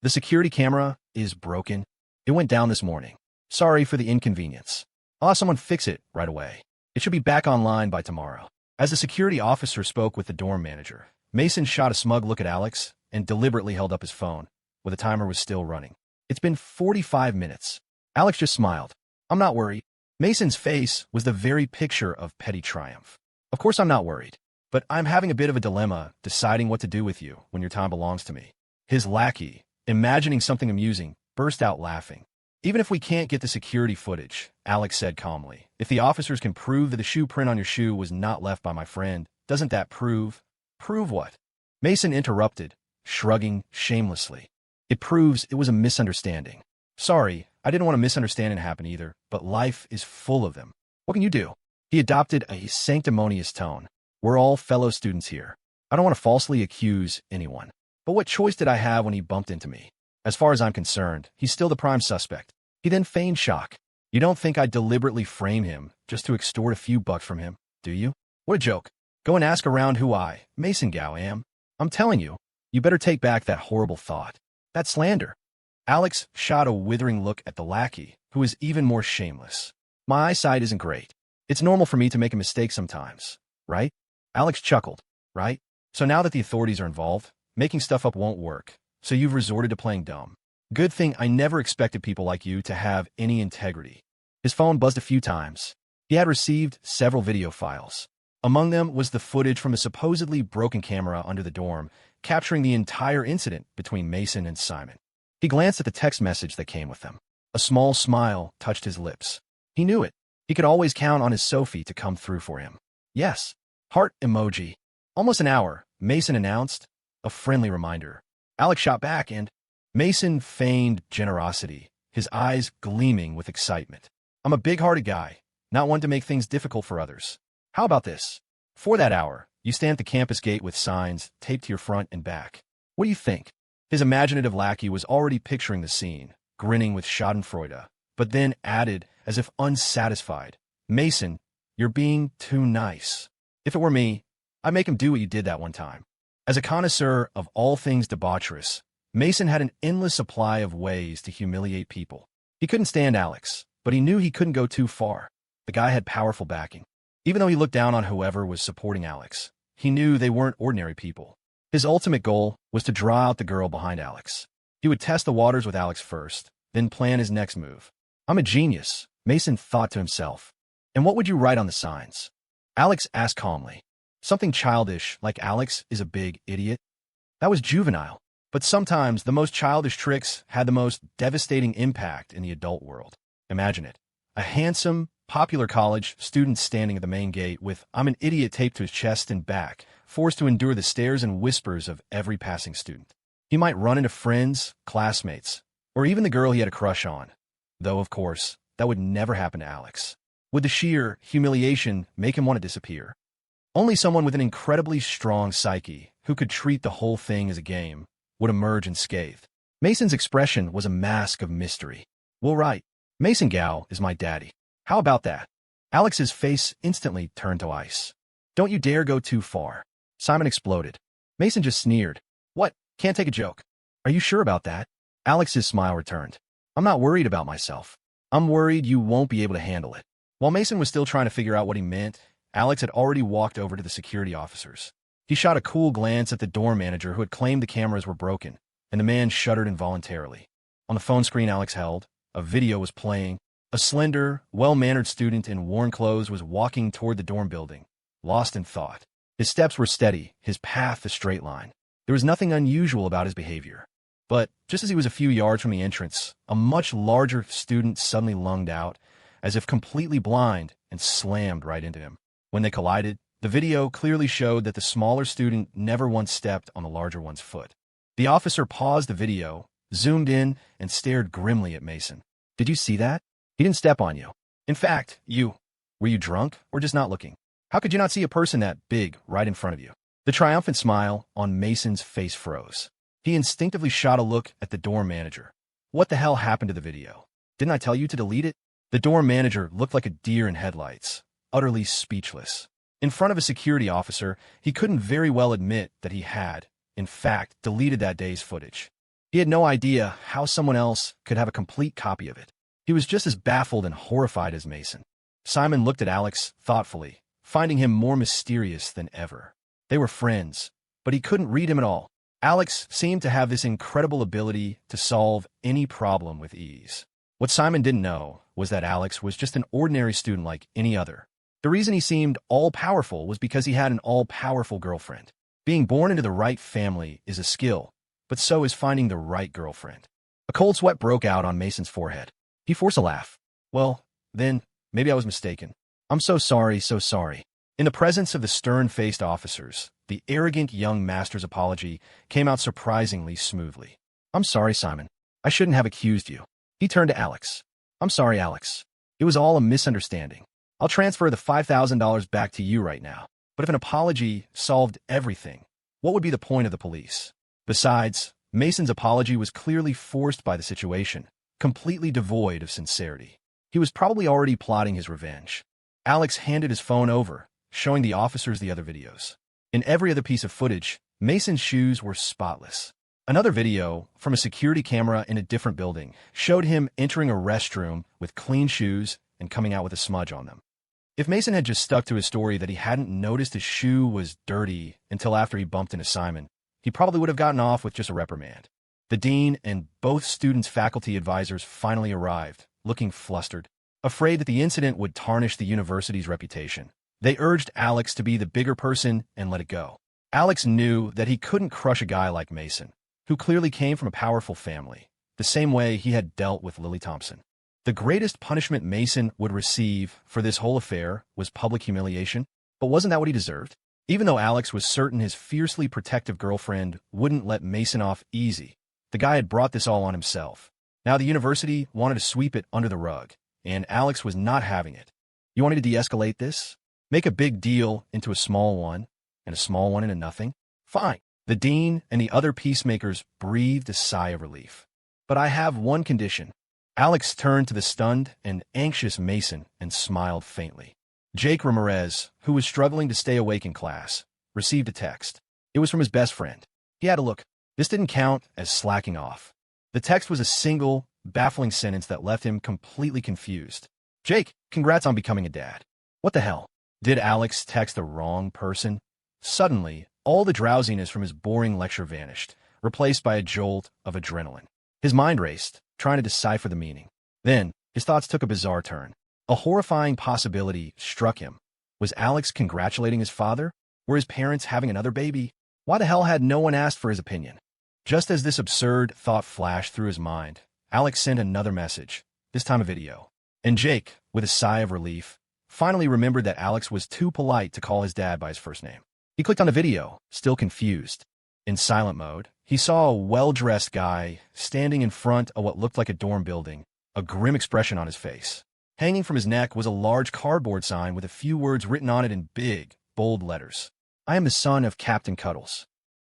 The security camera is broken. It went down this morning. Sorry for the inconvenience. I'll have someone fix it right away. It should be back online by tomorrow." As the security officer spoke with the dorm manager, Mason shot a smug look at Alex and deliberately held up his phone, where the timer was still running. "It's been 45 minutes. Alex just smiled. "I'm not worried." Mason's face was the very picture of petty triumph. "Of course I'm not worried, but I'm having a bit of a dilemma deciding what to do with you when your time belongs to me." His lackey, imagining something amusing, burst out laughing. "Even if we can't get the security footage," Alex said calmly, "if the officers can prove that the shoe print on your shoe was not left by my friend, doesn't that prove—" "Prove what?" Mason interrupted, shrugging shamelessly. "It proves it was a misunderstanding. Sorry, I didn't want a misunderstanding to happen either, but life is full of them. What can you do?" He adopted a sanctimonious tone. "We're all fellow students here. I don't want to falsely accuse anyone. But what choice did I have when he bumped into me? As far as I'm concerned, he's still the prime suspect." He then feigned shock. "You don't think I'd deliberately frame him just to extort a few bucks from him, do you? What a joke. Go and ask around who I, Mason Gao, am. I'm telling you, you better take back that horrible thought. That slander." Alex shot a withering look at the lackey, who was even more shameless. "My eyesight isn't great. It's normal for me to make a mistake sometimes, right?" Alex chuckled. "Right? So now that the authorities are involved, making stuff up won't work, so you've resorted to playing dumb. Good thing I never expected people like you to have any integrity." His phone buzzed a few times. He had received several video files. Among them was the footage from a supposedly broken camera under the dorm, capturing the entire incident between Mason and Simon. He glanced at the text message that came with them. A small smile touched his lips. He knew it. He could always count on his Sophie to come through for him. "Yes." Heart emoji. "Almost an hour," Mason announced. A friendly reminder. Alex shot back and Mason feigned generosity, his eyes gleaming with excitement. "I'm a big-hearted guy, not one to make things difficult for others. How about this? For that hour, you stand at the campus gate with signs taped to your front and back. What do you think?" His imaginative lackey was already picturing the scene, grinning with schadenfreude, but then added, as if unsatisfied, "Mason, you're being too nice. If it were me, I'd make him do what you did that one time." As a connoisseur of all things debaucherous, Mason had an endless supply of ways to humiliate people. He couldn't stand Alex, but he knew he couldn't go too far. The guy had powerful backing. Even though he looked down on whoever was supporting Alex, he knew they weren't ordinary people. His ultimate goal was to draw out the girl behind Alex. He would test the waters with Alex first, then plan his next move. "I'm a genius," Mason thought to himself. "And what would you write on the signs?" Alex asked calmly. "Something childish, like Alex is a big idiot." That was juvenile. But sometimes the most childish tricks had the most devastating impact in the adult world. Imagine it. A handsome, popular college student standing at the main gate with "I'm an idiot" taped to his chest and back, forced to endure the stares and whispers of every passing student. He might run into friends, classmates, or even the girl he had a crush on, Though, of course, that would never happen to Alex. Would the sheer humiliation make him want to disappear? Only someone with an incredibly strong psyche, who could treat the whole thing as a game, would emerge unscathed. Mason's expression was a mask of mystery. Well, right. Mason Gao is my daddy. How about that? Alex's face instantly turned to ice. Don't you dare go too far. Simon exploded. Mason just sneered. What? Can't take a joke. Are you sure about that? Alex's smile returned. I'm not worried about myself. I'm worried you won't be able to handle it. While Mason was still trying to figure out what he meant, Alex had already walked over to the security officers. He shot a cool glance at the dorm manager who had claimed the cameras were broken, and the man shuddered involuntarily. On the phone screen Alex held, a video was playing. A slender, well-mannered student in worn clothes was walking toward the dorm building, lost in thought. His steps were steady, his path a straight line. There was nothing unusual about his behavior. But just as he was a few yards from the entrance, a much larger student suddenly lunged out, as if completely blind, and slammed right into him. When they collided, the video clearly showed that the smaller student never once stepped on the larger one's foot. The officer paused the video, zoomed in, and stared grimly at Mason. Did you see that? He didn't step on you. In fact, were you drunk or just not looking? How could you not see a person that big right in front of you? The triumphant smile on Mason's face froze. He instinctively shot a look at the dorm manager. What the hell happened to the video? Didn't I tell you to delete it? The dorm manager looked like a deer in headlights, utterly speechless. In front of a security officer, he couldn't very well admit that he had, in fact, deleted that day's footage. He had no idea how someone else could have a complete copy of it. He was just as baffled and horrified as Mason. Simon looked at Alex thoughtfully, finding him more mysterious than ever. They were friends, but he couldn't read him at all. Alex seemed to have this incredible ability to solve any problem with ease. What Simon didn't know was that Alex was just an ordinary student like any other. The reason he seemed all-powerful was because he had an all-powerful girlfriend. Being born into the right family is a skill, but so is finding the right girlfriend. A cold sweat broke out on Mason's forehead. He forced a laugh. Well, then, maybe I was mistaken. I'm so sorry, so sorry. In the presence of the stern-faced officers, the arrogant young master's apology came out surprisingly smoothly. I'm sorry, Simon. I shouldn't have accused you. He turned to Alex. I'm sorry, Alex. It was all a misunderstanding. I'll transfer the $5,000 back to you right now. But if an apology solved everything, what would be the point of the police? Besides, Mason's apology was clearly forced by the situation, completely devoid of sincerity. He was probably already plotting his revenge. Alex handed his phone over, showing the officers the other videos. In every other piece of footage, Mason's shoes were spotless. Another video, from a security camera in a different building, showed him entering a restroom with clean shoes and coming out with a smudge on them. If Mason had just stuck to his story that he hadn't noticed his shoe was dirty until after he bumped into Simon, he probably would have gotten off with just a reprimand. The dean and both students' faculty advisors finally arrived, looking flustered, afraid that the incident would tarnish the university's reputation. They urged Alex to be the bigger person and let it go. Alex knew that he couldn't crush a guy like Mason, who clearly came from a powerful family, the same way he had dealt with Lily Thompson. The greatest punishment Mason would receive for this whole affair was public humiliation, but wasn't that what he deserved? Even though Alex was certain his fiercely protective girlfriend wouldn't let Mason off easy, the guy had brought this all on himself. Now the university wanted to sweep it under the rug, and Alex was not having it. You want me to de-escalate this? Make a big deal into a small one, and a small one into nothing? Fine. The dean and the other peacemakers breathed a sigh of relief. But I have one condition. Alex turned to the stunned and anxious Mason and smiled faintly. Jake Ramirez, who was struggling to stay awake in class, received a text. It was from his best friend. He had a look. This didn't count as slacking off. The text was a single, baffling sentence that left him completely confused. Jake, congrats on becoming a dad. What the hell? Did Alex text the wrong person? Suddenly, all the drowsiness from his boring lecture vanished, replaced by a jolt of adrenaline. His mind raced, trying to decipher the meaning. Then, his thoughts took a bizarre turn. A horrifying possibility struck him. Was Alex congratulating his father? Were his parents having another baby? Why the hell had no one asked for his opinion? Just as this absurd thought flashed through his mind, Alex sent another message, this time a video. And Jake, with a sigh of relief, finally remembered that Alex was too polite to call his dad by his first name. He clicked on the video, still confused. In silent mode, he saw a well-dressed guy standing in front of what looked like a dorm building, a grim expression on his face. Hanging from his neck was a large cardboard sign with a few words written on it in big, bold letters. "I am the son of Captain Cuddles."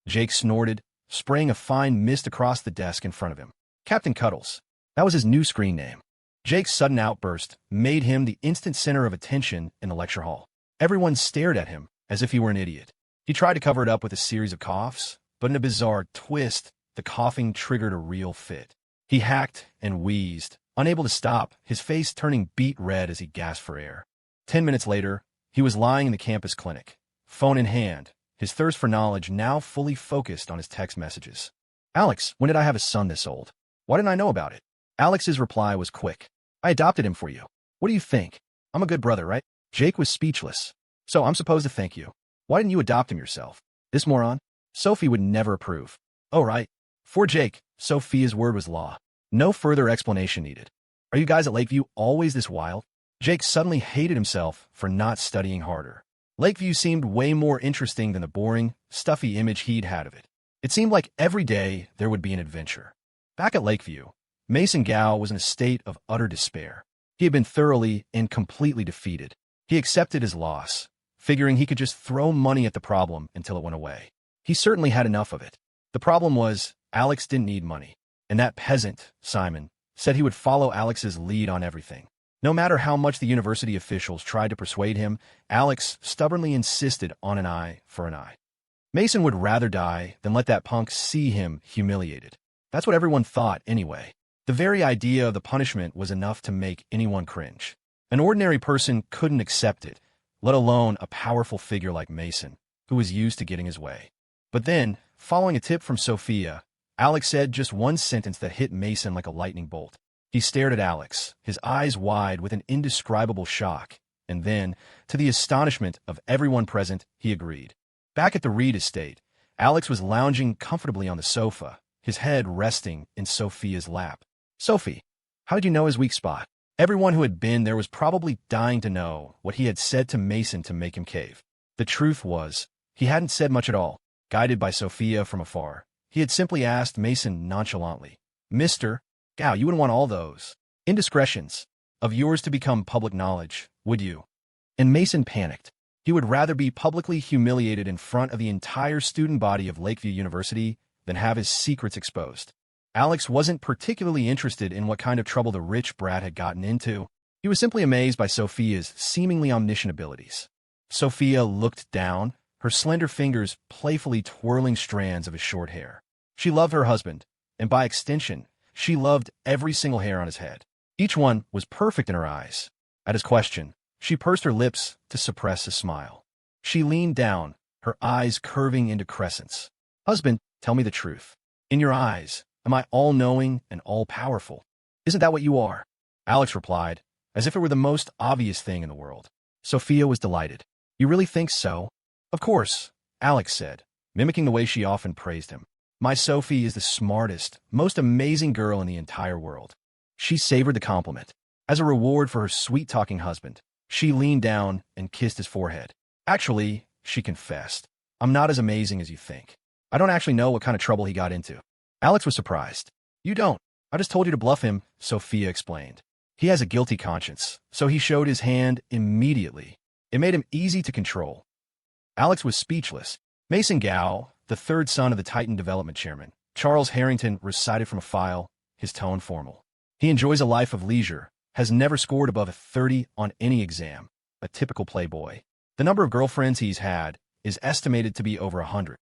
Jake snorted, spraying a fine mist across the desk in front of him. Captain Cuddles. That was his new screen name. Jake's sudden outburst made him the instant center of attention in the lecture hall. Everyone stared at him as if he were an idiot. He tried to cover it up with a series of coughs, but in a bizarre twist, the coughing triggered a real fit. He hacked and wheezed, unable to stop, his face turning beet red as he gasped for air. 10 minutes later, he was lying in the campus clinic, phone in hand, his thirst for knowledge now fully focused on his text messages. "Alex, when did I have a son this old? Why didn't I know about it?" Alex's reply was quick. "I adopted him for you. What do you think? I'm a good brother, right?" Jake was speechless. "So I'm supposed to thank you. Why didn't you adopt him yourself? This moron?" Sophie would never approve. "Oh, right." For Jake, Sophia's word was law. No further explanation needed. "Are you guys at Lakeview always this wild?" Jake suddenly hated himself for not studying harder. Lakeview seemed way more interesting than the boring, stuffy image he'd had of it. It seemed like every day there would be an adventure. Back at Lakeview, Mason Gow was in a state of utter despair. He had been thoroughly and completely defeated. He accepted his loss, figuring he could just throw money at the problem until it went away. He certainly had enough of it. The problem was, Alex didn't need money. And that peasant, Simon, said he would follow Alex's lead on everything. No matter how much the university officials tried to persuade him, Alex stubbornly insisted on an eye for an eye. Mason would rather die than let that punk see him humiliated. That's what everyone thought anyway. The very idea of the punishment was enough to make anyone cringe. An ordinary person couldn't accept it, let alone a powerful figure like Mason, who was used to getting his way. But then, following a tip from Sophia, Alex said just one sentence that hit Mason like a lightning bolt. He stared at Alex, his eyes wide with an indescribable shock, and then, to the astonishment of everyone present, he agreed. Back at the Reed estate, Alex was lounging comfortably on the sofa, his head resting in Sophia's lap. "Sophie, how did you know his weak spot?" Everyone who had been there was probably dying to know what he had said to Mason to make him cave. The truth was, he hadn't said much at all. Guided by Sophia from afar, he had simply asked Mason nonchalantly, "Mr. Gow, you wouldn't want all those indiscretions of yours to become public knowledge, would you?" And Mason panicked. He would rather be publicly humiliated in front of the entire student body of Lakeview University than have his secrets exposed. Alex wasn't particularly interested in what kind of trouble the rich brat had gotten into. He was simply amazed by Sophia's seemingly omniscient abilities. Sophia looked down, her slender fingers playfully twirling strands of his short hair. She loved her husband, and by extension, she loved every single hair on his head. Each one was perfect in her eyes. At his question, she pursed her lips to suppress a smile. She leaned down, her eyes curving into crescents. "Husband, tell me the truth. In your eyes, am I all-knowing and all-powerful? Isn't that what you are?" Alex replied, as if it were the most obvious thing in the world. Sophia was delighted. "You really think so?" "Of course," Alex said, mimicking the way she often praised him. "My Sophie is the smartest, most amazing girl in the entire world." She savored the compliment. As a reward for her sweet-talking husband, she leaned down and kissed his forehead. "Actually," she confessed, "I'm not as amazing as you think. I don't actually know what kind of trouble he got into." Alex was surprised. "You don't. I just told you to bluff him," Sophia explained. "He has a guilty conscience, so he showed his hand immediately. It made him easy to control." Alex was speechless. Mason Gow, the third son of the Titan development chairman, Charles Harrington, recited from a file, his tone formal. "He enjoys a life of leisure, has never scored above a 30 on any exam, a typical playboy. The number of girlfriends he's had is estimated to be over 100.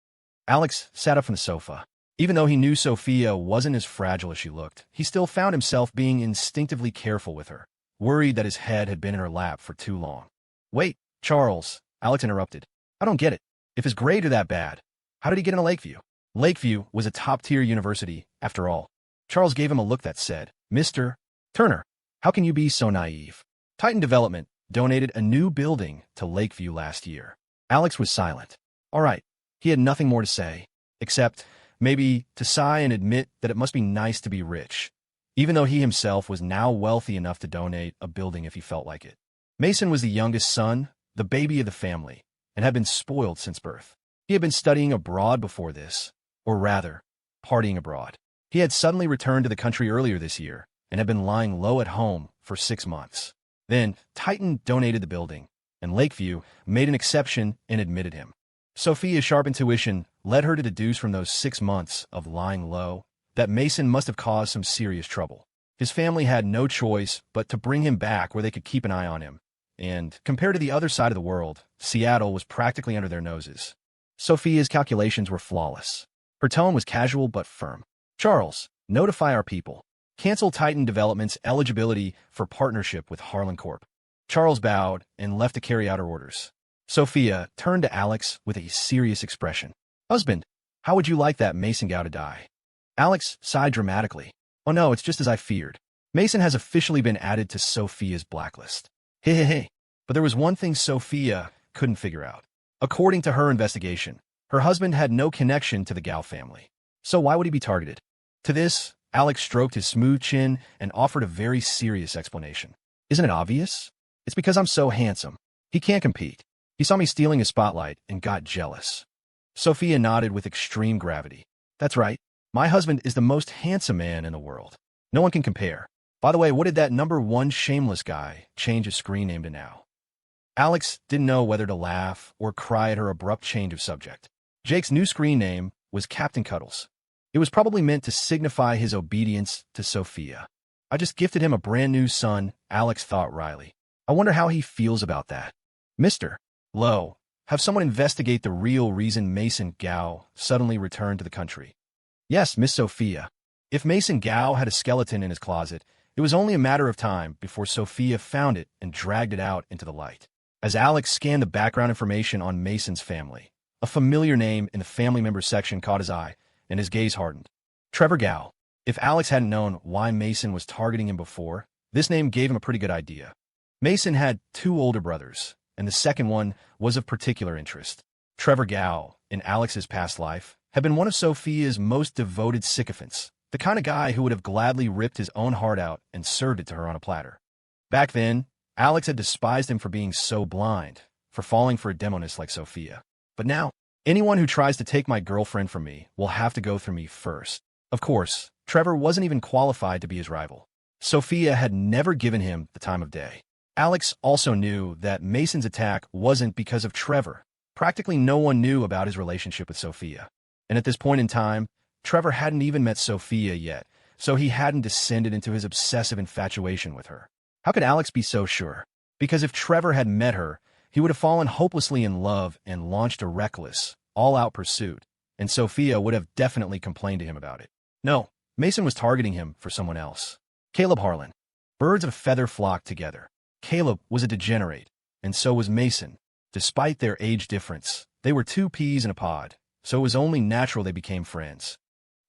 Alex sat up from the sofa. Even though he knew Sophia wasn't as fragile as she looked, he still found himself being instinctively careful with her, worried that his head had been in her lap for too long. "Wait, Charles," Alex interrupted. "I don't get it. If his grades are that bad, how did he get into Lakeview?" Lakeview was a top-tier university, after all. Charles gave him a look that said, "Mr. Turner, how can you be so naive? Titan Development donated a new building to Lakeview last year." Alex was silent. All right, he had nothing more to say, except maybe to sigh and admit that it must be nice to be rich, even though he himself was now wealthy enough to donate a building if he felt like it. Mason was the youngest son, the baby of the family, and had been spoiled since birth. He had been studying abroad before this, or rather, partying abroad. He had suddenly returned to the country earlier this year, and had been lying low at home for 6 months. Then, Titan donated the building, and Lakeview made an exception and admitted him. Sophia's sharp intuition led her to deduce from those 6 months of lying low that Mason must have caused some serious trouble. His family had no choice but to bring him back where they could keep an eye on him. And, compared to the other side of the world, Seattle was practically under their noses. Sophia's calculations were flawless. Her tone was casual but firm. "Charles, notify our people. Cancel Titan Development's eligibility for partnership with Harlan Corp." Charles bowed and left to carry out her orders. Sophia turned to Alex with a serious expression. "Husband, how would you like that Mason gal to die?" Alex sighed dramatically. "Oh no, it's just as I feared. Mason has officially been added to Sophia's blacklist." Hey. But there was one thing Sophia couldn't figure out. According to her investigation, her husband had no connection to the Gao family. So why would he be targeted? To this, Alex stroked his smooth chin and offered a very serious explanation. "Isn't it obvious? It's because I'm so handsome. He can't compete. He saw me stealing his spotlight and got jealous." Sophia nodded with extreme gravity. "That's right. My husband is the most handsome man in the world. No one can compare. By the way, what did that #1 shameless guy change his screen name to now?" Alex didn't know whether to laugh or cry at her abrupt change of subject. Jake's new screen name was Captain Cuddles. It was probably meant to signify his obedience to Sophia. "I just gifted him a brand new son," Alex thought wryly. "I wonder how he feels about that." "Mr. Lowe, have someone investigate the real reason Mason Gao suddenly returned to the country." "Yes, Miss Sophia." If Mason Gao had a skeleton in his closet, it was only a matter of time before Sophia found it and dragged it out into the light. As Alex scanned the background information on Mason's family, a familiar name in the family members section caught his eye, and his gaze hardened. Trevor Gao. If Alex hadn't known why Mason was targeting him before, this name gave him a pretty good idea. Mason had 2 older brothers, and the second one was of particular interest. Trevor Gao, in Alex's past life, had been one of Sophia's most devoted sycophants, the kind of guy who would have gladly ripped his own heart out and served it to her on a platter. Back then, Alex had despised him for being so blind, for falling for a demoness like Sophia. But now, anyone who tries to take my girlfriend from me will have to go through me first. Of course, Trevor wasn't even qualified to be his rival. Sophia had never given him the time of day. Alex also knew that Mason's attack wasn't because of Trevor. Practically no one knew about his relationship with Sophia. And at this point in time, Trevor hadn't even met Sophia yet, so he hadn't descended into his obsessive infatuation with her. How could Alex be so sure? Because if Trevor had met her, he would have fallen hopelessly in love and launched a reckless, all-out pursuit, and Sophia would have definitely complained to him about it. No, Mason was targeting him for someone else. Caleb Harlan. Birds of a feather flocked together. Caleb was a degenerate, and so was Mason. Despite their age difference, they were 2 peas in a pod, so it was only natural they became friends.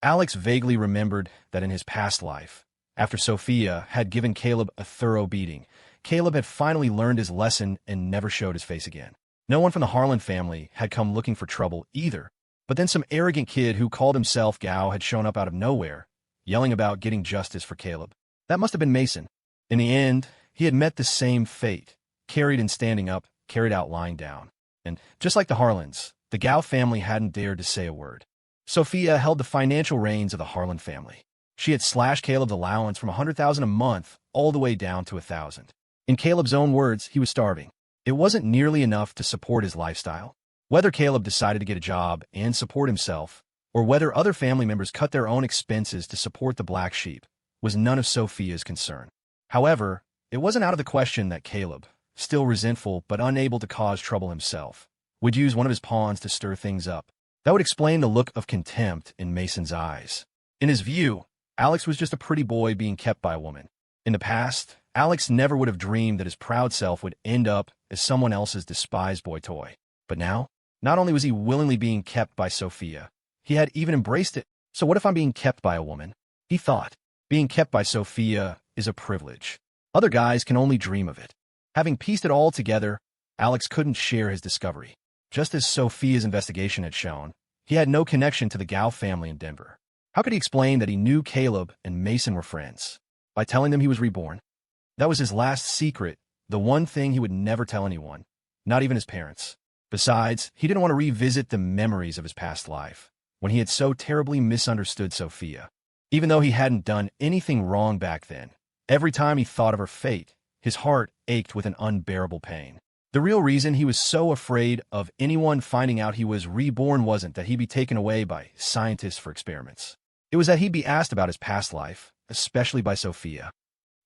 Alex vaguely remembered that in his past life, after Sophia had given Caleb a thorough beating, Caleb had finally learned his lesson and never showed his face again. No one from the Harlan family had come looking for trouble either, but then some arrogant kid who called himself Gao had shown up out of nowhere, yelling about getting justice for Caleb. That must have been Mason. In the end, he had met the same fate, carried in standing up, carried out lying down. And just like the Harlans, the Gao family hadn't dared to say a word. Sophia held the financial reins of the Harlan family. She had slashed Caleb's allowance from $100,000 a month all the way down to $1,000. In Caleb's own words, he was starving. It wasn't nearly enough to support his lifestyle. Whether Caleb decided to get a job and support himself, or whether other family members cut their own expenses to support the black sheep, was none of Sophia's concern. However, it wasn't out of the question that Caleb, still resentful but unable to cause trouble himself, would use one of his pawns to stir things up. That would explain the look of contempt in Mason's eyes. In his view, Alex was just a pretty boy being kept by a woman. In the past, Alex never would have dreamed that his proud self would end up as someone else's despised boy toy. But now, not only was he willingly being kept by Sophia, he had even embraced it. So what if I'm being kept by a woman? He thought. Being kept by Sophia is a privilege. Other guys can only dream of it. Having pieced it all together, Alex couldn't share his discovery. Just as Sophia's investigation had shown, he had no connection to the Gao family in Denver. How could he explain that he knew Caleb and Mason were friends? By telling them he was reborn? That was his last secret, the one thing he would never tell anyone, not even his parents. Besides, he didn't want to revisit the memories of his past life, when he had so terribly misunderstood Sophia. Even though he hadn't done anything wrong back then, every time he thought of her fate, his heart ached with an unbearable pain. The real reason he was so afraid of anyone finding out he was reborn wasn't that he'd be taken away by scientists for experiments. It was that he'd be asked about his past life, especially by Sophia.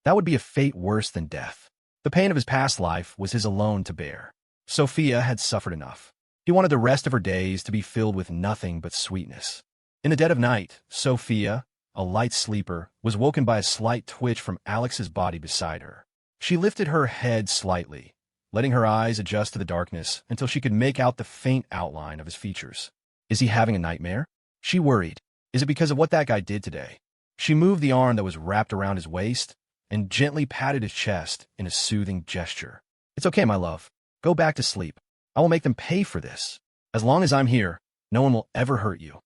That would be a fate worse than death. The pain of his past life was his alone to bear. Sophia had suffered enough. He wanted the rest of her days to be filled with nothing but sweetness. In the dead of night, Sophia, a light sleeper, was woken by a slight twitch from Alex's body beside her. She lifted her head slightly, letting her eyes adjust to the darkness until she could make out the faint outline of his features. Is he having a nightmare? She worried. Is it because of what that guy did today? She moved the arm that was wrapped around his waist and gently patted his chest in a soothing gesture. It's okay, my love. Go back to sleep. I will make them pay for this. As long as I'm here, no one will ever hurt you.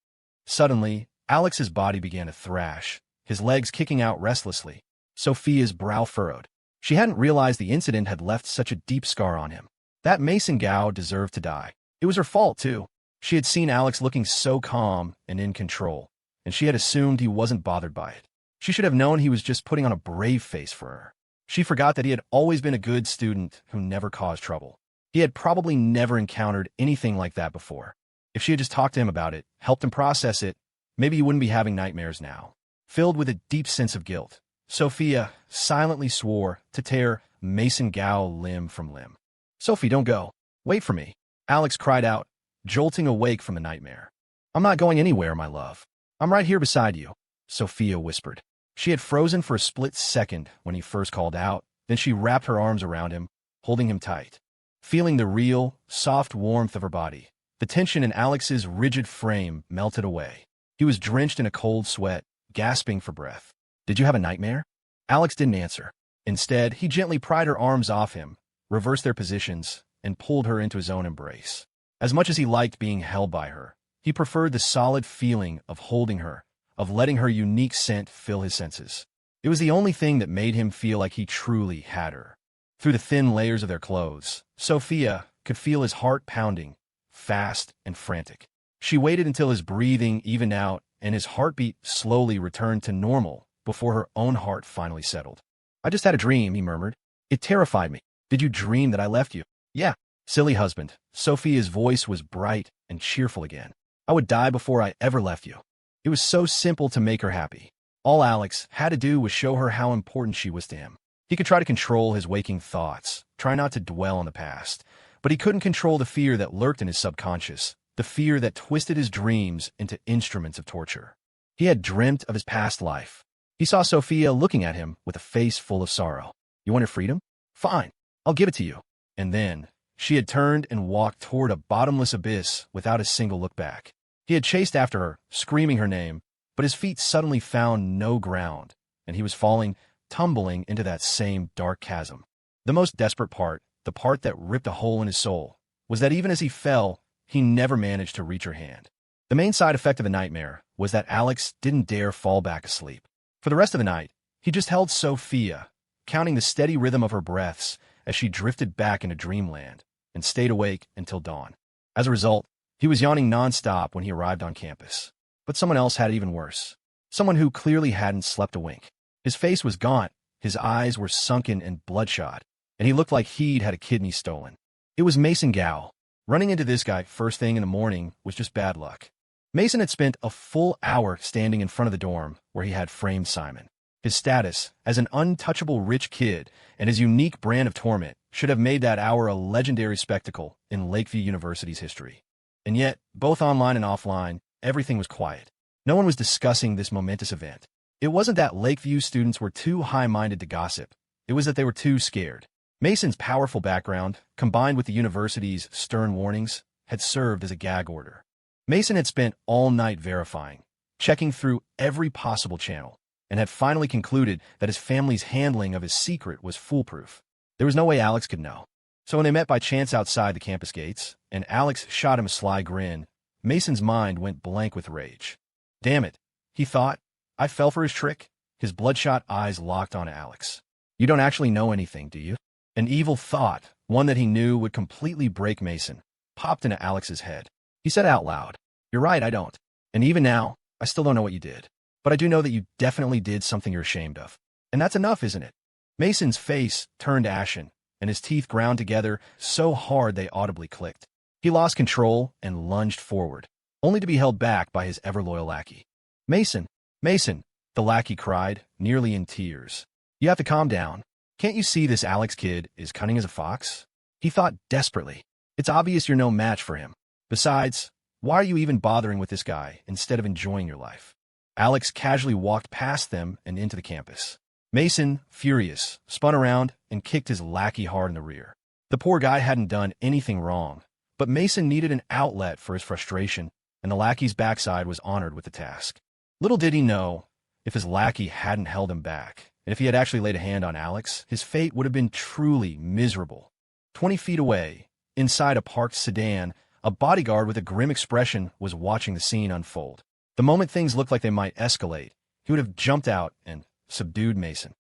Suddenly, Alex's body began to thrash, his legs kicking out restlessly. Sophia's brow furrowed. She hadn't realized the incident had left such a deep scar on him. That Mason Gao deserved to die. It was her fault, too. She had seen Alex looking so calm and in control, and she had assumed he wasn't bothered by it. She should have known he was just putting on a brave face for her. She forgot that he had always been a good student who never caused trouble. He had probably never encountered anything like that before. If she had just talked to him about it, helped him process it, maybe he wouldn't be having nightmares now. Filled with a deep sense of guilt, Sophia silently swore to tear Mason Gao limb from limb. Sophie, don't go. Wait for me. Alex cried out, jolting awake from the nightmare. I'm not going anywhere, my love. I'm right here beside you, Sophia whispered. She had frozen for a split second when he first called out, then she wrapped her arms around him, holding him tight. Feeling the real, soft warmth of her body, the tension in Alex's rigid frame melted away. He was drenched in a cold sweat, gasping for breath. Did you have a nightmare? Alex didn't answer. Instead, he gently pried her arms off him, reversed their positions, and pulled her into his own embrace. As much as he liked being held by her, he preferred the solid feeling of holding her, of letting her unique scent fill his senses. It was the only thing that made him feel like he truly had her. Through the thin layers of their clothes, Sophia could feel his heart pounding, fast and frantic. She waited until his breathing evened out and his heartbeat slowly returned to normal before her own heart finally settled. I just had a dream, he murmured. It terrified me. Did you dream that I left you? Yeah. Silly husband. Sophia's voice was bright and cheerful again. I would die before I ever left you. It was so simple to make her happy. All Alex had to do was show her how important she was to him. He could try to control his waking thoughts, try not to dwell on the past, but he couldn't control the fear that lurked in his subconscious, the fear that twisted his dreams into instruments of torture. He had dreamt of his past life. He saw Sophia looking at him with a face full of sorrow. You want your freedom? Fine, I'll give it to you. And then, she had turned and walked toward a bottomless abyss without a single look back. He had chased after her, screaming her name, but his feet suddenly found no ground, and he was falling, tumbling into that same dark chasm. The most desperate part, the part that ripped a hole in his soul, was that even as he fell, he never managed to reach her hand. The main side effect of the nightmare was that Alex didn't dare fall back asleep. For the rest of the night, he just held Sophia, counting the steady rhythm of her breaths as she drifted back into dreamland, and stayed awake until dawn. As a result, he was yawning nonstop when he arrived on campus. But someone else had it even worse. Someone who clearly hadn't slept a wink. His face was gaunt, his eyes were sunken and bloodshot, and he looked like he'd had a kidney stolen. It was Mason Gao. Running into this guy first thing in the morning was just bad luck. Mason had spent a full hour standing in front of the dorm where he had framed Simon. His status as an untouchable rich kid and his unique brand of torment should have made that hour a legendary spectacle in Lakeview University's history. And yet, both online and offline, everything was quiet. No one was discussing this momentous event. It wasn't that Lakeview students were too high-minded to gossip. It was that they were too scared. Mason's powerful background, combined with the university's stern warnings, had served as a gag order. Mason had spent all night verifying, checking through every possible channel, and had finally concluded that his family's handling of his secret was foolproof. There was no way Alex could know. So when they met by chance outside the campus gates, and Alex shot him a sly grin, Mason's mind went blank with rage. Damn it, he thought. I fell for his trick. His bloodshot eyes locked on Alex. You don't actually know anything, do you? An evil thought, one that he knew would completely break Mason, popped into Alex's head. He said out loud, You're right, I don't. And even now, I still don't know what you did. but I do know that you definitely did something you're ashamed of. And that's enough, isn't it? Mason's face turned ashen, and his teeth ground together so hard they audibly clicked. He lost control and lunged forward, only to be held back by his ever-loyal lackey. Mason, Mason, the lackey cried, nearly in tears. You have to calm down. Can't you see this Alex kid is cunning as a fox? He thought desperately. It's obvious you're no match for him. Besides, why are you even bothering with this guy instead of enjoying your life? Alex casually walked past them and into the campus. Mason, furious, spun around and kicked his lackey hard in the rear. The poor guy hadn't done anything wrong, but Mason needed an outlet for his frustration, and the lackey's backside was honored with the task. Little did he know, if his lackey hadn't held him back, and if he had actually laid a hand on Alex, his fate would have been truly miserable. 20 feet away, inside a parked sedan, a bodyguard with a grim expression was watching the scene unfold. The moment things looked like they might escalate, he would have jumped out and subdued Mason.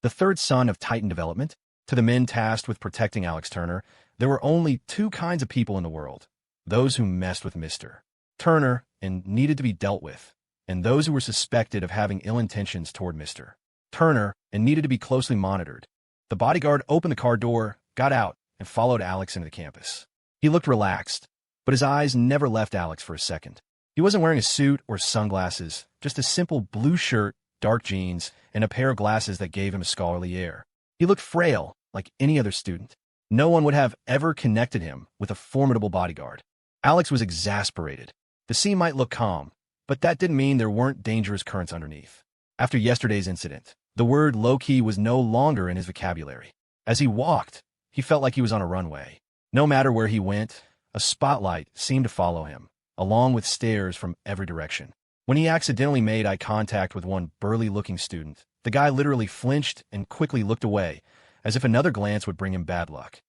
The third son of Titan Development, to the men tasked with protecting Alex Turner, there were only two kinds of people in the world: those who messed with Mr. Turner and needed to be dealt with, and those who were suspected of having ill intentions toward Mr. Turner and needed to be closely monitored. The bodyguard opened the car door, got out, and followed Alex into the campus. He looked relaxed, but his eyes never left Alex for a second. He wasn't wearing a suit or sunglasses, just a simple blue shirt, dark jeans, and a pair of glasses that gave him a scholarly air. He looked frail, like any other student. No one would have ever connected him with a formidable bodyguard. Alex was exasperated. The scene might look calm, but that didn't mean there weren't dangerous currents underneath. After yesterday's incident, the word low-key was no longer in his vocabulary. As he walked, he felt like he was on a runway. No matter where he went, a spotlight seemed to follow him, along with stares from every direction. When he accidentally made eye contact with one burly-looking student, the guy literally flinched and quickly looked away, as if another glance would bring him bad luck.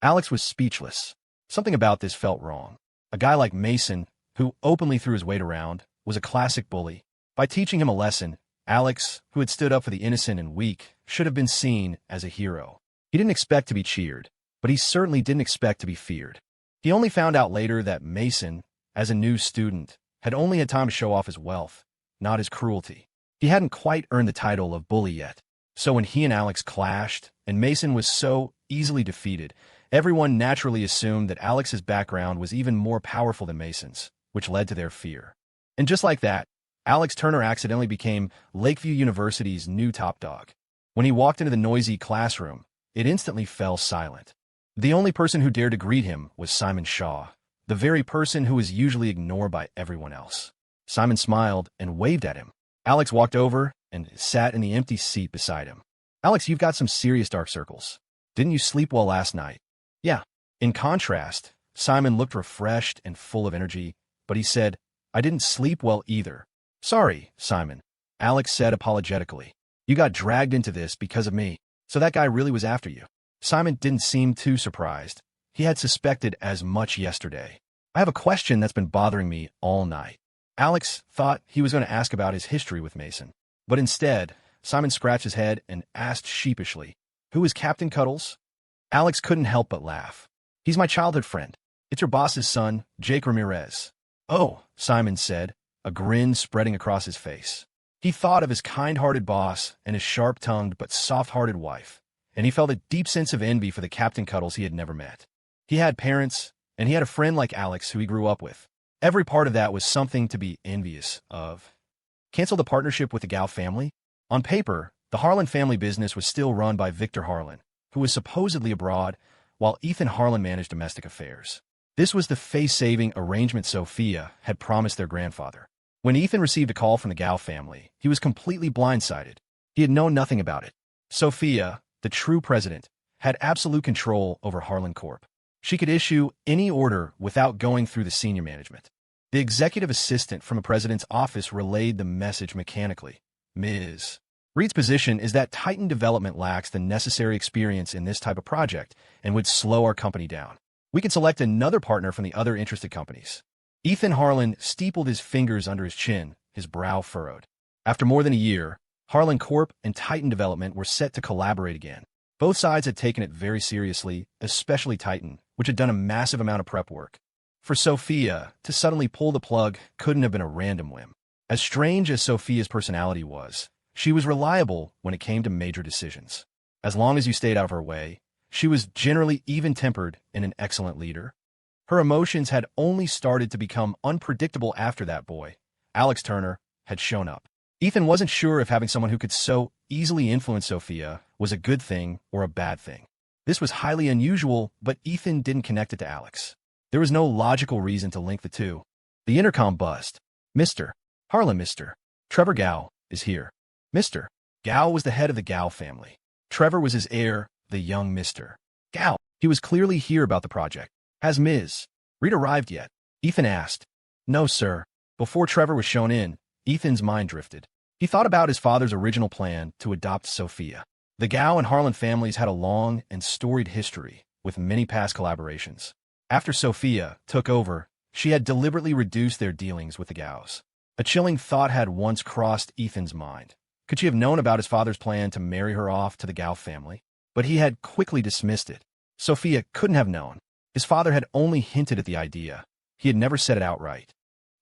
Alex was speechless. Something about this felt wrong. A guy like Mason, who openly threw his weight around, was a classic bully. By teaching him a lesson, Alex, who had stood up for the innocent and weak, should have been seen as a hero. He didn't expect to be cheered, but he certainly didn't expect to be feared. He only found out later that Mason, as a new student, had only had time to show off his wealth, not his cruelty. He hadn't quite earned the title of bully yet. So when he and Alex clashed, and Mason was so easily defeated, everyone naturally assumed that Alex's background was even more powerful than Mason's, which led to their fear. And just like that, Alex Turner accidentally became Lakeview University's new top dog. When he walked into the noisy classroom, it instantly fell silent. The only person who dared to greet him was Simon Shaw, the very person who was usually ignored by everyone else. Simon smiled and waved at him. Alex walked over and sat in the empty seat beside him. Alex, you've got some serious dark circles. Didn't you sleep well last night? Yeah. In contrast, Simon looked refreshed and full of energy, but he said, I didn't sleep well either. Sorry, Simon, Alex said apologetically. You got dragged into this because of me, so that guy really was after you. Simon didn't seem too surprised. He had suspected as much yesterday. I have a question that's been bothering me all night. Alex thought he was going to ask about his history with Mason, but instead, Simon scratched his head and asked sheepishly, Who is Captain Cuddles? Alex couldn't help but laugh. He's my childhood friend. It's your boss's son, Jake Ramirez. Oh, Simon said, a grin spreading across his face. He thought of his kind-hearted boss and his sharp-tongued but soft-hearted wife, and he felt a deep sense of envy for the Captain Cuddles he had never met. He had parents, and he had a friend like Alex who he grew up with. Every part of that was something to be envious of. Cancel the partnership with the Gao family? On paper, the Harlan family business was still run by Victor Harlan, who was supposedly abroad, while Ethan Harlan managed domestic affairs. This was the face-saving arrangement Sophia had promised their grandfather. When Ethan received a call from the Gao family, he was completely blindsided. He had known nothing about it. Sophia, the true president, had absolute control over Harlan Corp. She could issue any order without going through the senior management. The executive assistant from a president's office relayed the message mechanically. Ms. Reed's position is that Titan Development lacks the necessary experience in this type of project and would slow our company down. We can select another partner from the other interested companies. Ethan Harlan steepled his fingers under his chin, his brow furrowed. After more than a year, Harlan Corp and Titan Development were set to collaborate again. Both sides had taken it very seriously, especially Titan, which had done a massive amount of prep work. For Sophia, to suddenly pull the plug couldn't have been a random whim. As strange as Sophia's personality was, she was reliable when it came to major decisions. As long as you stayed out of her way, she was generally even-tempered and an excellent leader. Her emotions had only started to become unpredictable after that boy, Alex Turner, had shown up. Ethan wasn't sure if having someone who could so easily influence Sophia was a good thing or a bad thing. This was highly unusual, but Ethan didn't connect it to Alex. There was no logical reason to link the two. The intercom buzzed. Mr. Harlan, Mr. Trevor Gao is here. Mr. Gao was the head of the Gao family. Trevor was his heir, the young Mr. Gao. He was clearly here about the project. Has Ms. Reed arrived yet? Ethan asked. No, sir. Before Trevor was shown in, Ethan's mind drifted. He thought about his father's original plan to adopt Sophia. The Gao and Harlan families had a long and storied history, with many past collaborations. After Sophia took over, she had deliberately reduced their dealings with the Gaos. A chilling thought had once crossed Ethan's mind. Could she have known about his father's plan to marry her off to the Gao family? But he had quickly dismissed it. Sophia couldn't have known. His father had only hinted at the idea. He had never said it outright.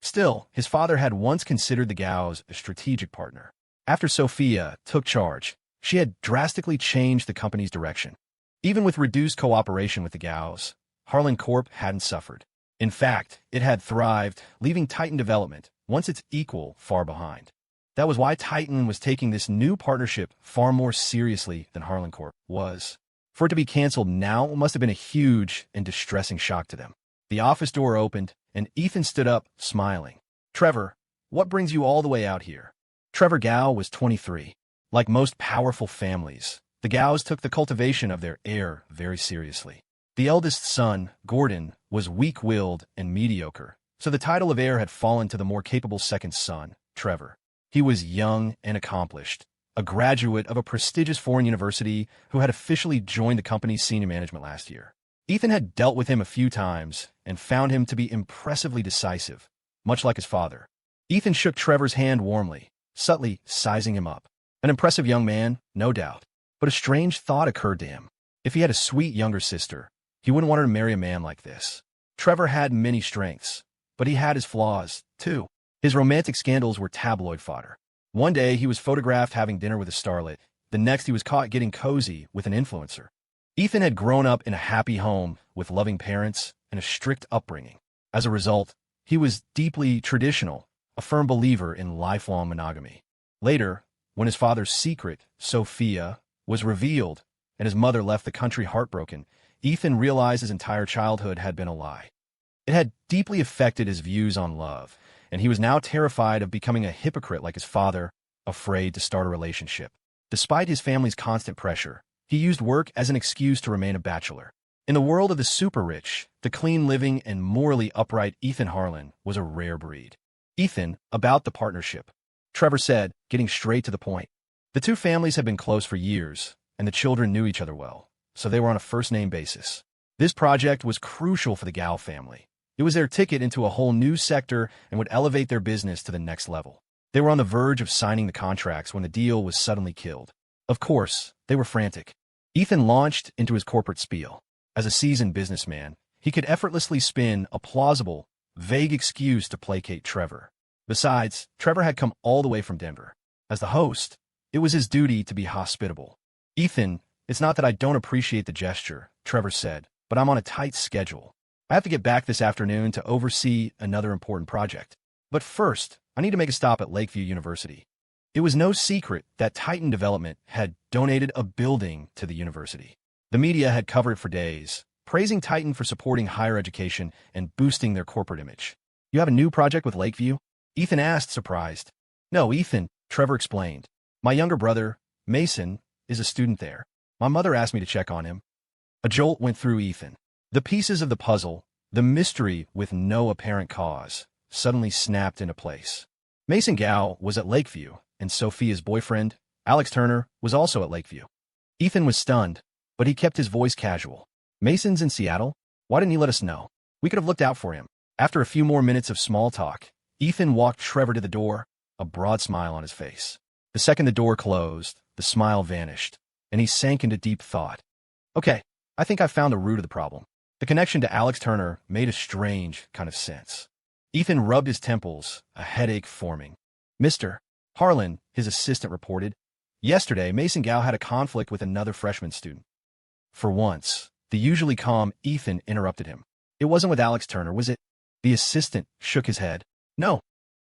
Still, his father had once considered the Gaos a strategic partner. After Sophia took charge, she had drastically changed the company's direction. Even with reduced cooperation with the Gaos, Harlan Corp hadn't suffered. In fact, it had thrived, leaving Titan Development, once its equal, far behind. That was why Titan was taking this new partnership far more seriously than Harlan Corp was. For it to be canceled now must have been a huge and distressing shock to them. The office door opened, and Ethan stood up, smiling. Trevor, what brings you all the way out here? Trevor Gao was 23. Like most powerful families, the Gaos took the cultivation of their heir very seriously. The eldest son, Gordon, was weak-willed and mediocre, so the title of heir had fallen to the more capable second son, Trevor. He was young and accomplished, a graduate of a prestigious foreign university who had officially joined the company's senior management last year. Ethan had dealt with him a few times and found him to be impressively decisive, much like his father. Ethan shook Trevor's hand warmly, subtly sizing him up. An impressive young man, no doubt, but a strange thought occurred to him. If he had a sweet younger sister, he wouldn't want her to marry a man like this. Trevor had many strengths, but he had his flaws, too. His romantic scandals were tabloid fodder. One day, he was photographed having dinner with a starlet. The next, he was caught getting cozy with an influencer. Ethan had grown up in a happy home with loving parents and a strict upbringing. As a result, he was deeply traditional, a firm believer in lifelong monogamy. Later, when his father's secret, Sophia, was revealed and his mother left the country heartbroken, Ethan realized his entire childhood had been a lie. It had deeply affected his views on love, and he was now terrified of becoming a hypocrite like his father, afraid to start a relationship. Despite his family's constant pressure, he used work as an excuse to remain a bachelor. In the world of the super-rich, the clean-living and morally upright Ethan Harlan was a rare breed. Ethan, about the partnership. Trevor said, getting straight to the point. The two families had been close for years, and the children knew each other well, so they were on a first-name basis. This project was crucial for the Gao family. It was their ticket into a whole new sector and would elevate their business to the next level. They were on the verge of signing the contracts when the deal was suddenly killed. Of course, they were frantic. Ethan launched into his corporate spiel. As a seasoned businessman, he could effortlessly spin a plausible, vague excuse to placate Trevor. Besides, Trevor had come all the way from Denver. As the host, it was his duty to be hospitable. Ethan, it's not that I don't appreciate the gesture, Trevor said, but I'm on a tight schedule. I have to get back this afternoon to oversee another important project. But first, I need to make a stop at Lakeview University. It was no secret that Titan Development had donated a building to the university. The media had covered it for days, praising Titan for supporting higher education and boosting their corporate image. You have a new project with Lakeview? Ethan asked, surprised. No, Ethan, Trevor explained. My younger brother, Mason, is a student there. My mother asked me to check on him. A jolt went through Ethan. The pieces of the puzzle, the mystery with no apparent cause, suddenly snapped into place. Mason Gao was at Lakeview, and Sophia's boyfriend, Alex Turner, was also at Lakeview. Ethan was stunned, but he kept his voice casual. Mason's in Seattle? Why didn't you let us know? We could have looked out for him. After a few more minutes of small talk, Ethan walked Trevor to the door, a broad smile on his face. The second the door closed, the smile vanished, and he sank into deep thought. Okay, I think I found the root of the problem. The connection to Alex Turner made a strange kind of sense. Ethan rubbed his temples, a headache forming. Mr. Harlan, his assistant reported. Yesterday, Mason Gao had a conflict with another freshman student. For once, the usually calm Ethan interrupted him. It wasn't with Alex Turner, was it? The assistant shook his head. No.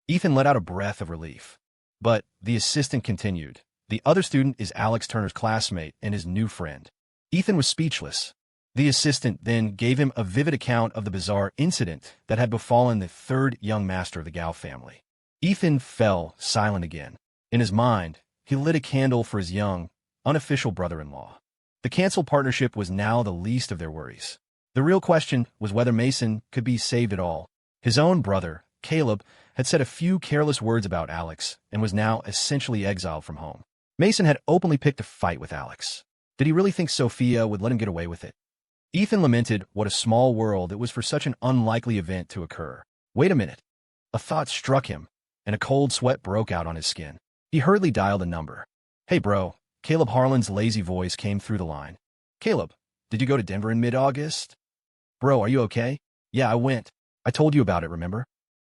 Ethan let out a breath of relief. But the assistant continued. The other student is Alex Turner's classmate and his new friend. Ethan was speechless. The assistant then gave him a vivid account of the bizarre incident that had befallen the third young master of the Gao family. Ethan fell silent again. In his mind, he lit a candle for his young, unofficial brother-in-law. The canceled partnership was now the least of their worries. The real question was whether Mason could be saved at all. His own brother, Caleb, had said a few careless words about Alex and was now essentially exiled from home. Mason had openly picked a fight with Alex. Did he really think Sophia would let him get away with it? Ethan lamented what a small world it was for such an unlikely event to occur. Wait a minute. A thought struck him, and a cold sweat broke out on his skin. He hurriedly dialed a number. Hey, bro. Caleb Harlan's lazy voice came through the line. Caleb, did you go to Denver in mid-August? Bro, are you okay? Yeah, I went. I told you about it, remember?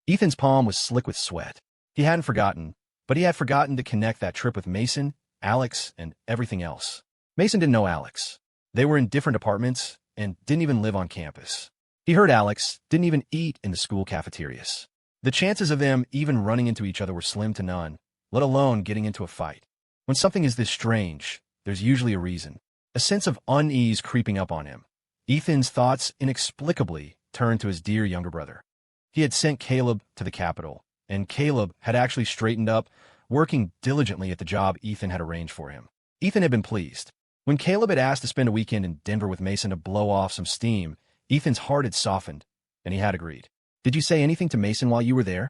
Ethan's palm was slick with sweat. He hadn't forgotten, but he had forgotten to connect that trip with Mason, Alex, and everything else. Mason didn't know Alex. They were in different apartments and didn't even live on campus. He heard Alex didn't even eat in the school cafeterias. The chances of them even running into each other were slim to none, let alone getting into a fight. When something is this strange, there's usually a reason. A sense of unease creeping up on him. Ethan's thoughts inexplicably turned to his dear younger brother. He had sent Caleb to the capital, and Caleb had actually straightened up, working diligently at the job Ethan had arranged for him. Ethan had been pleased. When Caleb had asked to spend a weekend in Denver with Mason to blow off some steam, Ethan's heart had softened, and he had agreed. Did you say anything to Mason while you were there?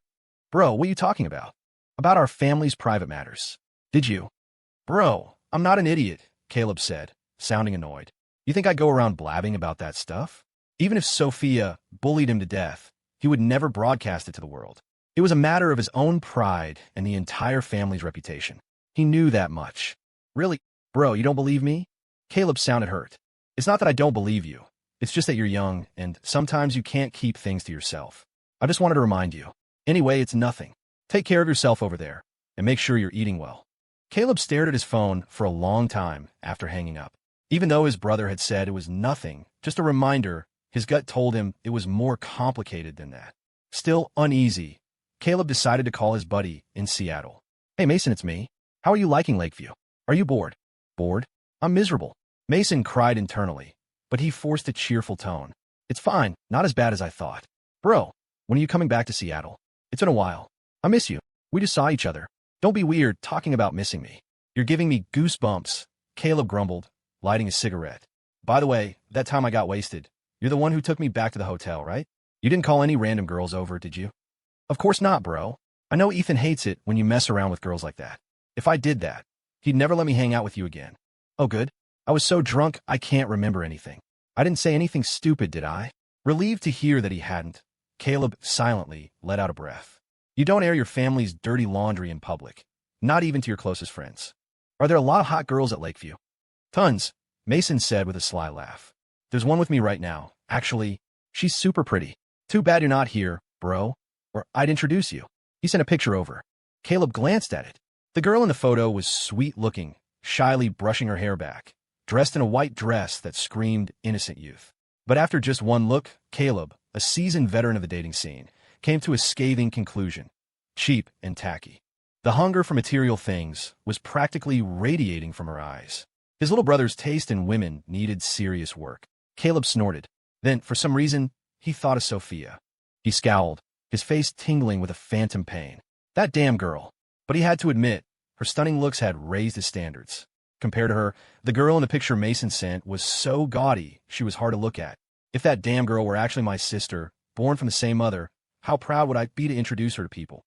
Bro, what are you talking about? About our family's private matters. Did you? Bro, I'm not an idiot, Caleb said, sounding annoyed. You think I go around blabbing about that stuff? Even if Sophia bullied him to death, he would never broadcast it to the world. It was a matter of his own pride and the entire family's reputation. He knew that much. Really? Bro, you don't believe me? Caleb sounded hurt. It's not that I don't believe you. It's just that you're young, and sometimes you can't keep things to yourself. I just wanted to remind you. Anyway, it's nothing. Take care of yourself over there, and make sure you're eating well. Caleb stared at his phone for a long time after hanging up. Even though his brother had said it was nothing, just a reminder, his gut told him it was more complicated than that. Still uneasy, Caleb decided to call his buddy in Seattle. Hey Mason, it's me. How are you liking Lakeview? Are you bored? Bored? I'm miserable. Mason cried internally, but he forced a cheerful tone. It's fine, not as bad as I thought. Bro, when are you coming back to Seattle? It's been a while. I miss you. We just saw each other. Don't be weird talking about missing me. You're giving me goosebumps, Caleb grumbled, lighting a cigarette. By the way, that time I got wasted, you're the one who took me back to the hotel, right? You didn't call any random girls over, did you? Of course not, bro. I know Ethan hates it when you mess around with girls like that. If I did that, he'd never let me hang out with you again. Oh, good. I was so drunk I can't remember anything. I didn't say anything stupid, did I? Relieved to hear that he hadn't, Caleb silently let out a breath. You don't air your family's dirty laundry in public, not even to your closest friends. Are there a lot of hot girls at Lakeview? Tons, Mason said with a sly laugh. There's one with me right now. Actually, she's super pretty. Too bad you're not here, bro, or I'd introduce you. He sent a picture over. Caleb glanced at it. The girl in the photo was sweet-looking, shyly brushing her hair back, dressed in a white dress that screamed innocent youth. But after just one look, Caleb, a seasoned veteran of the dating scene, came to a scathing conclusion. Cheap and tacky. The hunger for material things was practically radiating from her eyes. His little brother's taste in women needed serious work. Caleb snorted. Then, for some reason, he thought of Sophia. He scowled, his face tingling with a phantom pain. That damn girl. But he had to admit, her stunning looks had raised his standards. Compared to her, the girl in the picture Mason sent was so gaudy she was hard to look at. If that damn girl were actually my sister, born from the same mother, how proud would I be to introduce her to people?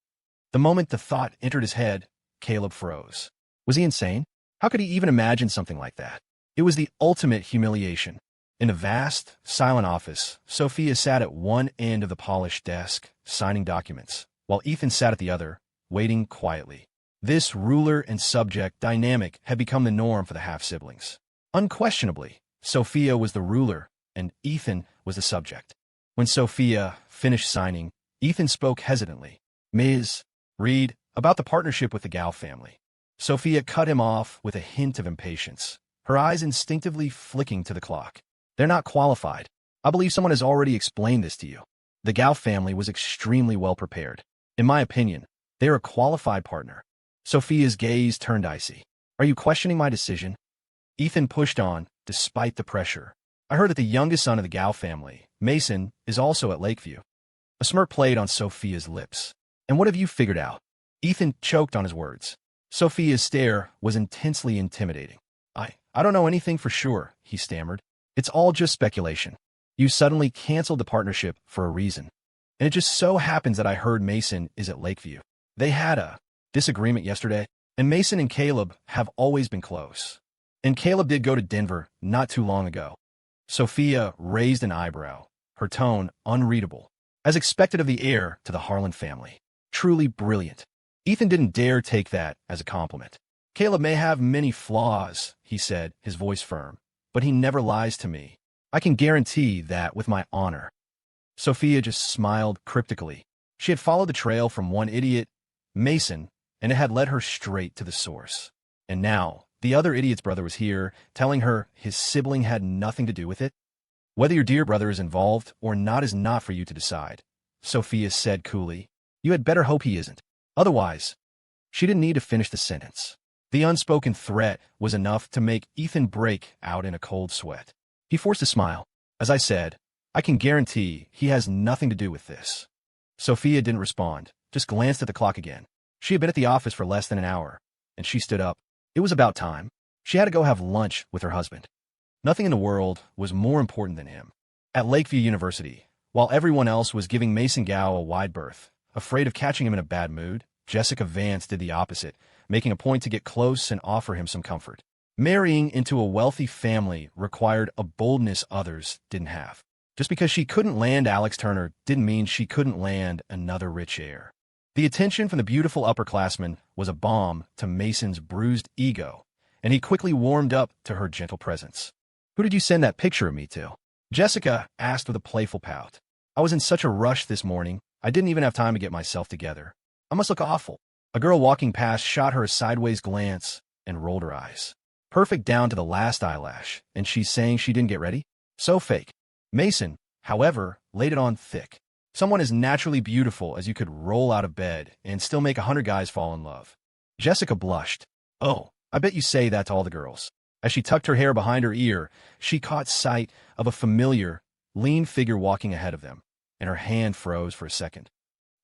The moment the thought entered his head, Caleb froze. Was he insane? How could he even imagine something like that? It was the ultimate humiliation. In a vast, silent office, Sophia sat at one end of the polished desk, signing documents, while Ethan sat at the other, waiting quietly. This ruler and subject dynamic had become the norm for the half-siblings. Unquestionably, Sophia was the ruler, and Ethan was the subject. When Sophia finished signing, Ethan spoke hesitantly. Ms. Reed, about the partnership with the Gao family. Sophia cut him off with a hint of impatience, her eyes instinctively flicking to the clock. They're not qualified. I believe someone has already explained this to you. The Gao family was extremely well prepared. In my opinion, they are a qualified partner. Sophia's gaze turned icy. Are you questioning my decision? Ethan pushed on, despite the pressure. I heard that the youngest son of the Gao family, Mason, is also at Lakeview. A smirk played on Sophia's lips. And what have you figured out? Ethan choked on his words. Sophia's stare was intensely intimidating. I don't know anything for sure, he stammered. It's all just speculation. You suddenly canceled the partnership for a reason. And it just so happens that I heard Mason is at Lakeview. They had a disagreement yesterday, and Mason and Caleb have always been close. And Caleb did go to Denver not too long ago. Sophia raised an eyebrow, her tone unreadable, as expected of the heir to the Harlan family. Truly brilliant. Ethan didn't dare take that as a compliment. Caleb may have many flaws, he said, his voice firm, but he never lies to me. I can guarantee that with my honor. Sophia just smiled cryptically. She had followed the trail from one idiot, Mason, and it had led her straight to the source. And now, the other idiot's brother was here, telling her his sibling had nothing to do with it. Whether your dear brother is involved or not is not for you to decide, Sophia said coolly. You had better hope he isn't. Otherwise, she didn't need to finish the sentence. The unspoken threat was enough to make Ethan break out in a cold sweat. He forced a smile. As I said, I can guarantee he has nothing to do with this. Sophia didn't respond, just glanced at the clock again. She had been at the office for less than an hour, and she stood up. It was about time. She had to go have lunch with her husband. Nothing in the world was more important than him. At Lakeview University, while everyone else was giving Mason Gao a wide berth, afraid of catching him in a bad mood, Jessica Vance did the opposite, making a point to get close and offer him some comfort. Marrying into a wealthy family required a boldness others didn't have. Just because she couldn't land Alex Turner didn't mean she couldn't land another rich heir. The attention from the beautiful upperclassman was a balm to Mason's bruised ego, and he quickly warmed up to her gentle presence. Who did you send that picture of me to? Jessica asked with a playful pout. I was in such a rush this morning, I didn't even have time to get myself together. I must look awful. A girl walking past shot her a sideways glance and rolled her eyes. Perfect down to the last eyelash, and she's saying she didn't get ready? So fake. Mason, however, laid it on thick. Someone as naturally beautiful as you could roll out of bed and still make 100 guys fall in love. Jessica blushed. Oh, I bet you say that to all the girls. As she tucked her hair behind her ear, she caught sight of a familiar, lean figure walking ahead of them, and her hand froze for a second.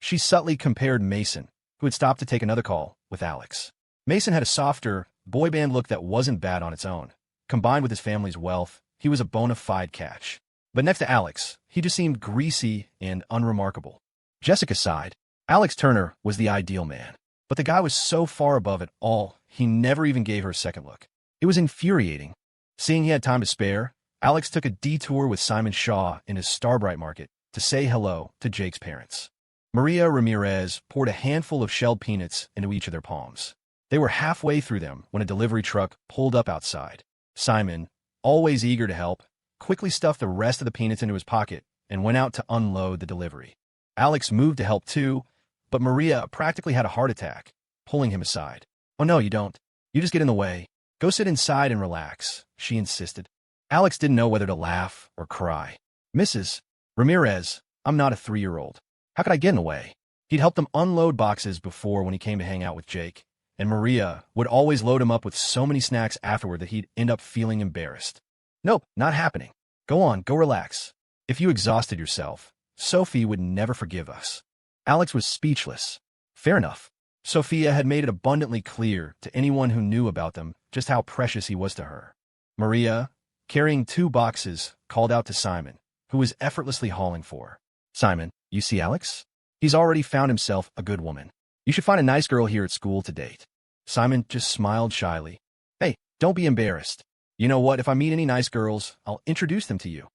She subtly compared Mason, who had stopped to take another call, with Alex. Mason had a softer, boy band look that wasn't bad on its own. Combined with his family's wealth, he was a bona fide catch. But next to Alex, he just seemed greasy and unremarkable. Jessica sighed. Alex Turner was the ideal man. But the guy was so far above it all, he never even gave her a second look. It was infuriating. Seeing he had time to spare, Alex took a detour with Simon Shaw in his Starbrite market to say hello to Jake's parents. Maria Ramirez poured a handful of shelled peanuts into each of their palms. They were halfway through them when a delivery truck pulled up outside. Simon, always eager to help, quickly stuffed the rest of the peanuts into his pocket and went out to unload the delivery. Alex moved to help too, but Maria practically had a heart attack, pulling him aside. Oh no, you don't. You just get in the way. Go sit inside and relax, she insisted. Alex didn't know whether to laugh or cry. Mrs. Ramirez, I'm not a 3-year-old. How could I get in the way? He'd helped them unload boxes before when he came to hang out with Jake, and Maria would always load him up with so many snacks afterward that he'd end up feeling embarrassed. Nope, not happening. Go on, go relax. If you exhausted yourself, Sophie would never forgive us. Alex was speechless. Fair enough. Sophia had made it abundantly clear to anyone who knew about them just how precious he was to her. Maria, carrying 2 boxes, called out to Simon, who was effortlessly hauling 4. Simon, you see Alex? He's already found himself a good woman. You should find a nice girl here at school to date. Simon just smiled shyly. Hey, don't be embarrassed. You know what, if I meet any nice girls, I'll introduce them to you.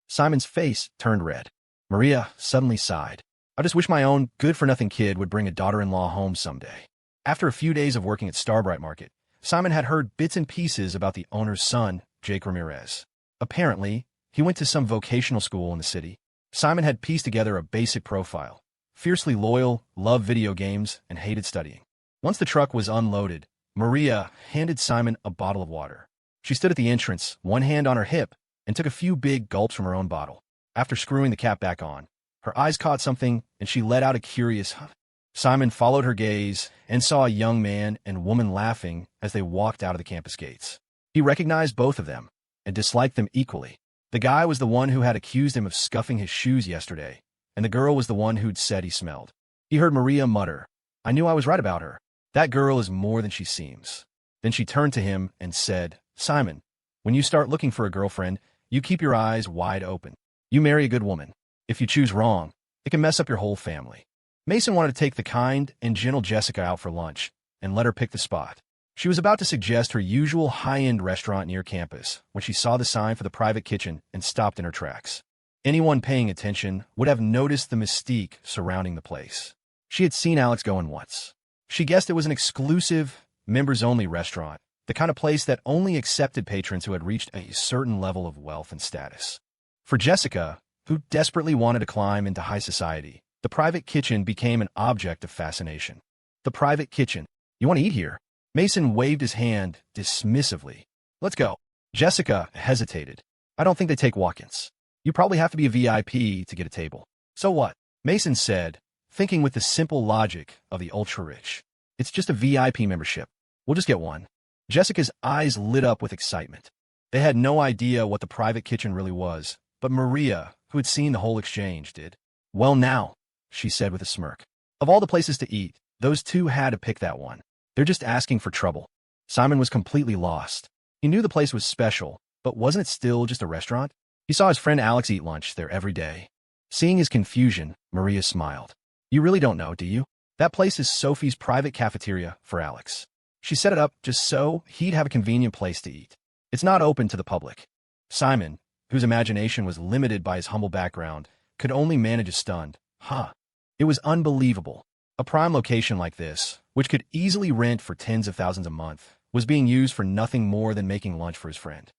Simon's face turned red. Maria suddenly sighed. I just wish my own good-for-nothing kid would bring a daughter-in-law home someday. After a few days of working at Starbrite Market, Simon had heard bits and pieces about the owner's son, Jake Ramirez. Apparently, he went to some vocational school in the city. Simon had pieced together a basic profile, fiercely loyal, loved video games, and hated studying. Once the truck was unloaded, Maria handed Simon a bottle of water. She stood at the entrance, one hand on her hip, and took a few big gulps from her own bottle. After screwing the cap back on, her eyes caught something, and she let out a curious huh. Simon followed her gaze and saw a young man and woman laughing as they walked out of the campus gates. He recognized both of them and disliked them equally. The guy was the one who had accused him of scuffing his shoes yesterday, and the girl was the one who'd said he smelled. He heard Maria mutter, "I knew I was right about her. That girl is more than she seems." Then she turned to him and said, "Simon, when you start looking for a girlfriend, you keep your eyes wide open. You marry a good woman. If you choose wrong, it can mess up your whole family." Mason wanted to take the kind and gentle Jessica out for lunch and let her pick the spot. She was about to suggest her usual high-end restaurant near campus when she saw the sign for the private kitchen and stopped in her tracks. Anyone paying attention would have noticed the mystique surrounding the place. She had seen Alex go in once. She guessed it was an exclusive, members-only restaurant, the kind of place that only accepted patrons who had reached a certain level of wealth and status. For Jessica, who desperately wanted to climb into high society, the private kitchen became an object of fascination. The private kitchen. "You want to eat here?" Mason waved his hand dismissively. "Let's go." Jessica hesitated. "I don't think they take walk-ins. You probably have to be a VIP to get a table." "So what?" Mason said, thinking with the simple logic of the ultra-rich. "It's just a VIP membership. We'll just get one." Jessica's eyes lit up with excitement. They had no idea what the private kitchen really was, but Maria, who had seen the whole exchange, did. "Well now," she said with a smirk. Of all the places to eat, those two had to pick that one. They're just asking for trouble. Simon was completely lost. He knew the place was special, but wasn't it still just a restaurant? He saw his friend Alex eat lunch there every day. Seeing his confusion, Maria smiled. "You really don't know, do you? That place is Sophie's private cafeteria for Alex. She set it up just so he'd have a convenient place to eat. It's not open to the public." Simon, whose imagination was limited by his humble background, could only manage a stunned, "Huh." It was unbelievable. A prime location like this, which could easily rent for tens of thousands a month, was being used for nothing more than making lunch for his friend.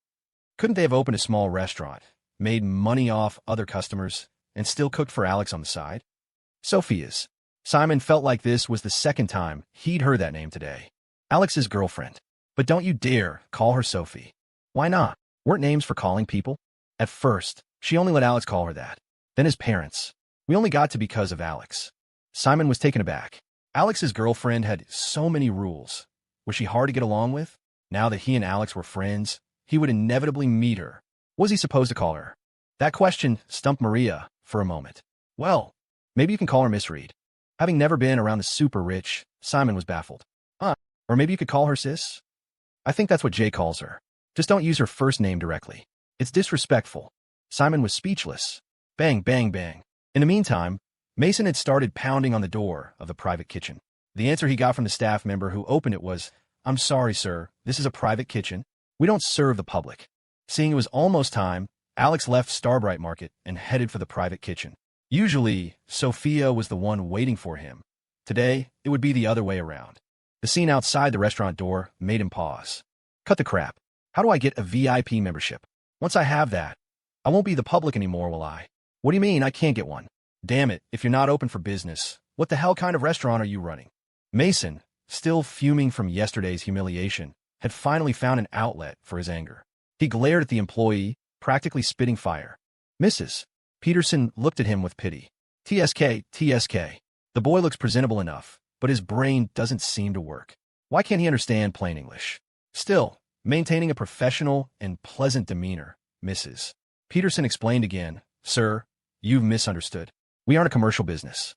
Couldn't they have opened a small restaurant, made money off other customers, and still cooked for Alex on the side? Sophia's. Simon felt like this was the second time he'd heard that name today. Alex's girlfriend. But don't you dare call her Sophie. Why not? Weren't names for calling people? At first, she only let Alex call her that. Then his parents. We only got to because of Alex. Simon was taken aback. Alex's girlfriend had so many rules. Was she hard to get along with? Now that he and Alex were friends, he would inevitably meet her. What was he supposed to call her? That question stumped Maria for a moment. "Well, maybe you can call her Miss Reed." Having never been around the super rich, Simon was baffled. "Huh, or maybe you could call her Sis?" "I think that's what Jay calls her. Just don't use her first name directly. It's disrespectful." Simon was speechless. Bang, bang, bang. In the meantime, Mason had started pounding on the door of the private kitchen. The answer he got from the staff member who opened it was, "I'm sorry, sir. This is a private kitchen. We don't serve the public." Seeing it was almost time, Alex left Starbrite Market and headed for the private kitchen. Usually, Sophia was the one waiting for him. Today, it would be the other way around. The scene outside the restaurant door made him pause. Cut the crap. How do I get a VIP membership? Once I have that, I won't be the public anymore, will I? What do you mean I can't get one? Damn it, if you're not open for business, what the hell kind of restaurant are you running? Mason, still fuming from yesterday's humiliation, had finally found an outlet for his anger. He glared at the employee, practically spitting fire. "Mrs. Peterson looked at him with pity. TSK, TSK. The boy looks presentable enough, but his brain doesn't seem to work. Why can't he understand plain English? Still, maintaining a professional and pleasant demeanor, Mrs. Peterson explained again, "Sir, you've misunderstood. We aren't a commercial business.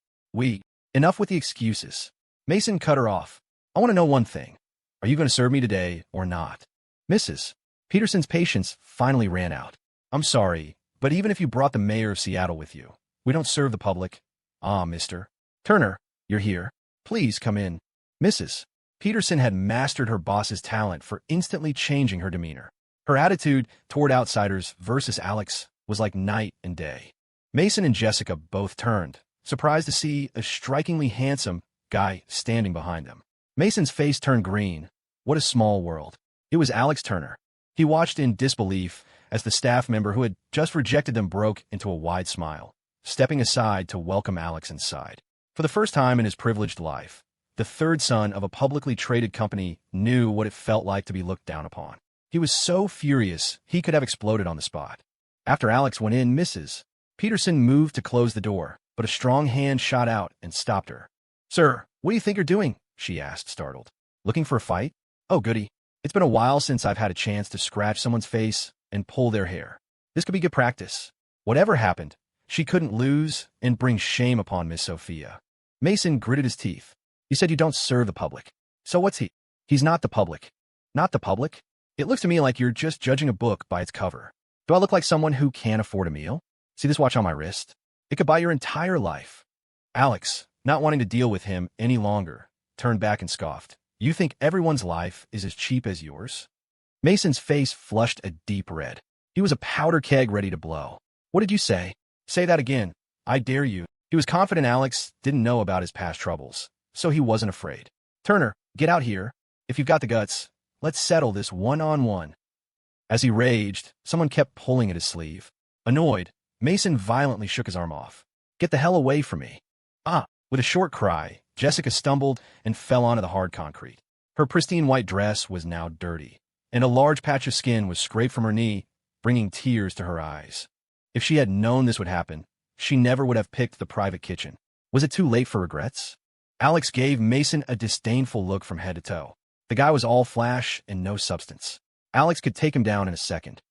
Enough with the excuses." Mason cut her off. "I want to know one thing. Are you going to serve me today or not?" Mrs. Peterson's patience finally ran out. "I'm sorry, but even if you brought the mayor of Seattle with you, we don't serve the public." "Ah, Mr. Turner, you're here. Please come in." Mrs. Peterson had mastered her boss's talent for instantly changing her demeanor. Her attitude toward outsiders versus Alex was like night and day. Mason and Jessica both turned, surprised to see a strikingly handsome guy standing behind them. Mason's face turned green. What a small world. It was Alex Turner. He watched in disbelief as the staff member who had just rejected them broke into a wide smile, stepping aside to welcome Alex inside. For the first time in his privileged life, the third son of a publicly traded company knew what it felt like to be looked down upon. He was so furious he could have exploded on the spot. After Alex went in, Mrs. Peterson moved to close the door, but a strong hand shot out and stopped her. "Sir, what do you think you're doing?" she asked, startled. "Looking for a fight? Oh, goody. It's been a while since I've had a chance to scratch someone's face and pull their hair. This could be good practice." Whatever happened, she couldn't lose and bring shame upon Miss Sophia. Mason gritted his teeth. "You said you don't serve the public. So what's he?" "He's not the public." "Not the public? It looks to me like you're just judging a book by its cover. Do I look like someone who can't afford a meal? See this watch on my wrist? It could buy your entire life." Alex, not wanting to deal with him any longer, turned back and scoffed. "You think everyone's life is as cheap as yours?" Mason's face flushed a deep red. He was a powder keg ready to blow. "What did you say?" "Say that again. I dare you." He was confident Alex didn't know about his past troubles, so he wasn't afraid. "Turner, get out here. If you've got the guts, let's settle this one-on-one." As he raged, someone kept pulling at his sleeve. Annoyed, Mason violently shook his arm off. "Get the hell away from me." "Ah!" With a short cry, Jessica stumbled and fell onto the hard concrete. Her pristine white dress was now dirty, and a large patch of skin was scraped from her knee, bringing tears to her eyes. If she had known this would happen, she never would have picked the private kitchen. Was it too late for regrets? Alex gave Mason a disdainful look from head to toe. The guy was all flash and no substance. Alex could take him down in a second.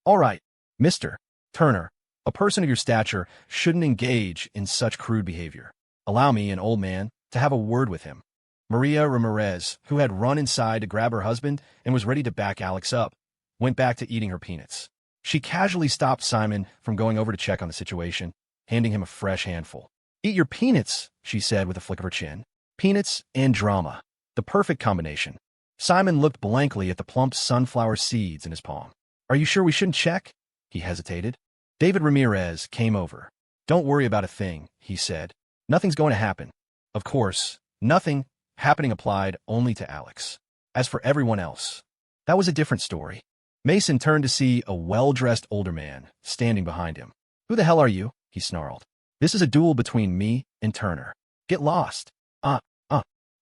"All right, Mr. Turner, a person of your stature shouldn't engage in such crude behavior. Allow me, an old man, to have a word with him." Maria Ramirez, who had run inside to grab her husband and was ready to back Alex up, went back to eating her peanuts. She casually stopped Simon from going over to check on the situation, handing him a fresh handful. "Eat your peanuts," she said with a flick of her chin. Peanuts and drama. The perfect combination. Simon looked blankly at the plump sunflower seeds in his palm. "Are you sure we shouldn't check?" He hesitated. David Ramirez came over. "Don't worry about a thing," he said. "Nothing's going to happen." Of course, nothing happening applied only to Alex. As for everyone else, that was a different story. Mason turned to see a well-dressed older man standing behind him. "Who the hell are you?" he snarled. "This is a duel between me and Turner. Get lost."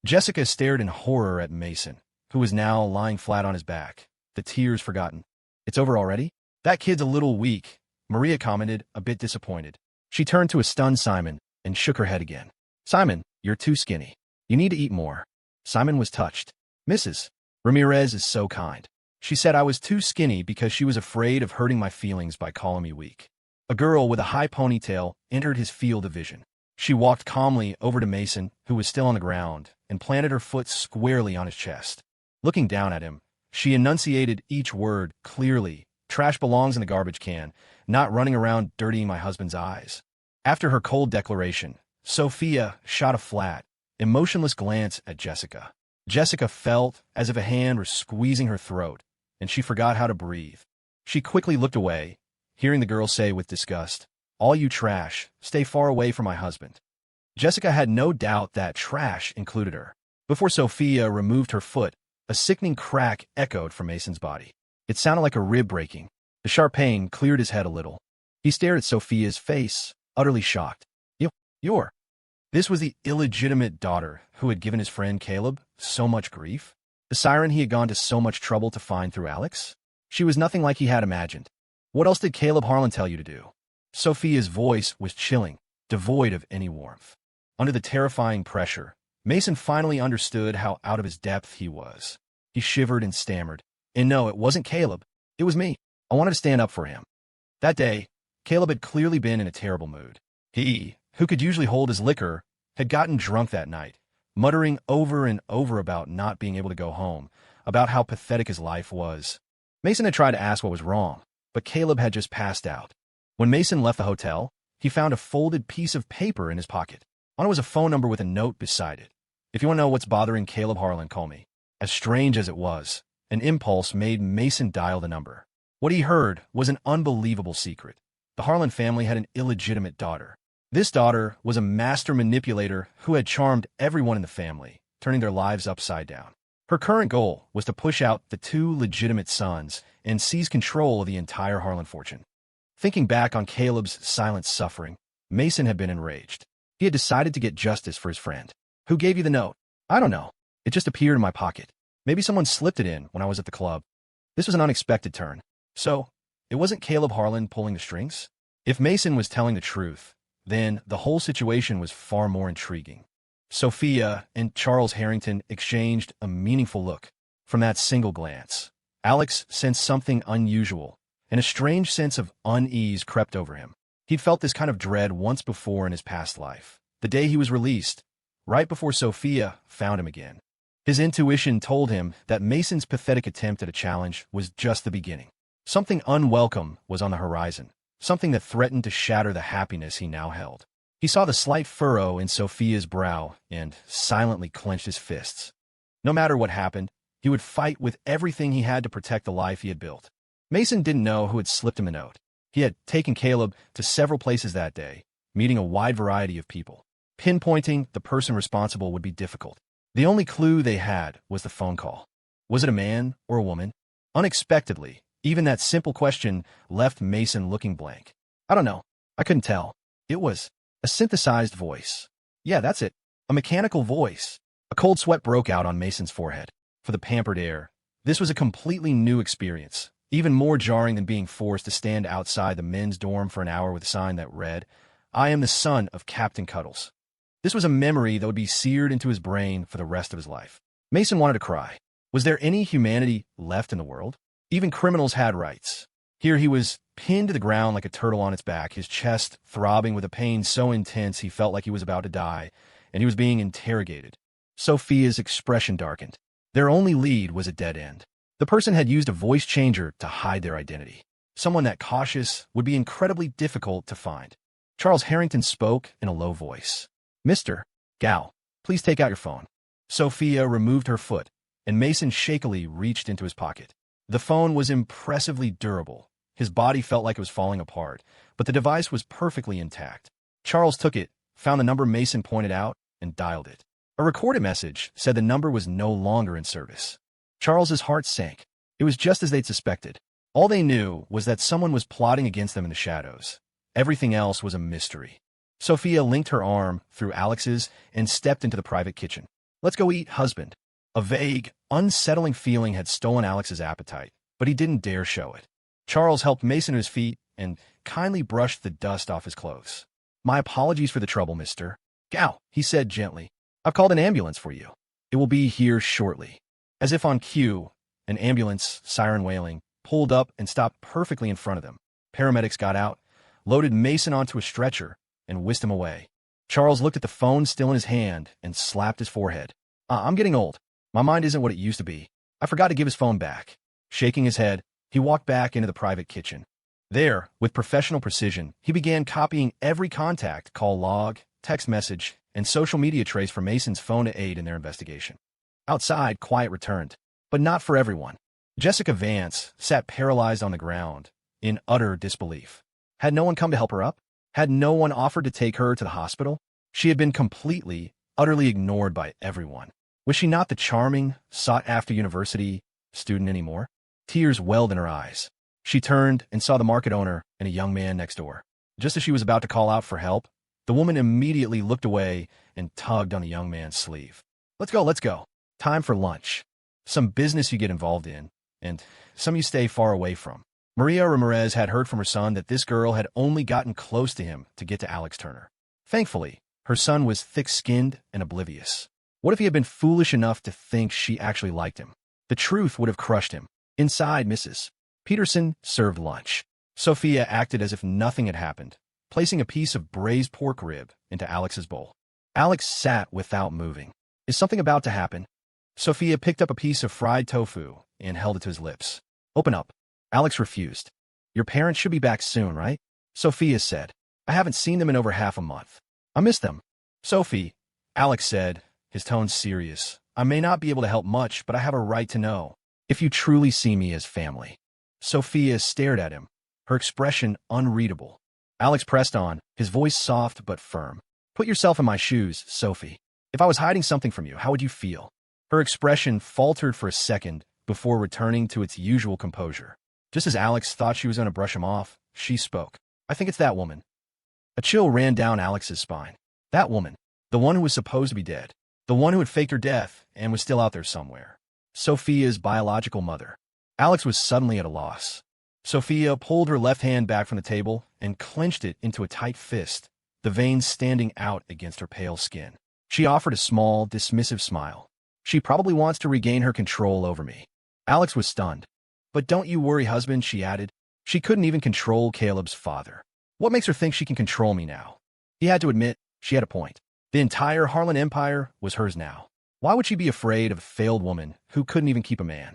Jessica stared in horror at Mason, who was now lying flat on his back, the tears forgotten. "It's over already?" "That kid's a little weak," Maria commented, a bit disappointed. She turned to a stunned Simon and shook her head again. "Simon, you're too skinny. You need to eat more." Simon was touched. "Mrs. Ramirez is so kind. She said I was too skinny because she was afraid of hurting my feelings by calling me weak." A girl with a high ponytail entered his field of vision. She walked calmly over to Mason, who was still on the ground, and planted her foot squarely on his chest. Looking down at him, she enunciated each word clearly. "Trash belongs in the garbage can, not running around dirtying my husband's eyes." After her cold declaration, Sophia shot a flat, emotionless glance at Jessica. Jessica felt as if a hand were squeezing her throat, and she forgot how to breathe. She quickly looked away, hearing the girl say with disgust, "All you trash, stay far away from my husband." Jessica had no doubt that trash included her. Before Sophia removed her foot, a sickening crack echoed from Mason's body. It sounded like a rib breaking. The sharp pain cleared his head a little. He stared at Sophia's face, utterly shocked. You're..." This was the illegitimate daughter who had given his friend Caleb so much grief? The siren he had gone to so much trouble to find through Alex? She was nothing like he had imagined. "What else did Caleb Harlan tell you to do?" Sophia's voice was chilling, devoid of any warmth. Under the terrifying pressure, Mason finally understood how out of his depth he was. He shivered and stammered. "And no, it wasn't Caleb. It was me. I wanted to stand up for him." That day, Caleb had clearly been in a terrible mood. He, who could usually hold his liquor, had gotten drunk that night, muttering over and over about not being able to go home, about how pathetic his life was. Mason had tried to ask what was wrong, but Caleb had just passed out. When Mason left the hotel, he found a folded piece of paper in his pocket. On it was a phone number with a note beside it. "If you want to know what's bothering Caleb Harlan, call me." As strange as it was, an impulse made Mason dial the number. What he heard was an unbelievable secret. The Harlan family had an illegitimate daughter. This daughter was a master manipulator who had charmed everyone in the family, turning their lives upside down. Her current goal was to push out the two legitimate sons and seize control of the entire Harlan fortune. Thinking back on Caleb's silent suffering, Mason had been enraged. He had decided to get justice for his friend. Who gave you the note? I don't know. It just appeared in my pocket. Maybe someone slipped it in when I was at the club. This was an unexpected turn. So, it wasn't Caleb Harlan pulling the strings? If Mason was telling the truth, then the whole situation was far more intriguing. Sophia and Charles Harrington exchanged a meaningful look. From that single glance, Alex sensed something unusual, and a strange sense of unease crept over him. He'd felt this kind of dread once before in his past life, the day he was released, right before Sophia found him again. His intuition told him that Mason's pathetic attempt at a challenge was just the beginning. Something unwelcome was on the horizon, something that threatened to shatter the happiness he now held. He saw the slight furrow in Sophia's brow and silently clenched his fists. No matter what happened, he would fight with everything he had to protect the life he had built. Mason didn't know who had slipped him a note. He had taken Caleb to several places that day, meeting a wide variety of people. Pinpointing the person responsible would be difficult. The only clue they had was the phone call. Was it a man or a woman? Unexpectedly, even that simple question left Mason looking blank. I don't know. I couldn't tell. It was a synthesized voice. Yeah, that's it. A mechanical voice. A cold sweat broke out on Mason's forehead. For the pampered heir, this was a completely new experience, even more jarring than being forced to stand outside the men's dorm for an hour with a sign that read, "I am the son of Captain Cuddles." This was a memory that would be seared into his brain for the rest of his life. Mason wanted to cry. Was there any humanity left in the world? Even criminals had rights. Here he was, pinned to the ground like a turtle on its back, his chest throbbing with a pain so intense he felt like he was about to die, and he was being interrogated. Sophia's expression darkened. Their only lead was a dead end. The person had used a voice changer to hide their identity. Someone that cautious would be incredibly difficult to find. Charles Harrington spoke in a low voice. "Mr. Gal, please take out your phone." Sophia removed her foot, and Mason shakily reached into his pocket. The phone was impressively durable. His body felt like it was falling apart, but the device was perfectly intact. Charles took it, found the number Mason pointed out, and dialed it. A recorded message said the number was no longer in service. Charles's heart sank. It was just as they'd suspected. All they knew was that someone was plotting against them in the shadows. Everything else was a mystery. Sophia linked her arm through Alex's and stepped into the private kitchen. "Let's go eat, husband." A vague, unsettling feeling had stolen Alex's appetite, but he didn't dare show it. Charles helped Mason to his feet and kindly brushed the dust off his clothes. "My apologies for the trouble, Mr. Gal," he said gently. "I've called an ambulance for you. It will be here shortly." As if on cue, an ambulance, siren wailing, pulled up and stopped perfectly in front of them. Paramedics got out, loaded Mason onto a stretcher, and whisked him away. Charles looked at the phone still in his hand and slapped his forehead. I'm getting old. My mind isn't what it used to be. I forgot to give his phone back." Shaking his head, he walked back into the private kitchen. There, with professional precision, he began copying every contact, call log, text message, and social media trace from Mason's phone to aid in their investigation. Outside, quiet returned, but not for everyone. Jessica Vance sat paralyzed on the ground, in utter disbelief. Had no one come to help her up? Had no one offered to take her to the hospital? She had been completely, utterly ignored by everyone. Was she not the charming, sought-after university student anymore? Tears welled in her eyes. She turned and saw the market owner and a young man next door. Just as she was about to call out for help, the woman immediately looked away and tugged on the young man's sleeve. Let's go. Time for lunch. Some business you get involved in, and some you stay far away from." Maria Ramirez had heard from her son that this girl had only gotten close to him to get to Alex Turner. Thankfully, her son was thick-skinned and oblivious. What if he had been foolish enough to think she actually liked him? The truth would have crushed him. Inside, Mrs. Peterson served lunch. Sophia acted as if nothing had happened, placing a piece of braised pork rib into Alex's bowl. Alex sat without moving. Is something about to happen? Sophia picked up a piece of fried tofu and held it to his lips. "Open up." Alex refused. "Your parents should be back soon, right?" Sophia said. "I haven't seen them in over half a month. I miss them." "Sophie," Alex said, his tone serious, "I may not be able to help much, but I have a right to know if you truly see me as family." Sophia stared at him, her expression unreadable. Alex pressed on, his voice soft but firm. "Put yourself in my shoes, Sophie. If I was hiding something from you, how would you feel?" Her expression faltered for a second before returning to its usual composure. Just as Alex thought she was going to brush him off, she spoke. "I think it's that woman." A chill ran down Alex's spine. That woman. The one who was supposed to be dead. The one who had faked her death and was still out there somewhere. Sophia's biological mother. Alex was suddenly at a loss. Sophia pulled her left hand back from the table and clenched it into a tight fist, the veins standing out against her pale skin. She offered a small, dismissive smile. She probably wants to regain her control over me. Alex was stunned. But don't you worry, husband, she added. She couldn't even control Caleb's father. What makes her think she can control me now? He had to admit, she had a point. The entire Harlan Empire was hers now. Why would she be afraid of a failed woman who couldn't even keep a man?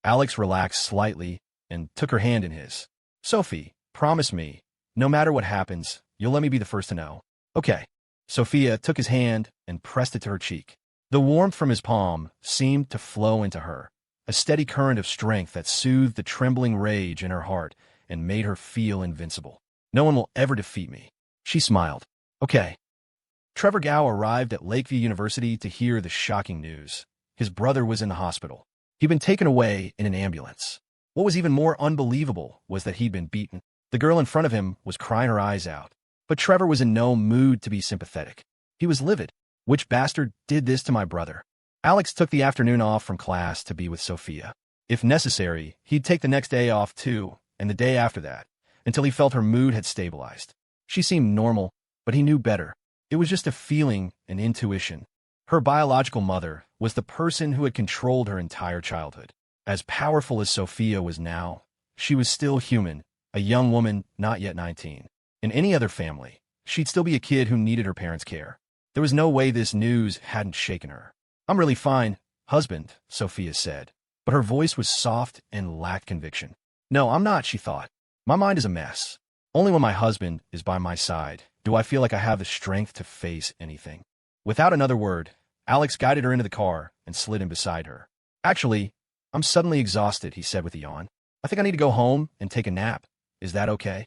Alex relaxed slightly and took her hand in his. Sophie, promise me, no matter what happens, you'll let me be the first to know. Okay. Sophia took his hand and pressed it to her cheek. The warmth from his palm seemed to flow into her, a steady current of strength that soothed the trembling rage in her heart and made her feel invincible. No one will ever defeat me. She smiled. Okay. Trevor Gow arrived at Lakeview University to hear the shocking news. His brother was in the hospital. He'd been taken away in an ambulance. What was even more unbelievable was that he'd been beaten. The girl in front of him was crying her eyes out. But Trevor was in no mood to be sympathetic. He was livid. Which bastard did this to my brother? Alex took the afternoon off from class to be with Sophia. If necessary, he'd take the next day off too, and the day after that, until he felt her mood had stabilized. She seemed normal, but he knew better. It was just a feeling, an intuition. Her biological mother was the person who had controlled her entire childhood. As powerful as Sophia was now, she was still human, a young woman not yet 19. In any other family, she'd still be a kid who needed her parents' care. There was no way this news hadn't shaken her. I'm really fine, husband, Sophia said, but her voice was soft and lacked conviction. No, I'm not, she thought. My mind is a mess. Only when my husband is by my side do I feel like I have the strength to face anything. Without another word, Alex guided her into the car and slid in beside her. Actually, I'm suddenly exhausted, he said with a yawn. I think I need to go home and take a nap. Is that okay?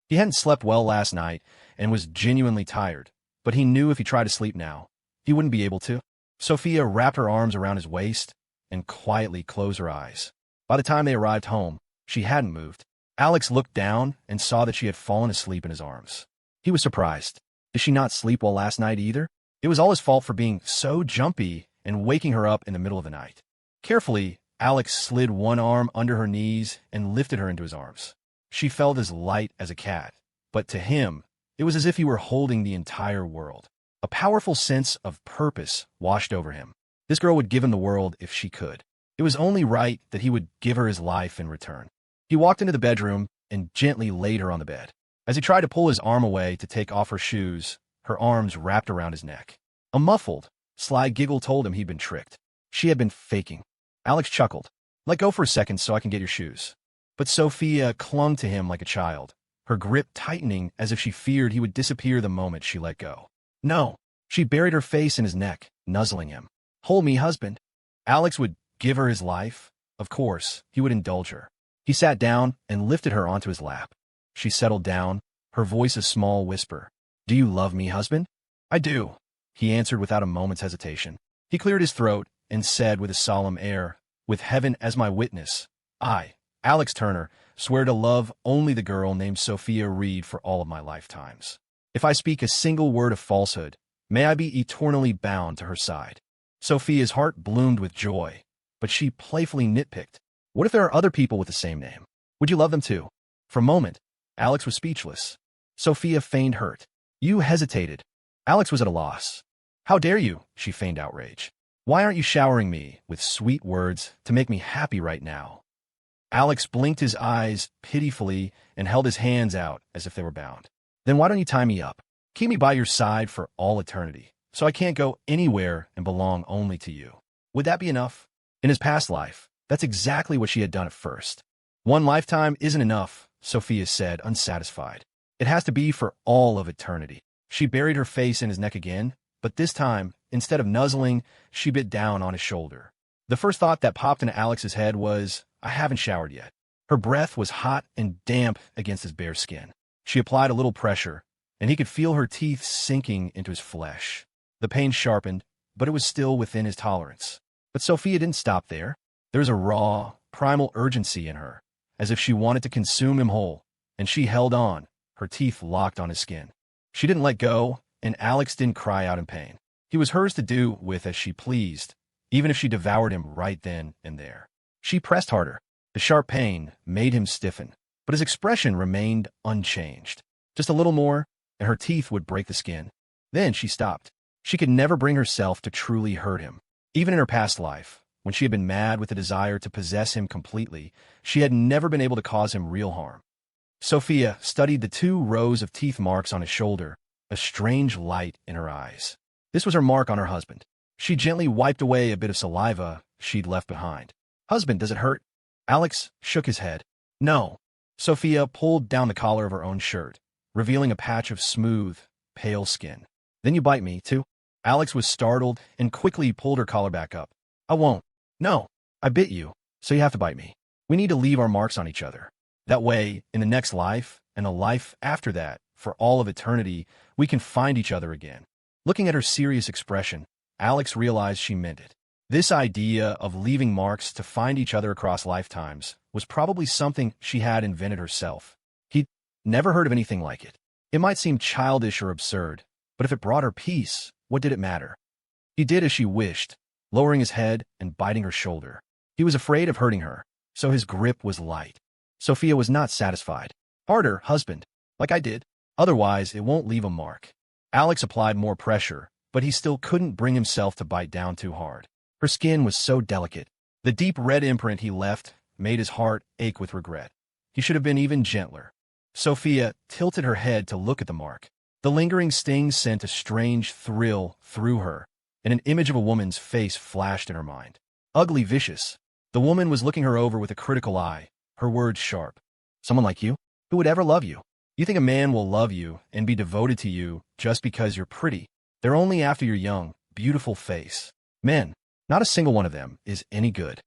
He hadn't slept well last night and was genuinely tired, but he knew if he tried to sleep now, he wouldn't be able to. Sophia wrapped her arms around his waist and quietly closed her eyes. By the time they arrived home, she hadn't moved. Alex looked down and saw that she had fallen asleep in his arms. He was surprised. Did she not sleep well last night either? It was all his fault for being so jumpy and waking her up in the middle of the night. Carefully, Alex slid one arm under her knees and lifted her into his arms. She felt as light as a cat, but to him, it was as if he were holding the entire world. A powerful sense of purpose washed over him. This girl would give him the world if she could. It was only right that he would give her his life in return. He walked into the bedroom and gently laid her on the bed. As he tried to pull his arm away to take off her shoes, her arms wrapped around his neck. A muffled, sly giggle told him he'd been tricked. She had been faking. Alex chuckled. Let go for a second so I can get your shoes. But Sophia clung to him like a child, her grip tightening as if she feared he would disappear the moment she let go. No. She buried her face in his neck, nuzzling him. Hold me, husband. Alex would give her his life. Of course, he would indulge her. He sat down and lifted her onto his lap. She settled down, her voice a small whisper. Do you love me, husband? I do, he answered without a moment's hesitation. He cleared his throat and said with a solemn air, with heaven as my witness, I, Alex Turner, swear to love only the girl named Sophia Reed for all of my lifetimes. If I speak a single word of falsehood, may I be eternally bound to her side. Sophia's heart bloomed with joy, but she playfully nitpicked. What if there are other people with the same name? Would you love them too? For a moment, Alex was speechless. Sophia feigned hurt. You hesitated. Alex was at a loss. How dare you? She feigned outrage. Why aren't you showering me with sweet words to make me happy right now? Alex blinked his eyes pitifully and held his hands out as if they were bound. Then why don't you tie me up? Keep me by your side for all eternity, so I can't go anywhere and belong only to you. Would that be enough? In his past life, that's exactly what she had done at first. One lifetime isn't enough, Sophia said, unsatisfied. It has to be for all of eternity. She buried her face in his neck again, but this time, instead of nuzzling, she bit down on his shoulder. The first thought that popped into Alex's head was, I haven't showered yet. Her breath was hot and damp against his bare skin. She applied a little pressure, and he could feel her teeth sinking into his flesh. The pain sharpened, but it was still within his tolerance. But Sophia didn't stop there. There was a raw, primal urgency in her, as if she wanted to consume him whole, and she held on, her teeth locked on his skin. She didn't let go, and Alex didn't cry out in pain. He was hers to do with as she pleased, even if she devoured him right then and there. She pressed harder. The sharp pain made him stiffen, but his expression remained unchanged. Just a little more, and her teeth would break the skin. Then she stopped. She could never bring herself to truly hurt him. Even in her past life, when she had been mad with the desire to possess him completely, she had never been able to cause him real harm. Sophia studied the 2 rows of teeth marks on his shoulder, a strange light in her eyes. This was her mark on her husband. She gently wiped away a bit of saliva she'd left behind. "Husband, does it hurt?" Alex shook his head. "No." Sophia pulled down the collar of her own shirt, revealing a patch of smooth, pale skin. "Then you bite me, too?" Alex was startled and quickly pulled her collar back up. "I won't." "No, I bit you, so you have to bite me. We need to leave our marks on each other. That way, in the next life and a life after that, for all of eternity, we can find each other again." Looking at her serious expression, Alex realized she meant it. This idea of leaving marks to find each other across lifetimes was probably something she had invented herself. He'd never heard of anything like it. It might seem childish or absurd, but if it brought her peace, what did it matter? He did as she wished, lowering his head and biting her shoulder. He was afraid of hurting her, so his grip was light. Sophia was not satisfied. "Harder, husband, like I did. Otherwise, it won't leave a mark." Alex applied more pressure, but he still couldn't bring himself to bite down too hard. Her skin was so delicate. The deep red imprint he left made his heart ache with regret. He should have been even gentler. Sophia tilted her head to look at the mark. The lingering sting sent a strange thrill through her, and an image of a woman's face flashed in her mind. Ugly, vicious. The woman was looking her over with a critical eye, her words sharp. "Someone like you? Who would ever love you? You think a man will love you and be devoted to you just because you're pretty? They're only after your young, beautiful face. Men, not a single one of them is any good."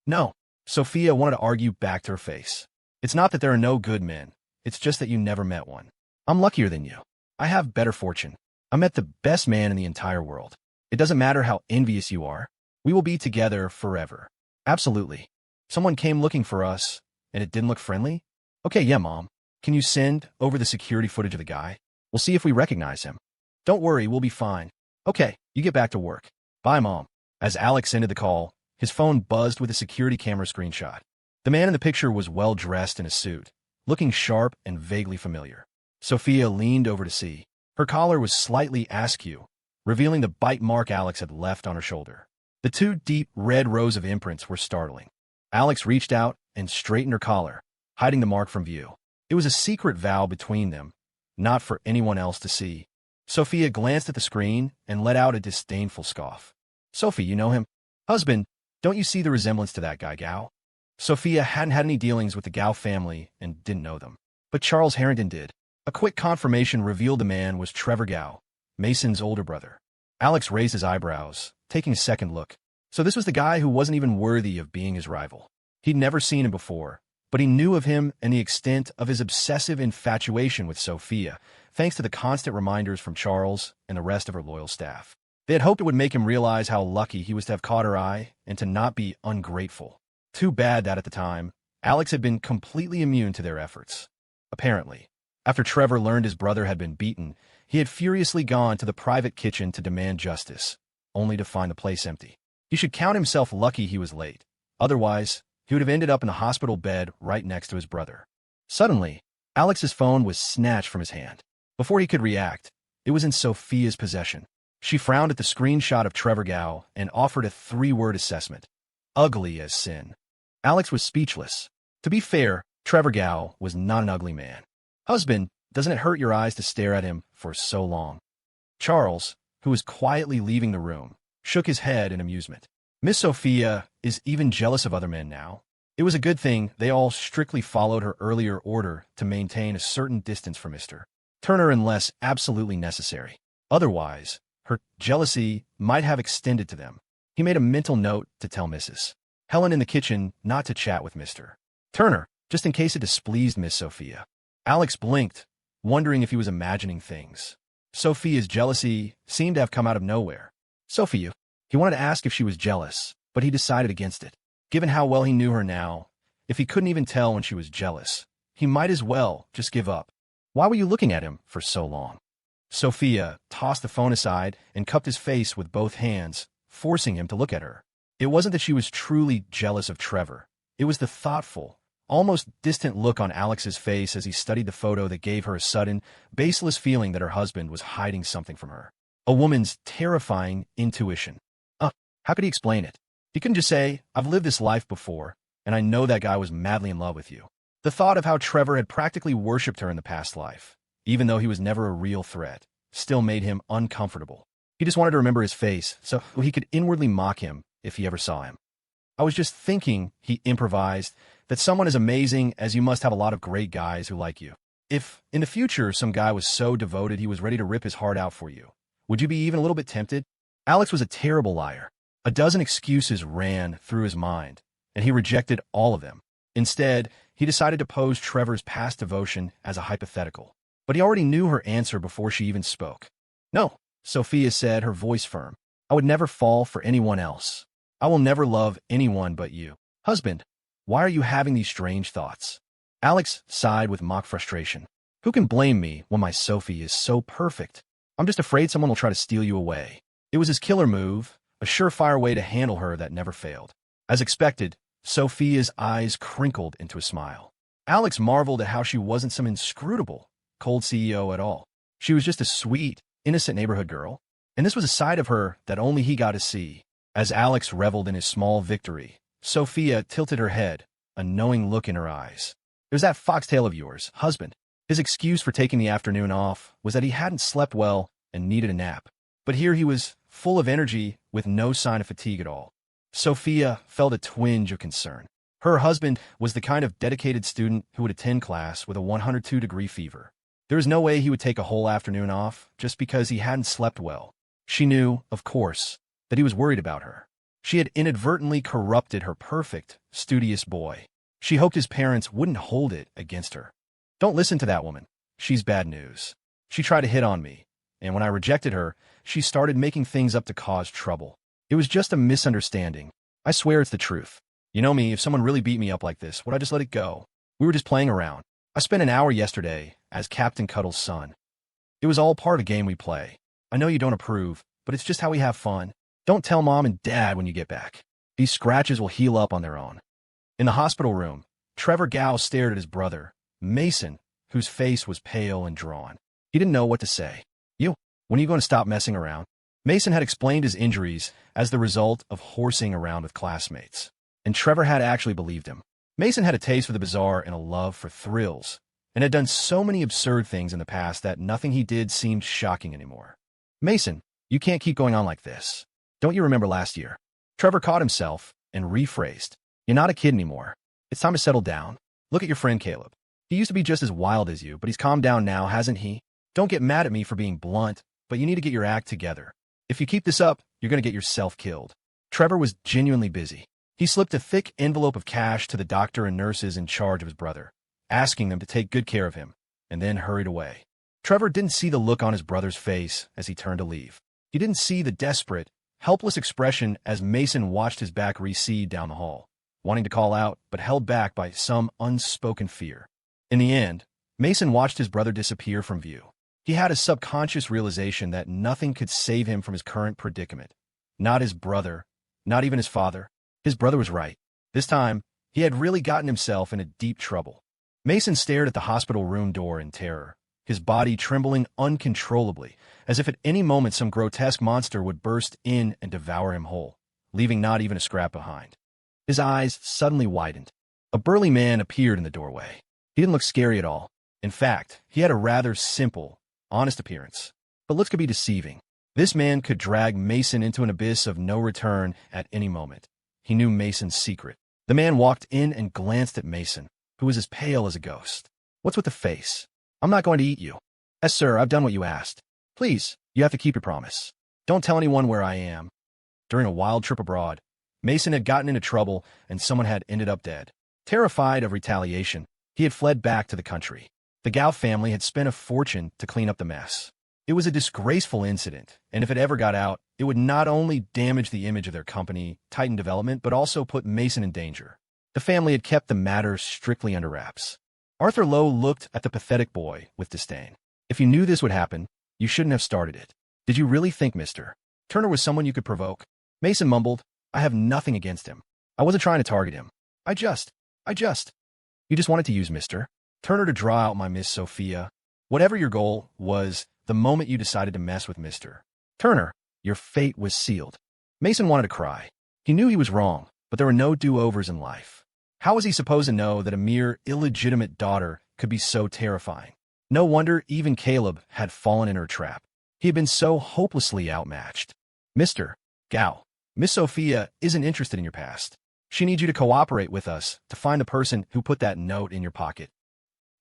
"No." Sophia wanted to argue back to her face. "It's not that there are no good men. It's just that you never met one. I'm luckier than you. I have better fortune. I met the best man in the entire world. It doesn't matter how envious you are. We will be together forever." "Absolutely. Someone came looking for us, and it didn't look friendly?" "Okay, yeah, Mom. Can you send over the security footage of the guy? We'll see if we recognize him." "Don't worry, we'll be fine." "Okay, you get back to work." "Bye, Mom." As Alex ended the call, his phone buzzed with a security camera screenshot. The man in the picture was well-dressed in a suit, looking sharp and vaguely familiar. Sophia leaned over to see. Her collar was slightly askew, revealing the bite mark Alex had left on her shoulder. The 2 deep red rows of imprints were startling. Alex reached out and straightened her collar, hiding the mark from view. It was a secret vow between them, not for anyone else to see. Sophia glanced at the screen and let out a disdainful scoff. "Sophie, you know him?" "Husband, don't you see the resemblance to that guy, Gao?" Sophia hadn't had any dealings with the Gao family and didn't know them. But Charles Harrington did. A quick confirmation revealed the man was Trevor Gao, Mason's older brother. Alex raised his eyebrows, taking a second look. So this was the guy who wasn't even worthy of being his rival. He'd never seen him before, but he knew of him and the extent of his obsessive infatuation with Sophia, thanks to the constant reminders from Charles and the rest of her loyal staff. They had hoped it would make him realize how lucky he was to have caught her eye and to not be ungrateful. Too bad that at the time, Alex had been completely immune to their efforts. Apparently, after Trevor learned his brother had been beaten, he had furiously gone to the private kitchen to demand justice, only to find the place empty. He should count himself lucky he was late. Otherwise, he would have ended up in the hospital bed right next to his brother. Suddenly, Alex's phone was snatched from his hand. Before he could react, it was in Sophia's possession. She frowned at the screenshot of Trevor Gao and offered a 3-word assessment. Ugly as sin. Alex was speechless. To be fair, Trevor Gao was not an ugly man. "Husband, doesn't it hurt your eyes to stare at him for so long?" Charles, who was quietly leaving the room, shook his head in amusement. "Miss Sophia is even jealous of other men now." It was a good thing they all strictly followed her earlier order to maintain a certain distance from Mr. Turner unless absolutely necessary. Otherwise, her jealousy might have extended to them. He made a mental note to tell Mrs. Helen in the kitchen not to chat with Mr. Turner, just in case it displeased Miss Sophia. Alex blinked, wondering if he was imagining things. Sophia's jealousy seemed to have come out of nowhere. Sophia, he wanted to ask if she was jealous, but he decided against it. Given how well he knew her now, if he couldn't even tell when she was jealous, he might as well just give up. "Why were you looking at him for so long?" Sophia tossed the phone aside and cupped his face with both hands, forcing him to look at her. It wasn't that she was truly jealous of Trevor. It was the thoughtful, almost distant look on Alex's face as he studied the photo that gave her a sudden, baseless feeling that her husband was hiding something from her. A woman's terrifying intuition. How could he explain it? He couldn't just say, "I've lived this life before, and I know that guy was madly in love with you." The thought of how Trevor had practically worshipped her in the past life, even though he was never a real threat, still made him uncomfortable. He just wanted to remember his face so he could inwardly mock him if he ever saw him. "I was just thinking," he improvised, "that someone as amazing as you must have a lot of great guys who like you. If, in the future, some guy was so devoted he was ready to rip his heart out for you, would you be even a little bit tempted?" Alex was a terrible liar. A dozen excuses ran through his mind, and he rejected all of them. Instead, he decided to pose Trevor's past devotion as a hypothetical. But he already knew her answer before she even spoke. "No," Sophia said, her voice firm. "I would never fall for anyone else. I will never love anyone but you." "Husband, why are you having these strange thoughts?" Alex sighed with mock frustration. "Who can blame me when my Sophie is so perfect? I'm just afraid someone will try to steal you away." It was his killer move, a surefire way to handle her that never failed. As expected, Sophia's eyes crinkled into a smile. Alex marveled at how she wasn't some inscrutable, cold CEO at all. She was just a sweet, innocent neighborhood girl, and this was a side of her that only he got to see. As Alex reveled in his small victory, Sophia tilted her head, a knowing look in her eyes. "There's that foxtail of yours, husband." His excuse for taking the afternoon off was that he hadn't slept well and needed a nap. But here he was, full of energy, with no sign of fatigue at all. Sophia felt a twinge of concern. Her husband was the kind of dedicated student who would attend class with a 102-degree fever. There was no way he would take a whole afternoon off just because he hadn't slept well. She knew, of course, that he was worried about her. She had inadvertently corrupted her perfect, studious boy. She hoped his parents wouldn't hold it against her. "Don't listen to that woman. She's bad news. She tried to hit on me, and when I rejected her, she started making things up to cause trouble. It was just a misunderstanding. I swear it's the truth. You know me, if someone really beat me up like this, would I just let it go? We were just playing around. I spent an hour yesterday as Captain Cuddle's son. It was all part of a game we play. I know you don't approve, but it's just how we have fun. Don't tell Mom and Dad when you get back. These scratches will heal up on their own." In the hospital room, Trevor Gow stared at his brother, Mason, whose face was pale and drawn. He didn't know what to say. When are you going to stop messing around?" Mason had explained his injuries as the result of horsing around with classmates, and Trevor had actually believed him. Mason had a taste for the bizarre and a love for thrills, and had done so many absurd things in the past that nothing he did seemed shocking anymore. "Mason, you can't keep going on like this. Don't you remember last year?" Trevor caught himself and rephrased. "You're not a kid anymore. It's time to settle down. Look at your friend Caleb. He used to be just as wild as you, but he's calmed down now, hasn't he? Don't get mad at me for being blunt, but you need to get your act together. If you keep this up, you're going to get yourself killed." Trevor was genuinely busy. He slipped a thick envelope of cash to the doctor and nurses in charge of his brother, asking them to take good care of him, and then hurried away. Trevor didn't see the look on his brother's face as he turned to leave. He didn't see the desperate, helpless expression as Mason watched his back recede down the hall, wanting to call out, but held back by some unspoken fear. In the end, Mason watched his brother disappear from view. He had a subconscious realization that nothing could save him from his current predicament. Not his brother, not even his father. His brother was right. This time, he had really gotten himself into deep trouble. Mason stared at the hospital room door in terror, his body trembling uncontrollably, as if at any moment some grotesque monster would burst in and devour him whole, leaving not even a scrap behind. His eyes suddenly widened. A burly man appeared in the doorway. He didn't look scary at all. In fact, he had a rather simple, honest appearance. But looks could be deceiving. This man could drag Mason into an abyss of no return at any moment. He knew Mason's secret. The man walked in and glanced at Mason, who was as pale as a ghost. "What's with the face? I'm not going to eat you." "Yes, sir, I've done what you asked. Please, you have to keep your promise. Don't tell anyone where I am." During a wild trip abroad, Mason had gotten into trouble and someone had ended up dead. Terrified of retaliation, he had fled back to the country. The Gow family had spent a fortune to clean up the mess. It was a disgraceful incident, and if it ever got out, it would not only damage the image of their company, Titan Development, but also put Mason in danger. The family had kept the matter strictly under wraps. Arthur Lowe looked at the pathetic boy with disdain. If he knew this would happen, You shouldn't have started it. Did you really think Mr. Turner was someone you could provoke? Mason mumbled, I have nothing against him. I wasn't trying to target him. I just. You just wanted to use Mr. Turner to draw out my Miss Sophia. Whatever your goal was, the moment you decided to mess with Mr. Turner, your fate was sealed. Mason wanted to cry. He knew he was wrong, but there were no do-overs in life. How was he supposed to know that a mere illegitimate daughter could be so terrifying? No wonder even Caleb had fallen in her trap. He had been so hopelessly outmatched. Mr. Gao, Miss Sophia isn't interested in your past. She needs you to cooperate with us to find the person who put that note in your pocket.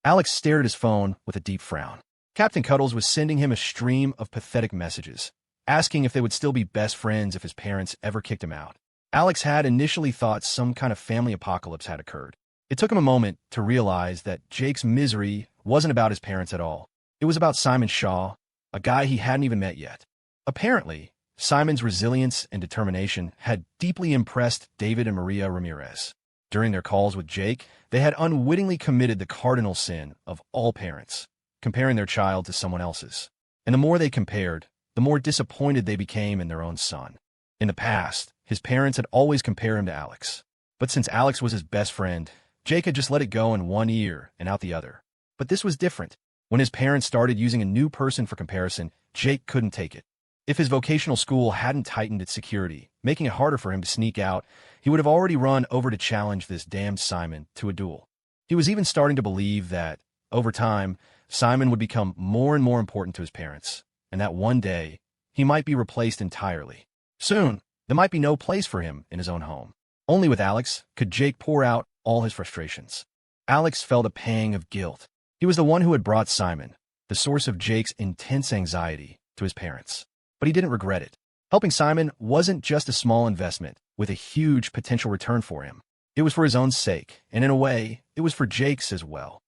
Alex stared at his phone with a deep frown. Captain Cuddles was sending him a stream of pathetic messages, asking if they would still be best friends if his parents ever kicked him out. Alex had initially thought some kind of family apocalypse had occurred. It took him a moment to realize that Jake's misery wasn't about his parents at all. It was about Simon Shaw, a guy he hadn't even met yet. Apparently, Simon's resilience and determination had deeply impressed David and Maria Ramirez. During their calls with Jake, they had unwittingly committed the cardinal sin of all parents, comparing their child to someone else's. And the more they compared, the more disappointed they became in their own son. In the past, his parents had always compared him to Alex. But since Alex was his best friend, Jake had just let it go in one ear and out the other. But this was different. When his parents started using a new person for comparison, Jake couldn't take it. If his vocational school hadn't tightened its security, making it harder for him to sneak out, he would have already run over to challenge this damned Simon to a duel. He was even starting to believe that, over time, Simon would become more and more important to his parents, and that one day, he might be replaced entirely. Soon, there might be no place for him in his own home. Only with Alex could Jake pour out all his frustrations. Alex felt a pang of guilt. He was the one who had brought Simon, the source of Jake's intense anxiety, to his parents. But he didn't regret it. Helping Simon wasn't just a small investment with a huge potential return for him. It was for his own sake, and in a way, it was for Jake's as well.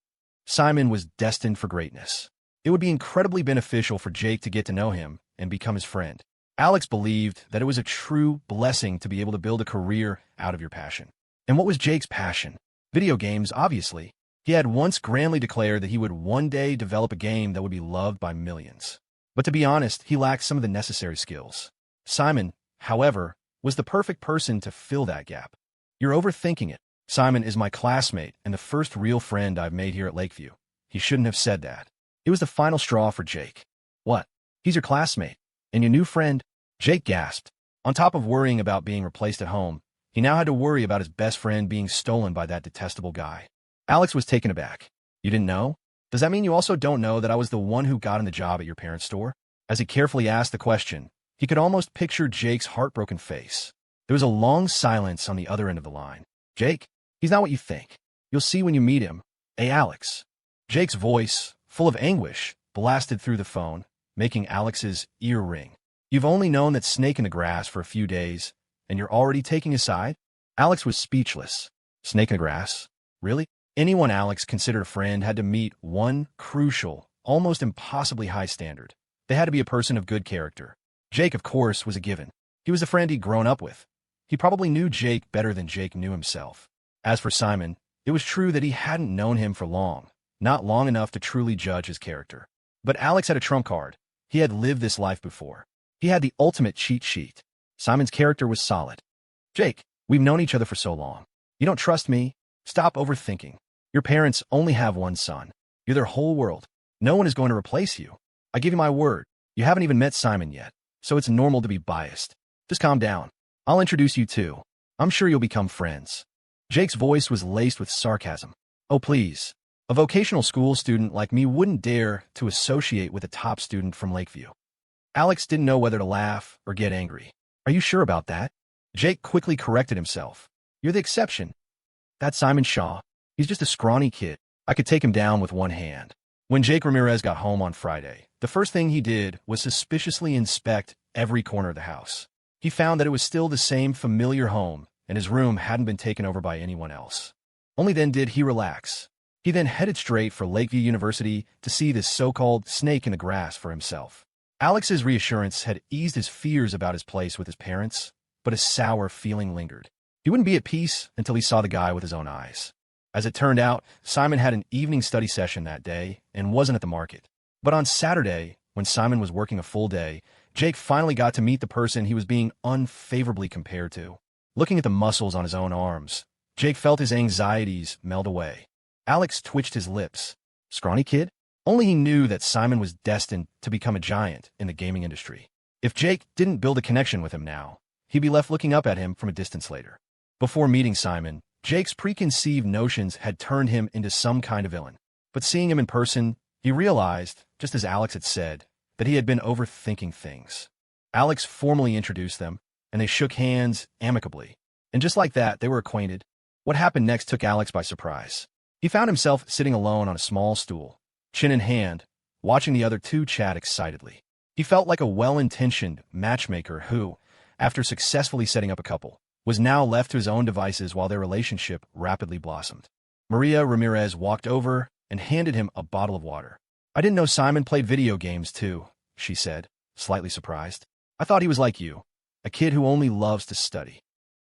Simon was destined for greatness. It would be incredibly beneficial for Jake to get to know him and become his friend. Alex believed that it was a true blessing to be able to build a career out of your passion. And what was Jake's passion? Video games, obviously. He had once grandly declared that he would one day develop a game that would be loved by millions. But to be honest, he lacked some of the necessary skills. Simon, however, was the perfect person to fill that gap. You're overthinking it. Simon is my classmate and the first real friend I've made here at Lakeview. He shouldn't have said that. It was the final straw for Jake. What? He's your classmate? And your new friend? Jake gasped. On top of worrying about being replaced at home, he now had to worry about his best friend being stolen by that detestable guy. Alex was taken aback. You didn't know? Does that mean you also don't know that I was the one who got him the job at your parents' store? As he carefully asked the question, he could almost picture Jake's heartbroken face. There was a long silence on the other end of the line. Jake, he's not what you think. You'll see when you meet him. Hey, Alex. Jake's voice, full of anguish, blasted through the phone, making Alex's ear ring. You've only known that snake in the grass for a few days, and you're already taking his side? Alex was speechless. Snake in the grass? Really? Anyone Alex considered a friend had to meet one crucial, almost impossibly high standard. They had to be a person of good character. Jake, of course, was a given. He was a friend he'd grown up with. He probably knew Jake better than Jake knew himself. As for Simon, it was true that he hadn't known him for long, not long enough to truly judge his character. But Alex had a trump card. He had lived this life before. He had the ultimate cheat sheet. Simon's character was solid. Jake, we've known each other for so long. You don't trust me? Stop overthinking. Your parents only have one son. You're their whole world. No one is going to replace you. I give you my word. You haven't even met Simon yet, so it's normal to be biased. Just calm down. I'll introduce you too. I'm sure you'll become friends. Jake's voice was laced with sarcasm. Oh, please. A vocational school student like me wouldn't dare to associate with a top student from Lakeview. Alex didn't know whether to laugh or get angry. Are you sure about that? Jake quickly corrected himself. You're the exception. That's Simon Shaw. He's just a scrawny kid. I could take him down with one hand. When Jake Ramirez got home on Friday, the first thing he did was suspiciously inspect every corner of the house. He found that it was still the same familiar home, and his room hadn't been taken over by anyone else. Only then did he relax. He then headed straight for Lakeview University to see this so-called snake in the grass for himself. Alex's reassurance had eased his fears about his place with his parents, but a sour feeling lingered. He wouldn't be at peace until he saw the guy with his own eyes. As it turned out, Simon had an evening study session that day and wasn't at the market. But on Saturday, when Simon was working a full day, Jake finally got to meet the person he was being unfavorably compared to. Looking at the muscles on his own arms, Jake felt his anxieties melt away. Alex twitched his lips. Scrawny kid? Only he knew that Simon was destined to become a giant in the gaming industry. If Jake didn't build a connection with him now, he'd be left looking up at him from a distance later. Before meeting Simon, Jake's preconceived notions had turned him into some kind of villain. But seeing him in person, he realized, just as Alex had said, that he had been overthinking things. Alex formally introduced them, and they shook hands amicably. And just like that, they were acquainted. What happened next took Alex by surprise. He found himself sitting alone on a small stool, chin in hand, watching the other two chat excitedly. He felt like a well-intentioned matchmaker who, after successfully setting up a couple, was now left to his own devices while their relationship rapidly blossomed. Maria Ramirez walked over and handed him a bottle of water. "I didn't know Simon played video games too," she said, slightly surprised. "I thought he was like you, a kid who only loves to study."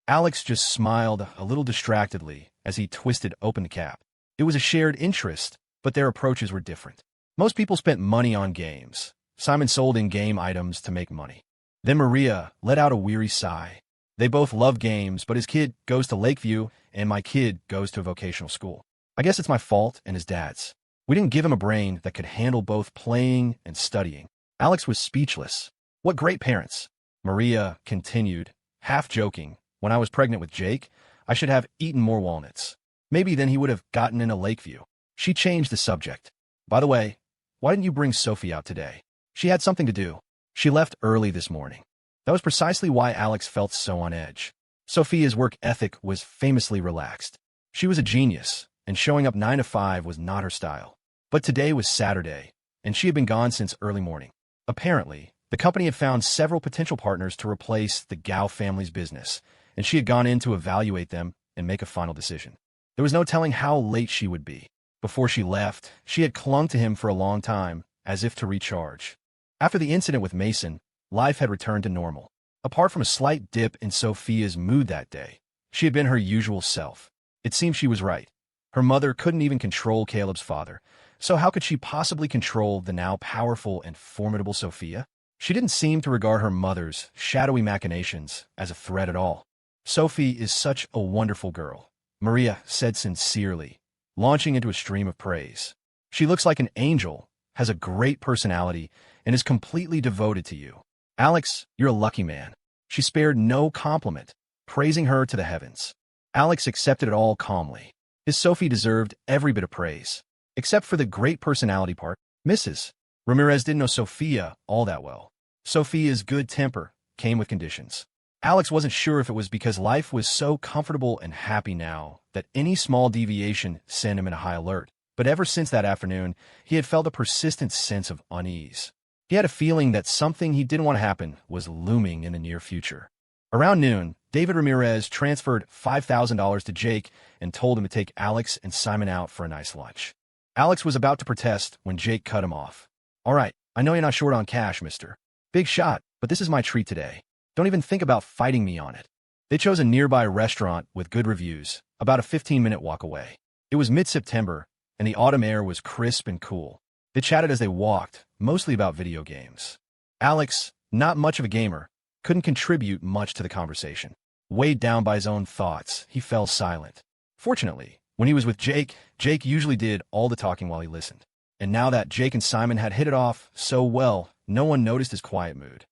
Alex just smiled a little distractedly as he twisted open the cap. It was a shared interest, but their approaches were different. Most people spent money on games. Simon sold in-game items to make money. Then Maria let out a weary sigh. They both love games, but his kid goes to Lakeview, and my kid goes to a vocational school. I guess it's my fault and his dad's. We didn't give him a brain that could handle both playing and studying. Alex was speechless. What great parents. Maria continued, half joking. When I was pregnant with Jake, I should have eaten more walnuts. Maybe then he would have gotten into Lakeview. She changed the subject. By the way, why didn't you bring Sophia out today? She had something to do. She left early this morning. That was precisely why Alex felt so on edge. Sophia's work ethic was famously relaxed. She was a genius, and showing up 9 to 5 was not her style. But today was Saturday, and she had been gone since early morning. Apparently, the company had found several potential partners to replace the Gao family's business, and she had gone in to evaluate them and make a final decision. There was no telling how late she would be. Before she left, she had clung to him for a long time, as if to recharge. After the incident with Mason, life had returned to normal. Apart from a slight dip in Sophia's mood that day, she had been her usual self. It seemed she was right. Her mother couldn't even control Caleb's father, so how could she possibly control the now powerful and formidable Sophia? She didn't seem to regard her mother's shadowy machinations as a threat at all. "Sophie is such a wonderful girl," Maria said sincerely, launching into a stream of praise. "She looks like an angel, has a great personality, and is completely devoted to you. Alex, you're a lucky man." She spared no compliment, praising her to the heavens. Alex accepted it all calmly. His Sophie deserved every bit of praise. Except for the great personality part, Mrs. Ramirez didn't know Sophia all that well. Sophia's good temper came with conditions. Alex wasn't sure if it was because life was so comfortable and happy now that any small deviation sent him in a high alert. But ever since that afternoon, he had felt a persistent sense of unease. He had a feeling that something he didn't want to happen was looming in the near future. Around noon, David Ramirez transferred $5,000 to Jake and told him to take Alex and Simon out for a nice lunch. Alex was about to protest when Jake cut him off. "All right, I know you're not short on cash, mister. Big shot, but this is my treat today. Don't even think about fighting me on it." They chose a nearby restaurant with good reviews, about a 15-minute walk away. It was mid-September, and the autumn air was crisp and cool. They chatted as they walked, mostly about video games. Alex, not much of a gamer, couldn't contribute much to the conversation. Weighed down by his own thoughts, he fell silent. Fortunately, when he was with Jake, Jake usually did all the talking while he listened. And now that Jake and Simon had hit it off so well, no one noticed his quiet mood.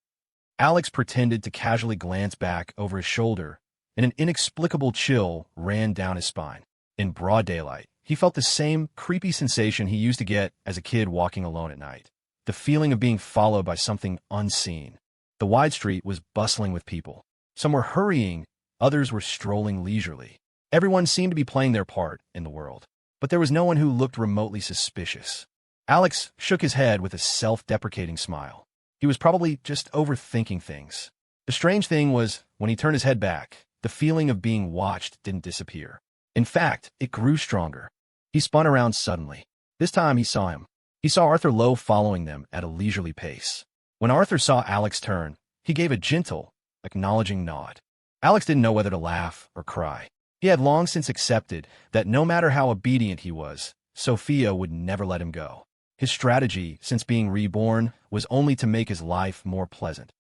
Alex pretended to casually glance back over his shoulder, and an inexplicable chill ran down his spine. In broad daylight, he felt the same creepy sensation he used to get as a kid walking alone at night. The feeling of being followed by something unseen. The wide street was bustling with people. Some were hurrying, others were strolling leisurely. Everyone seemed to be playing their part in the world, but there was no one who looked remotely suspicious. Alex shook his head with a self-deprecating smile. He was probably just overthinking things. The strange thing was, when he turned his head back, the feeling of being watched didn't disappear. In fact, it grew stronger. He spun around suddenly. This time he saw him. He saw Arthur Lowe following them at a leisurely pace. When Arthur saw Alex turn, he gave a gentle, acknowledging nod. Alex didn't know whether to laugh or cry. He had long since accepted that no matter how obedient he was, Sophia would never let him go. His strategy, since being reborn, was only to make his life more pleasant.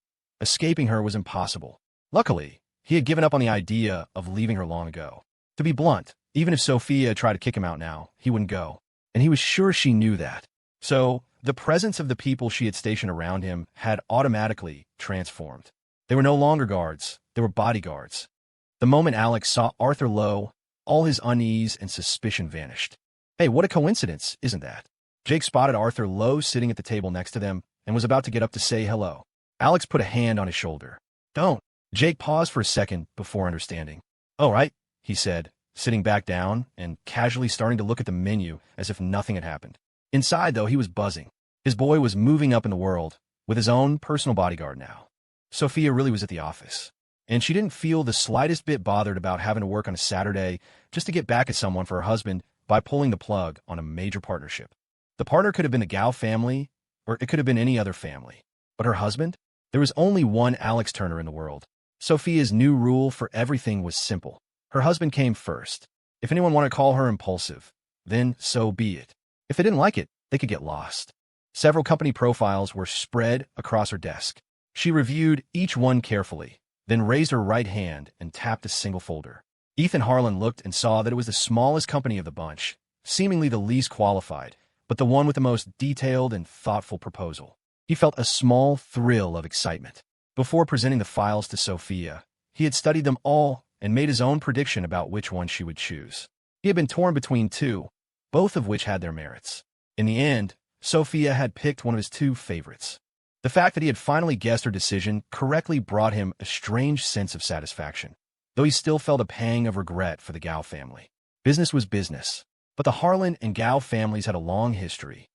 Escaping her was impossible. Luckily, he had given up on the idea of leaving her long ago. To be blunt, even if Sophia tried to kick him out now, he wouldn't go. And he was sure she knew that. So, the presence of the people she had stationed around him had automatically transformed. They were no longer guards, they were bodyguards. The moment Alex saw Arthur Lowe, all his unease and suspicion vanished. Hey, what a coincidence, isn't that? Jake spotted Arthur Lowe sitting at the table next to them and was about to get up to say hello. Alex put a hand on his shoulder. Don't. Jake paused for a second before understanding. All right, he said, sitting back down and casually starting to look at the menu as if nothing had happened. Inside, though, he was buzzing. His boy was moving up in the world, with his own personal bodyguard now. Sophia really was at the office, and she didn't feel the slightest bit bothered about having to work on a Saturday just to get back at someone for her husband by pulling the plug on a major partnership. The partner could have been the Gao family, or it could have been any other family. But her husband? There was only one Alex Turner in the world. Sophia's new rule for everything was simple. Her husband came first. If anyone wanted to call her impulsive, then so be it. If they didn't like it, they could get lost. Several company profiles were spread across her desk. She reviewed each one carefully, then raised her right hand and tapped a single folder. Ethan Harlan looked and saw that it was the smallest company of the bunch, seemingly the least qualified, but the one with the most detailed and thoughtful proposal. He felt a small thrill of excitement. Before presenting the files to Sophia, he had studied them all and made his own prediction about which one she would choose. He had been torn between two, both of which had their merits. In the end, Sophia had picked one of his two favorites. The fact that he had finally guessed her decision correctly brought him a strange sense of satisfaction, though he still felt a pang of regret for the Gao family. Business was business, but the Harlan and Gao families had a long history.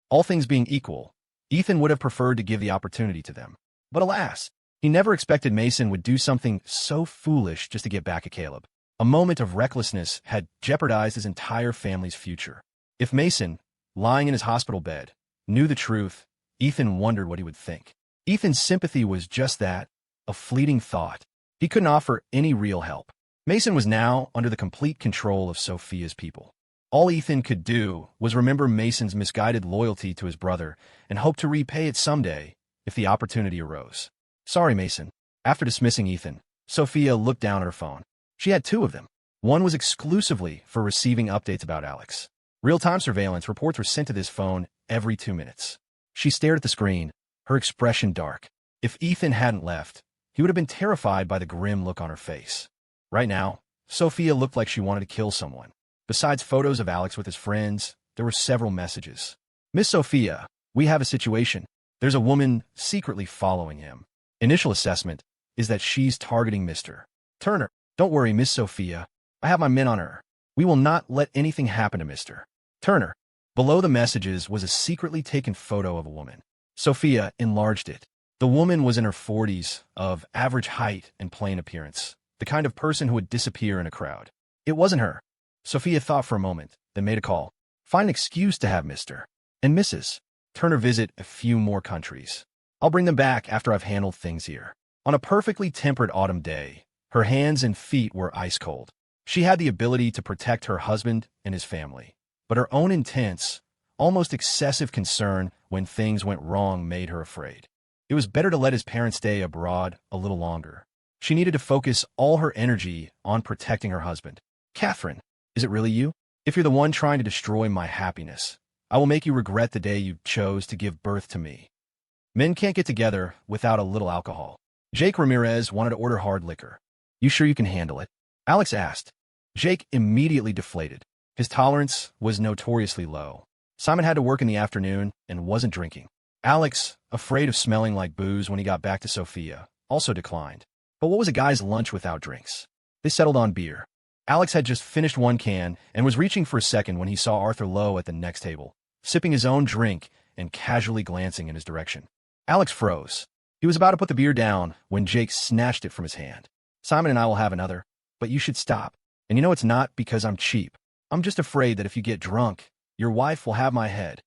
All things being equal, Ethan would have preferred to give the opportunity to them. But alas, he never expected Mason would do something so foolish just to get back at Caleb. A moment of recklessness had jeopardized his entire family's future. If Mason, lying in his hospital bed, knew the truth, Ethan wondered what he would think. Ethan's sympathy was just that, a fleeting thought. He couldn't offer any real help. Mason was now under the complete control of Sophia's people. All Ethan could do was remember Mason's misguided loyalty to his brother and hope to repay it someday if the opportunity arose. Sorry, Mason. After dismissing Ethan, Sophia looked down at her phone. She had two of them. One was exclusively for receiving updates about Alex. Real-time surveillance reports were sent to this phone every 2 minutes. She stared at the screen, her expression dark. If Ethan hadn't left, he would have been terrified by the grim look on her face. Right now, Sophia looked like she wanted to kill someone. Besides photos of Alex with his friends, there were several messages. Miss Sophia, we have a situation. There's a woman secretly following him. Initial assessment is that she's targeting Mr. Turner. Don't worry, Miss Sophia. I have my men on her. We will not let anything happen to Mr. Turner. Below the messages was a secretly taken photo of a woman. Sophia enlarged it. The woman was in her 40s, of average height and plain appearance, the kind of person who would disappear in a crowd. It wasn't her. Sophia thought for a moment, then made a call. Find an excuse to have Mr. and Mrs. Turner visit a few more countries. I'll bring them back after I've handled things here. On a perfectly temperate autumn day, her hands and feet were ice cold. She had the ability to protect her husband and his family, but her own intense, almost excessive concern when things went wrong made her afraid. It was better to let his parents stay abroad a little longer. She needed to focus all her energy on protecting her husband. Catherine, is it really you? If you're the one trying to destroy my happiness, I will make you regret the day you chose to give birth to me. Men can't get together without a little alcohol. Jake Ramirez wanted to order hard liquor. You sure you can handle it? Alex asked. Jake immediately deflated. His tolerance was notoriously low. Simon had to work in the afternoon and wasn't drinking. Alex, afraid of smelling like booze when he got back to Sophia, also declined. But what was a guy's lunch without drinks? They settled on beer. Alex had just finished one can and was reaching for a second when he saw Arthur Lowe at the next table, sipping his own drink and casually glancing in his direction. Alex froze. He was about to put the beer down when Jake snatched it from his hand. Simon and I will have another, but you should stop. And you know it's not because I'm cheap. I'm just afraid that if you get drunk, your wife will have my head.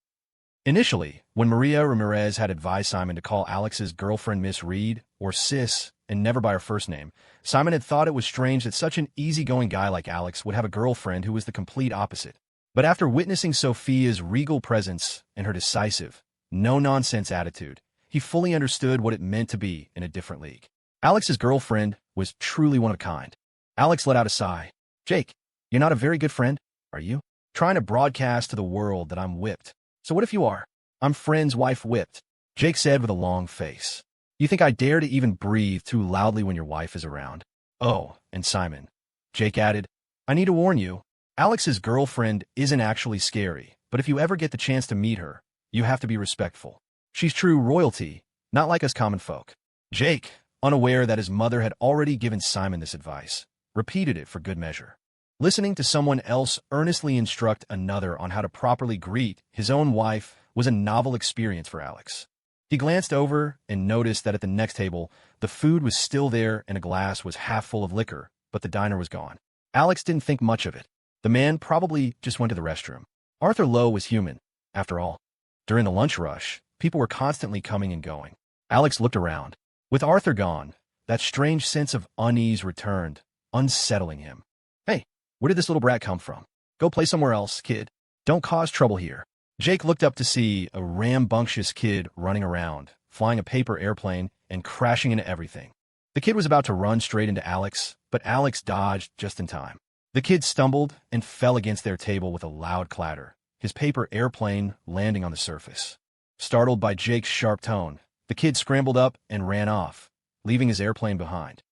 Initially, when Maria Ramirez had advised Simon to call Alex's girlfriend Miss Reed, or Sis, and never by her first name, Simon had thought it was strange that such an easygoing guy like Alex would have a girlfriend who was the complete opposite. But after witnessing Sophia's regal presence and her decisive, no-nonsense attitude, he fully understood what it meant to be in a different league. Alex's girlfriend was truly one of a kind. Alex let out a sigh. Jake, you're not a very good friend, are you? Trying to broadcast to the world that I'm whipped. So what if you are? I'm friend's wife whipped, Jake said with a long face. You think I dare to even breathe too loudly when your wife is around? Oh, and Simon, Jake added, I need to warn you, Alex's girlfriend isn't actually scary, but if you ever get the chance to meet her, you have to be respectful. She's true royalty, not like us common folk. Jake, unaware that his mother had already given Simon this advice, repeated it for good measure. Listening to someone else earnestly instruct another on how to properly greet his own wife was a novel experience for Alex. He glanced over and noticed that at the next table, the food was still there and a glass was half full of liquor, but the diner was gone. Alex didn't think much of it. The man probably just went to the restroom. Arthur Lowe was human, after all. During the lunch rush, people were constantly coming and going. Alex looked around. With Arthur gone, that strange sense of unease returned, unsettling him. Hey, where did this little brat come from? Go play somewhere else, kid. Don't cause trouble here. Jake looked up to see a rambunctious kid running around, flying a paper airplane and crashing into everything. The kid was about to run straight into Alex, but Alex dodged just in time. The kid stumbled and fell against their table with a loud clatter, his paper airplane landing on the surface. Startled by Jake's sharp tone, the kid scrambled up and ran off, leaving his airplane behind.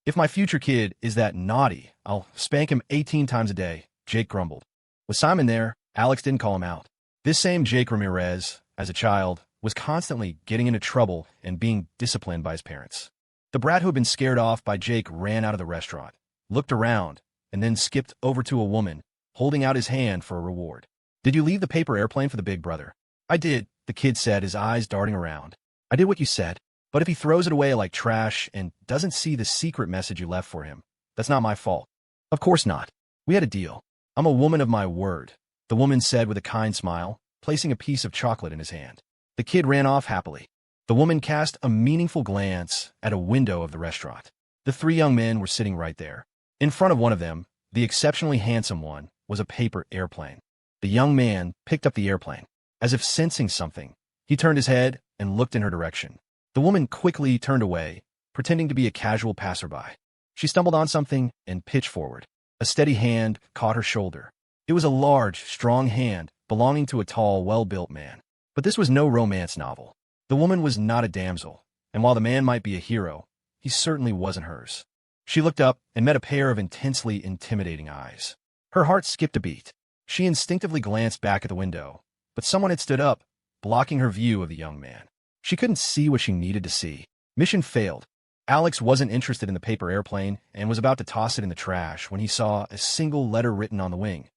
If my future kid is that naughty, I'll spank him 18 times a day, Jake grumbled. With Simon there, Alex didn't call him out. This same Jake Ramirez, as a child, was constantly getting into trouble and being disciplined by his parents. The brat who had been scared off by Jake ran out of the restaurant, looked around, and then skipped over to a woman, holding out his hand for a reward. Did you leave the paper airplane for the big brother? I did, the kid said, his eyes darting around. I did what you said, but if he throws it away like trash and doesn't see the secret message you left for him, that's not my fault. Of course not. We had a deal. I'm a woman of my word, the woman said with a kind smile, placing a piece of chocolate in his hand. The kid ran off happily. The woman cast a meaningful glance at a window of the restaurant. The three young men were sitting right there. In front of one of them, the exceptionally handsome one, was a paper airplane. The young man picked up the airplane. As if sensing something, he turned his head and looked in her direction. The woman quickly turned away, pretending to be a casual passerby. She stumbled on something and pitched forward. A steady hand caught her shoulder. It was a large, strong hand belonging to a tall, well-built man. But this was no romance novel. The woman was not a damsel, and while the man might be a hero, he certainly wasn't hers. She looked up and met a pair of intensely intimidating eyes. Her heart skipped a beat. She instinctively glanced back at the window, but someone had stood up, blocking her view of the young man. She couldn't see what she needed to see. Mission failed. Alex wasn't interested in the paper airplane and was about to toss it in the trash when he saw a single letter written on the wing.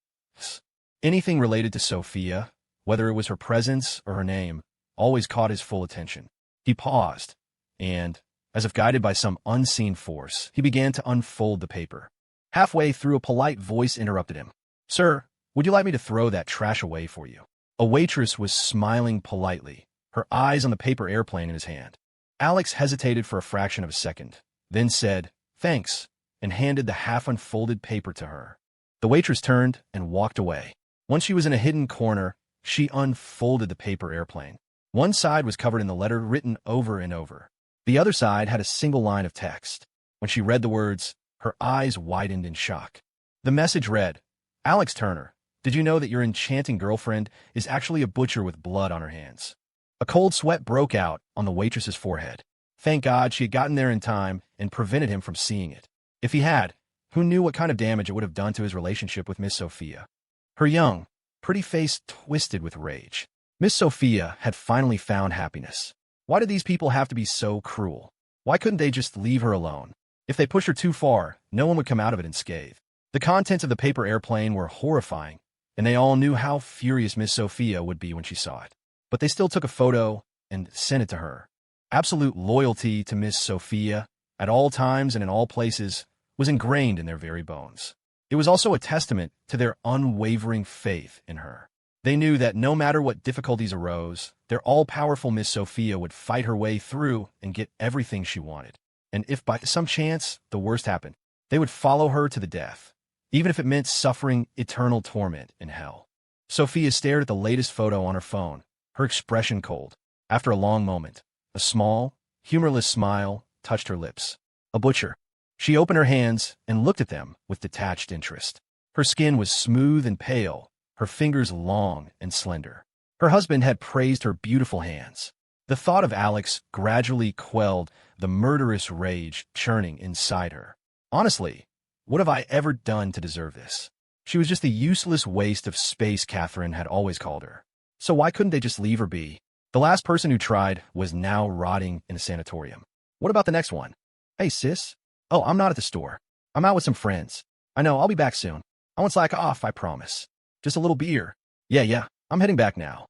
Anything related to Sophia, whether it was her presence or her name, always caught his full attention. He paused, and, as if guided by some unseen force, he began to unfold the paper. Halfway through, a polite voice interrupted him. Sir, would you like me to throw that trash away for you? A waitress was smiling politely, her eyes on the paper airplane in his hand. Alex hesitated for a fraction of a second, then said, thanks, and handed the half-unfolded paper to her. The waitress turned and walked away. Once she was in a hidden corner, she unfolded the paper airplane. One side was covered in the letter written over and over. The other side had a single line of text. When she read the words, her eyes widened in shock. The message read, Alex Turner, did you know that your enchanting girlfriend is actually a butcher with blood on her hands? A cold sweat broke out on the waitress's forehead. Thank God she had gotten there in time and prevented him from seeing it. If he had, who knew what kind of damage it would have done to his relationship with Miss Sophia? Her young, pretty face twisted with rage. Miss Sophia had finally found happiness. Why did these people have to be so cruel? Why couldn't they just leave her alone? If they pushed her too far, no one would come out of it unscathed. The contents of the paper airplane were horrifying, and they all knew how furious Miss Sophia would be when she saw it. But they still took a photo and sent it to her. Absolute loyalty to Miss Sophia, at all times and in all places, was ingrained in their very bones. It was also a testament to their unwavering faith in her. They knew that no matter what difficulties arose, their all-powerful Miss Sophia would fight her way through and get everything she wanted. And if by some chance the worst happened, they would follow her to the death, even if it meant suffering eternal torment in hell. Sophia stared at the latest photo on her phone, her expression cold. After a long moment, a small, humorless smile touched her lips. A butcher. She opened her hands and looked at them with detached interest. Her skin was smooth and pale, her fingers long and slender. Her husband had praised her beautiful hands. The thought of Alex gradually quelled the murderous rage churning inside her. Honestly, what have I ever done to deserve this? She was just the useless waste of space Catherine had always called her. So why couldn't they just leave her be? The last person who tried was now rotting in a sanatorium. What about the next one? Hey, sis. Oh, I'm not at the store. I'm out with some friends. I know, I'll be back soon. I won't slack off, I promise. Just a little beer. Yeah, I'm heading back now.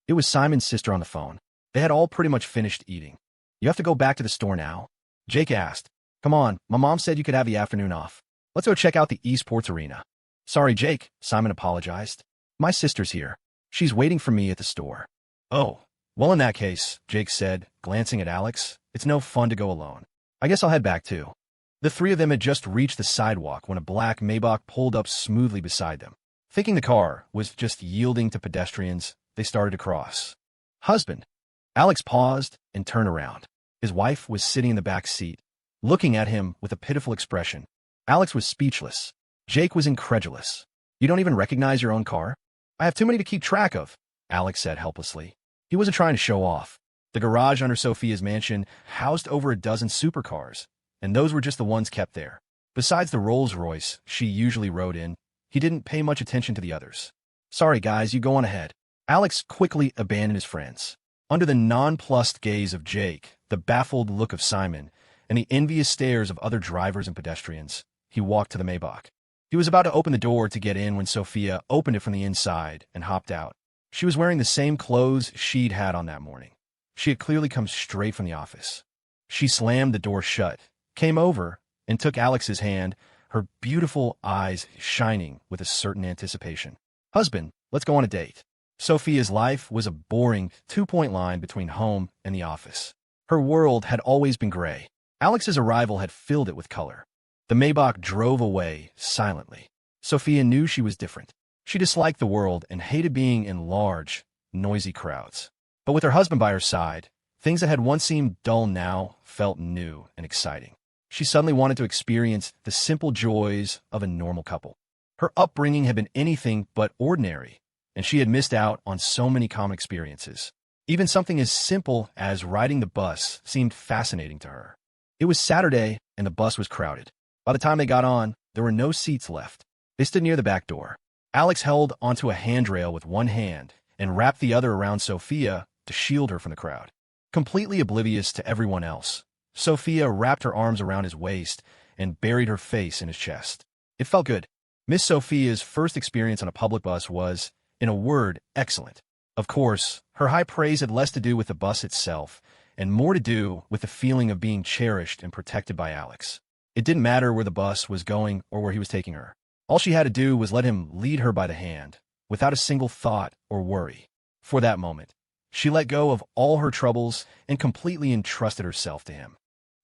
It was Simon's sister on the phone. They had all pretty much finished eating. You have to go back to the store now? Jake asked. Come on, my mom said you could have the afternoon off. Let's go check out the esports arena. Sorry, Jake, Simon apologized. My sister's here. She's waiting for me at the store. Oh, well in that case, Jake said, glancing at Alex, it's no fun to go alone. I guess I'll head back too. The three of them had just reached the sidewalk when a black Maybach pulled up smoothly beside them. Thinking the car was just yielding to pedestrians, they started to cross. Husband. Alex paused and turned around. His wife was sitting in the back seat, looking at him with a pitiful expression. Alex was speechless. Jake was incredulous. You don't even recognize your own car? I have too many to keep track of, Alex said helplessly. He wasn't trying to show off. The garage under Sophia's mansion housed over a dozen supercars, and those were just the ones kept there. Besides the Rolls-Royce she usually rode in, he didn't pay much attention to the others. Sorry guys, you go on ahead. Alex quickly abandoned his friends. Under the nonplussed gaze of Jake, the baffled look of Simon, and the envious stares of other drivers and pedestrians, he walked to the Maybach. He was about to open the door to get in when Sophia opened it from the inside and hopped out. She was wearing the same clothes she'd had on that morning. She had clearly come straight from the office. She slammed the door shut, came over, and took Alex's hand, her beautiful eyes shining with a certain anticipation. Husband, let's go on a date. Sophia's life was a boring two-point line between home and the office. Her world had always been gray. Alex's arrival had filled it with color. The Maybach drove away silently. Sophia knew she was different. She disliked the world and hated being in large, noisy crowds. But with her husband by her side, things that had once seemed dull now felt new and exciting. She suddenly wanted to experience the simple joys of a normal couple. Her upbringing had been anything but ordinary, and she had missed out on so many common experiences. Even something as simple as riding the bus seemed fascinating to her. It was Saturday, and the bus was crowded. By the time they got on, there were no seats left. They stood near the back door. Alex held onto a handrail with one hand and wrapped the other around Sophia to shield her from the crowd. Completely oblivious to everyone else, Sophia wrapped her arms around his waist and buried her face in his chest. It felt good. Miss Sophia's first experience on a public bus was, in a word, excellent. Of course, her high praise had less to do with the bus itself and more to do with the feeling of being cherished and protected by Alex. It didn't matter where the bus was going or where he was taking her. All she had to do was let him lead her by the hand, without a single thought or worry. For that moment, she let go of all her troubles and completely entrusted herself to him.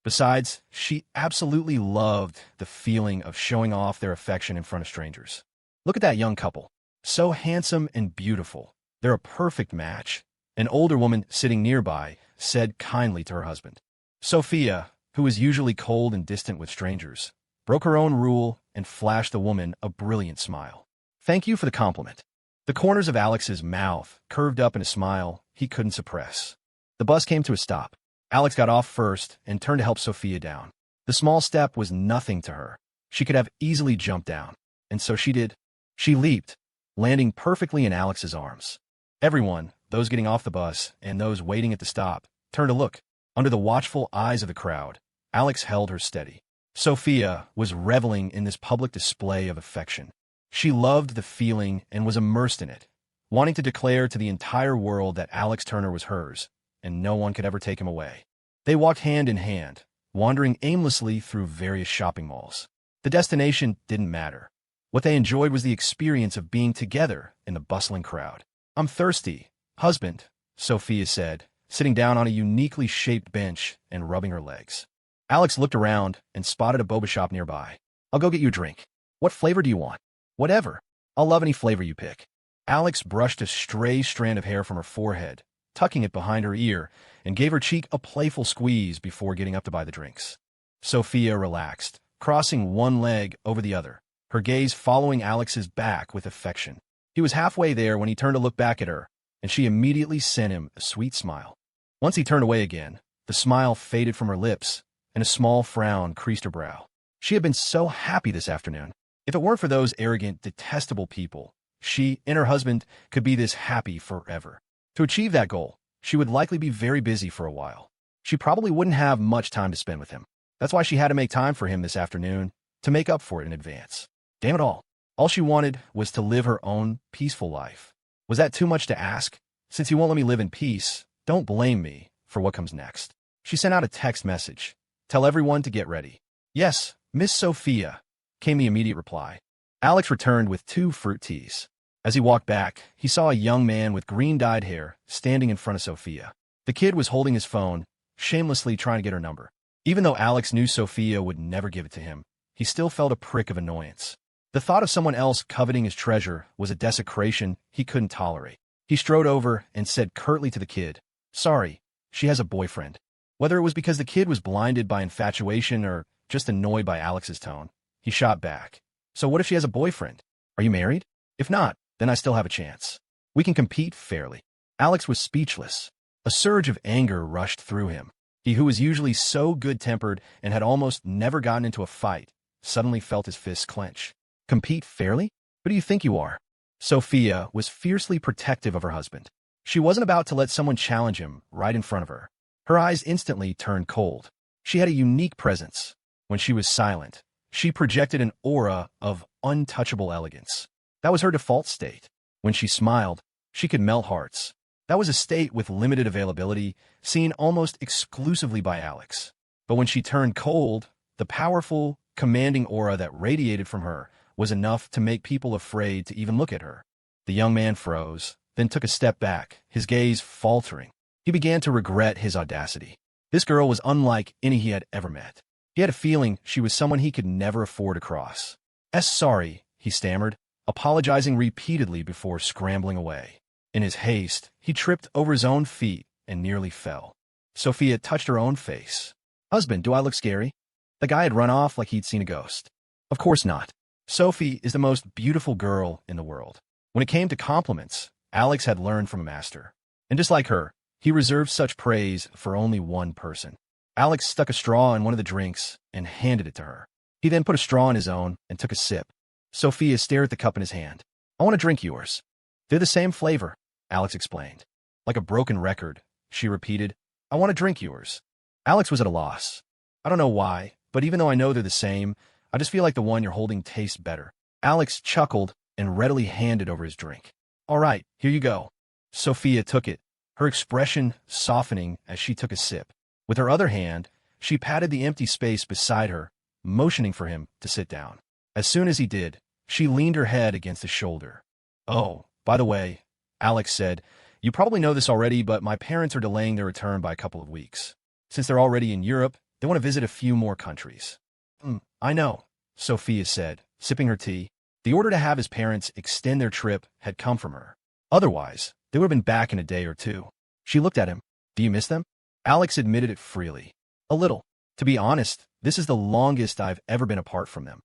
Besides, she absolutely loved the feeling of showing off their affection in front of strangers. Look at that young couple. So handsome and beautiful. They're a perfect match. An older woman sitting nearby said kindly to her husband. Sophia, who was usually cold and distant with strangers, broke her own rule and flashed the woman a brilliant smile. Thank you for the compliment. The corners of Alex's mouth curved up in a smile he couldn't suppress. The bus came to a stop. Alex got off first and turned to help Sophia down. The small step was nothing to her. She could have easily jumped down, and so she did. She leaped, landing perfectly in Alex's arms. Everyone, those getting off the bus and those waiting at the stop, turned to look. Under the watchful eyes of the crowd, Alex held her steady. Sophia was reveling in this public display of affection. She loved the feeling and was immersed in it, wanting to declare to the entire world that Alex Turner was hers, and no one could ever take him away. They walked hand in hand, wandering aimlessly through various shopping malls. The destination didn't matter. What they enjoyed was the experience of being together in the bustling crowd. I'm thirsty, husband, Sophia said, sitting down on a uniquely shaped bench and rubbing her legs. Alex looked around and spotted a boba shop nearby. I'll go get you a drink. What flavor do you want? Whatever. I'll love any flavor you pick. Alex brushed a stray strand of hair from her forehead, tucking it behind her ear, and gave her cheek a playful squeeze before getting up to buy the drinks. Sophia relaxed, crossing one leg over the other, her gaze following Alex's back with affection. He was halfway there when he turned to look back at her, and she immediately sent him a sweet smile. Once he turned away again, the smile faded from her lips, and a small frown creased her brow. She had been so happy this afternoon. If it weren't for those arrogant, detestable people, she and her husband could be this happy forever. To achieve that goal, she would likely be very busy for a while. She probably wouldn't have much time to spend with him. That's why she had to make time for him this afternoon, to make up for it in advance. Damn it all. All she wanted was to live her own peaceful life. Was that too much to ask? Since you won't let me live in peace, don't blame me for what comes next. She sent out a text message. Tell everyone to get ready. Yes, Miss Sophia, came the immediate reply. Alex returned with 2 fruit teas. As he walked back, he saw a young man with green-dyed hair standing in front of Sophia. The kid was holding his phone, shamelessly trying to get her number. Even though Alex knew Sophia would never give it to him, he still felt a prick of annoyance. The thought of someone else coveting his treasure was a desecration he couldn't tolerate. He strode over and said curtly to the kid, "Sorry, she has a boyfriend." Whether it was because the kid was blinded by infatuation or just annoyed by Alex's tone, he shot back. "So what if she has a boyfriend? Are you married? If not, then I still have a chance. We can compete fairly." Alex was speechless. A surge of anger rushed through him. He, who was usually so good-tempered and had almost never gotten into a fight, suddenly felt his fists clench. Compete fairly? Who do you think you are? Sophia was fiercely protective of her husband. She wasn't about to let someone challenge him right in front of her. Her eyes instantly turned cold. She had a unique presence. When she was silent, she projected an aura of untouchable elegance. That was her default state. When she smiled, she could melt hearts. That was a state with limited availability, seen almost exclusively by Alex. But when she turned cold, the powerful, commanding aura that radiated from her was enough to make people afraid to even look at her. The young man froze, then took a step back, his gaze faltering. He began to regret his audacity. This girl was unlike any he had ever met. He had a feeling she was someone he could never afford to cross. Sorry, he stammered, apologizing repeatedly before scrambling away. In his haste, he tripped over his own feet and nearly fell. Sophia touched her own face. "Husband, do I look scary?" The guy had run off like he'd seen a ghost. Of course not. Sophie is the most beautiful girl in the world. When it came to compliments, Alex had learned from a master. And just like her, he reserved such praise for only one person. Alex stuck a straw in one of the drinks and handed it to her. He then put a straw in his own and took a sip. Sophia stared at the cup in his hand. "I want to drink yours." "They're the same flavor," Alex explained. Like a broken record, she repeated, "I want to drink yours." Alex was at a loss. "I don't know why, but even though I know they're the same, I just feel like the one you're holding tastes better." Alex chuckled and readily handed over his drink. "All right, here you go." Sophia took it, her expression softening as she took a sip. With her other hand, she patted the empty space beside her, motioning for him to sit down. As soon as he did, she leaned her head against his shoulder. "Oh, by the way," Alex said, "you probably know this already, but my parents are delaying their return by a couple of weeks. Since they're already in Europe, they want to visit a few more countries." I know," Sophia said, sipping her tea. The order to have his parents extend their trip had come from her. Otherwise, they would have been back in a day or two. She looked at him. "Do you miss them?" Alex admitted it freely. "A little. To be honest, this is the longest I've ever been apart from them."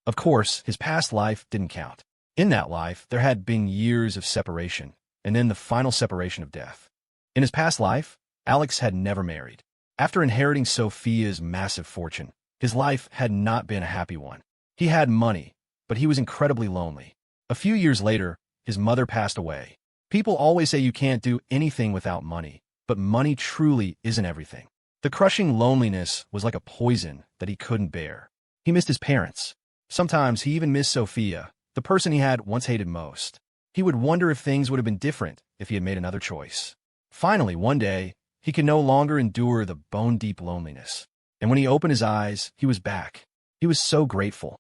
Of course, his past life didn't count. In that life, there had been years of separation, and then the final separation of death. In his past life, Alex had never married. After inheriting Sophia's massive fortune, his life had not been a happy one. He had money, but he was incredibly lonely. A few years later, his mother passed away. People always say you can't do anything without money, but money truly isn't everything. The crushing loneliness was like a poison that he couldn't bear. He missed his parents. Sometimes he even missed Sophia, the person he had once hated most. He would wonder if things would have been different if he had made another choice. Finally, one day, he could no longer endure the bone-deep loneliness. And when he opened his eyes, he was back. He was so grateful.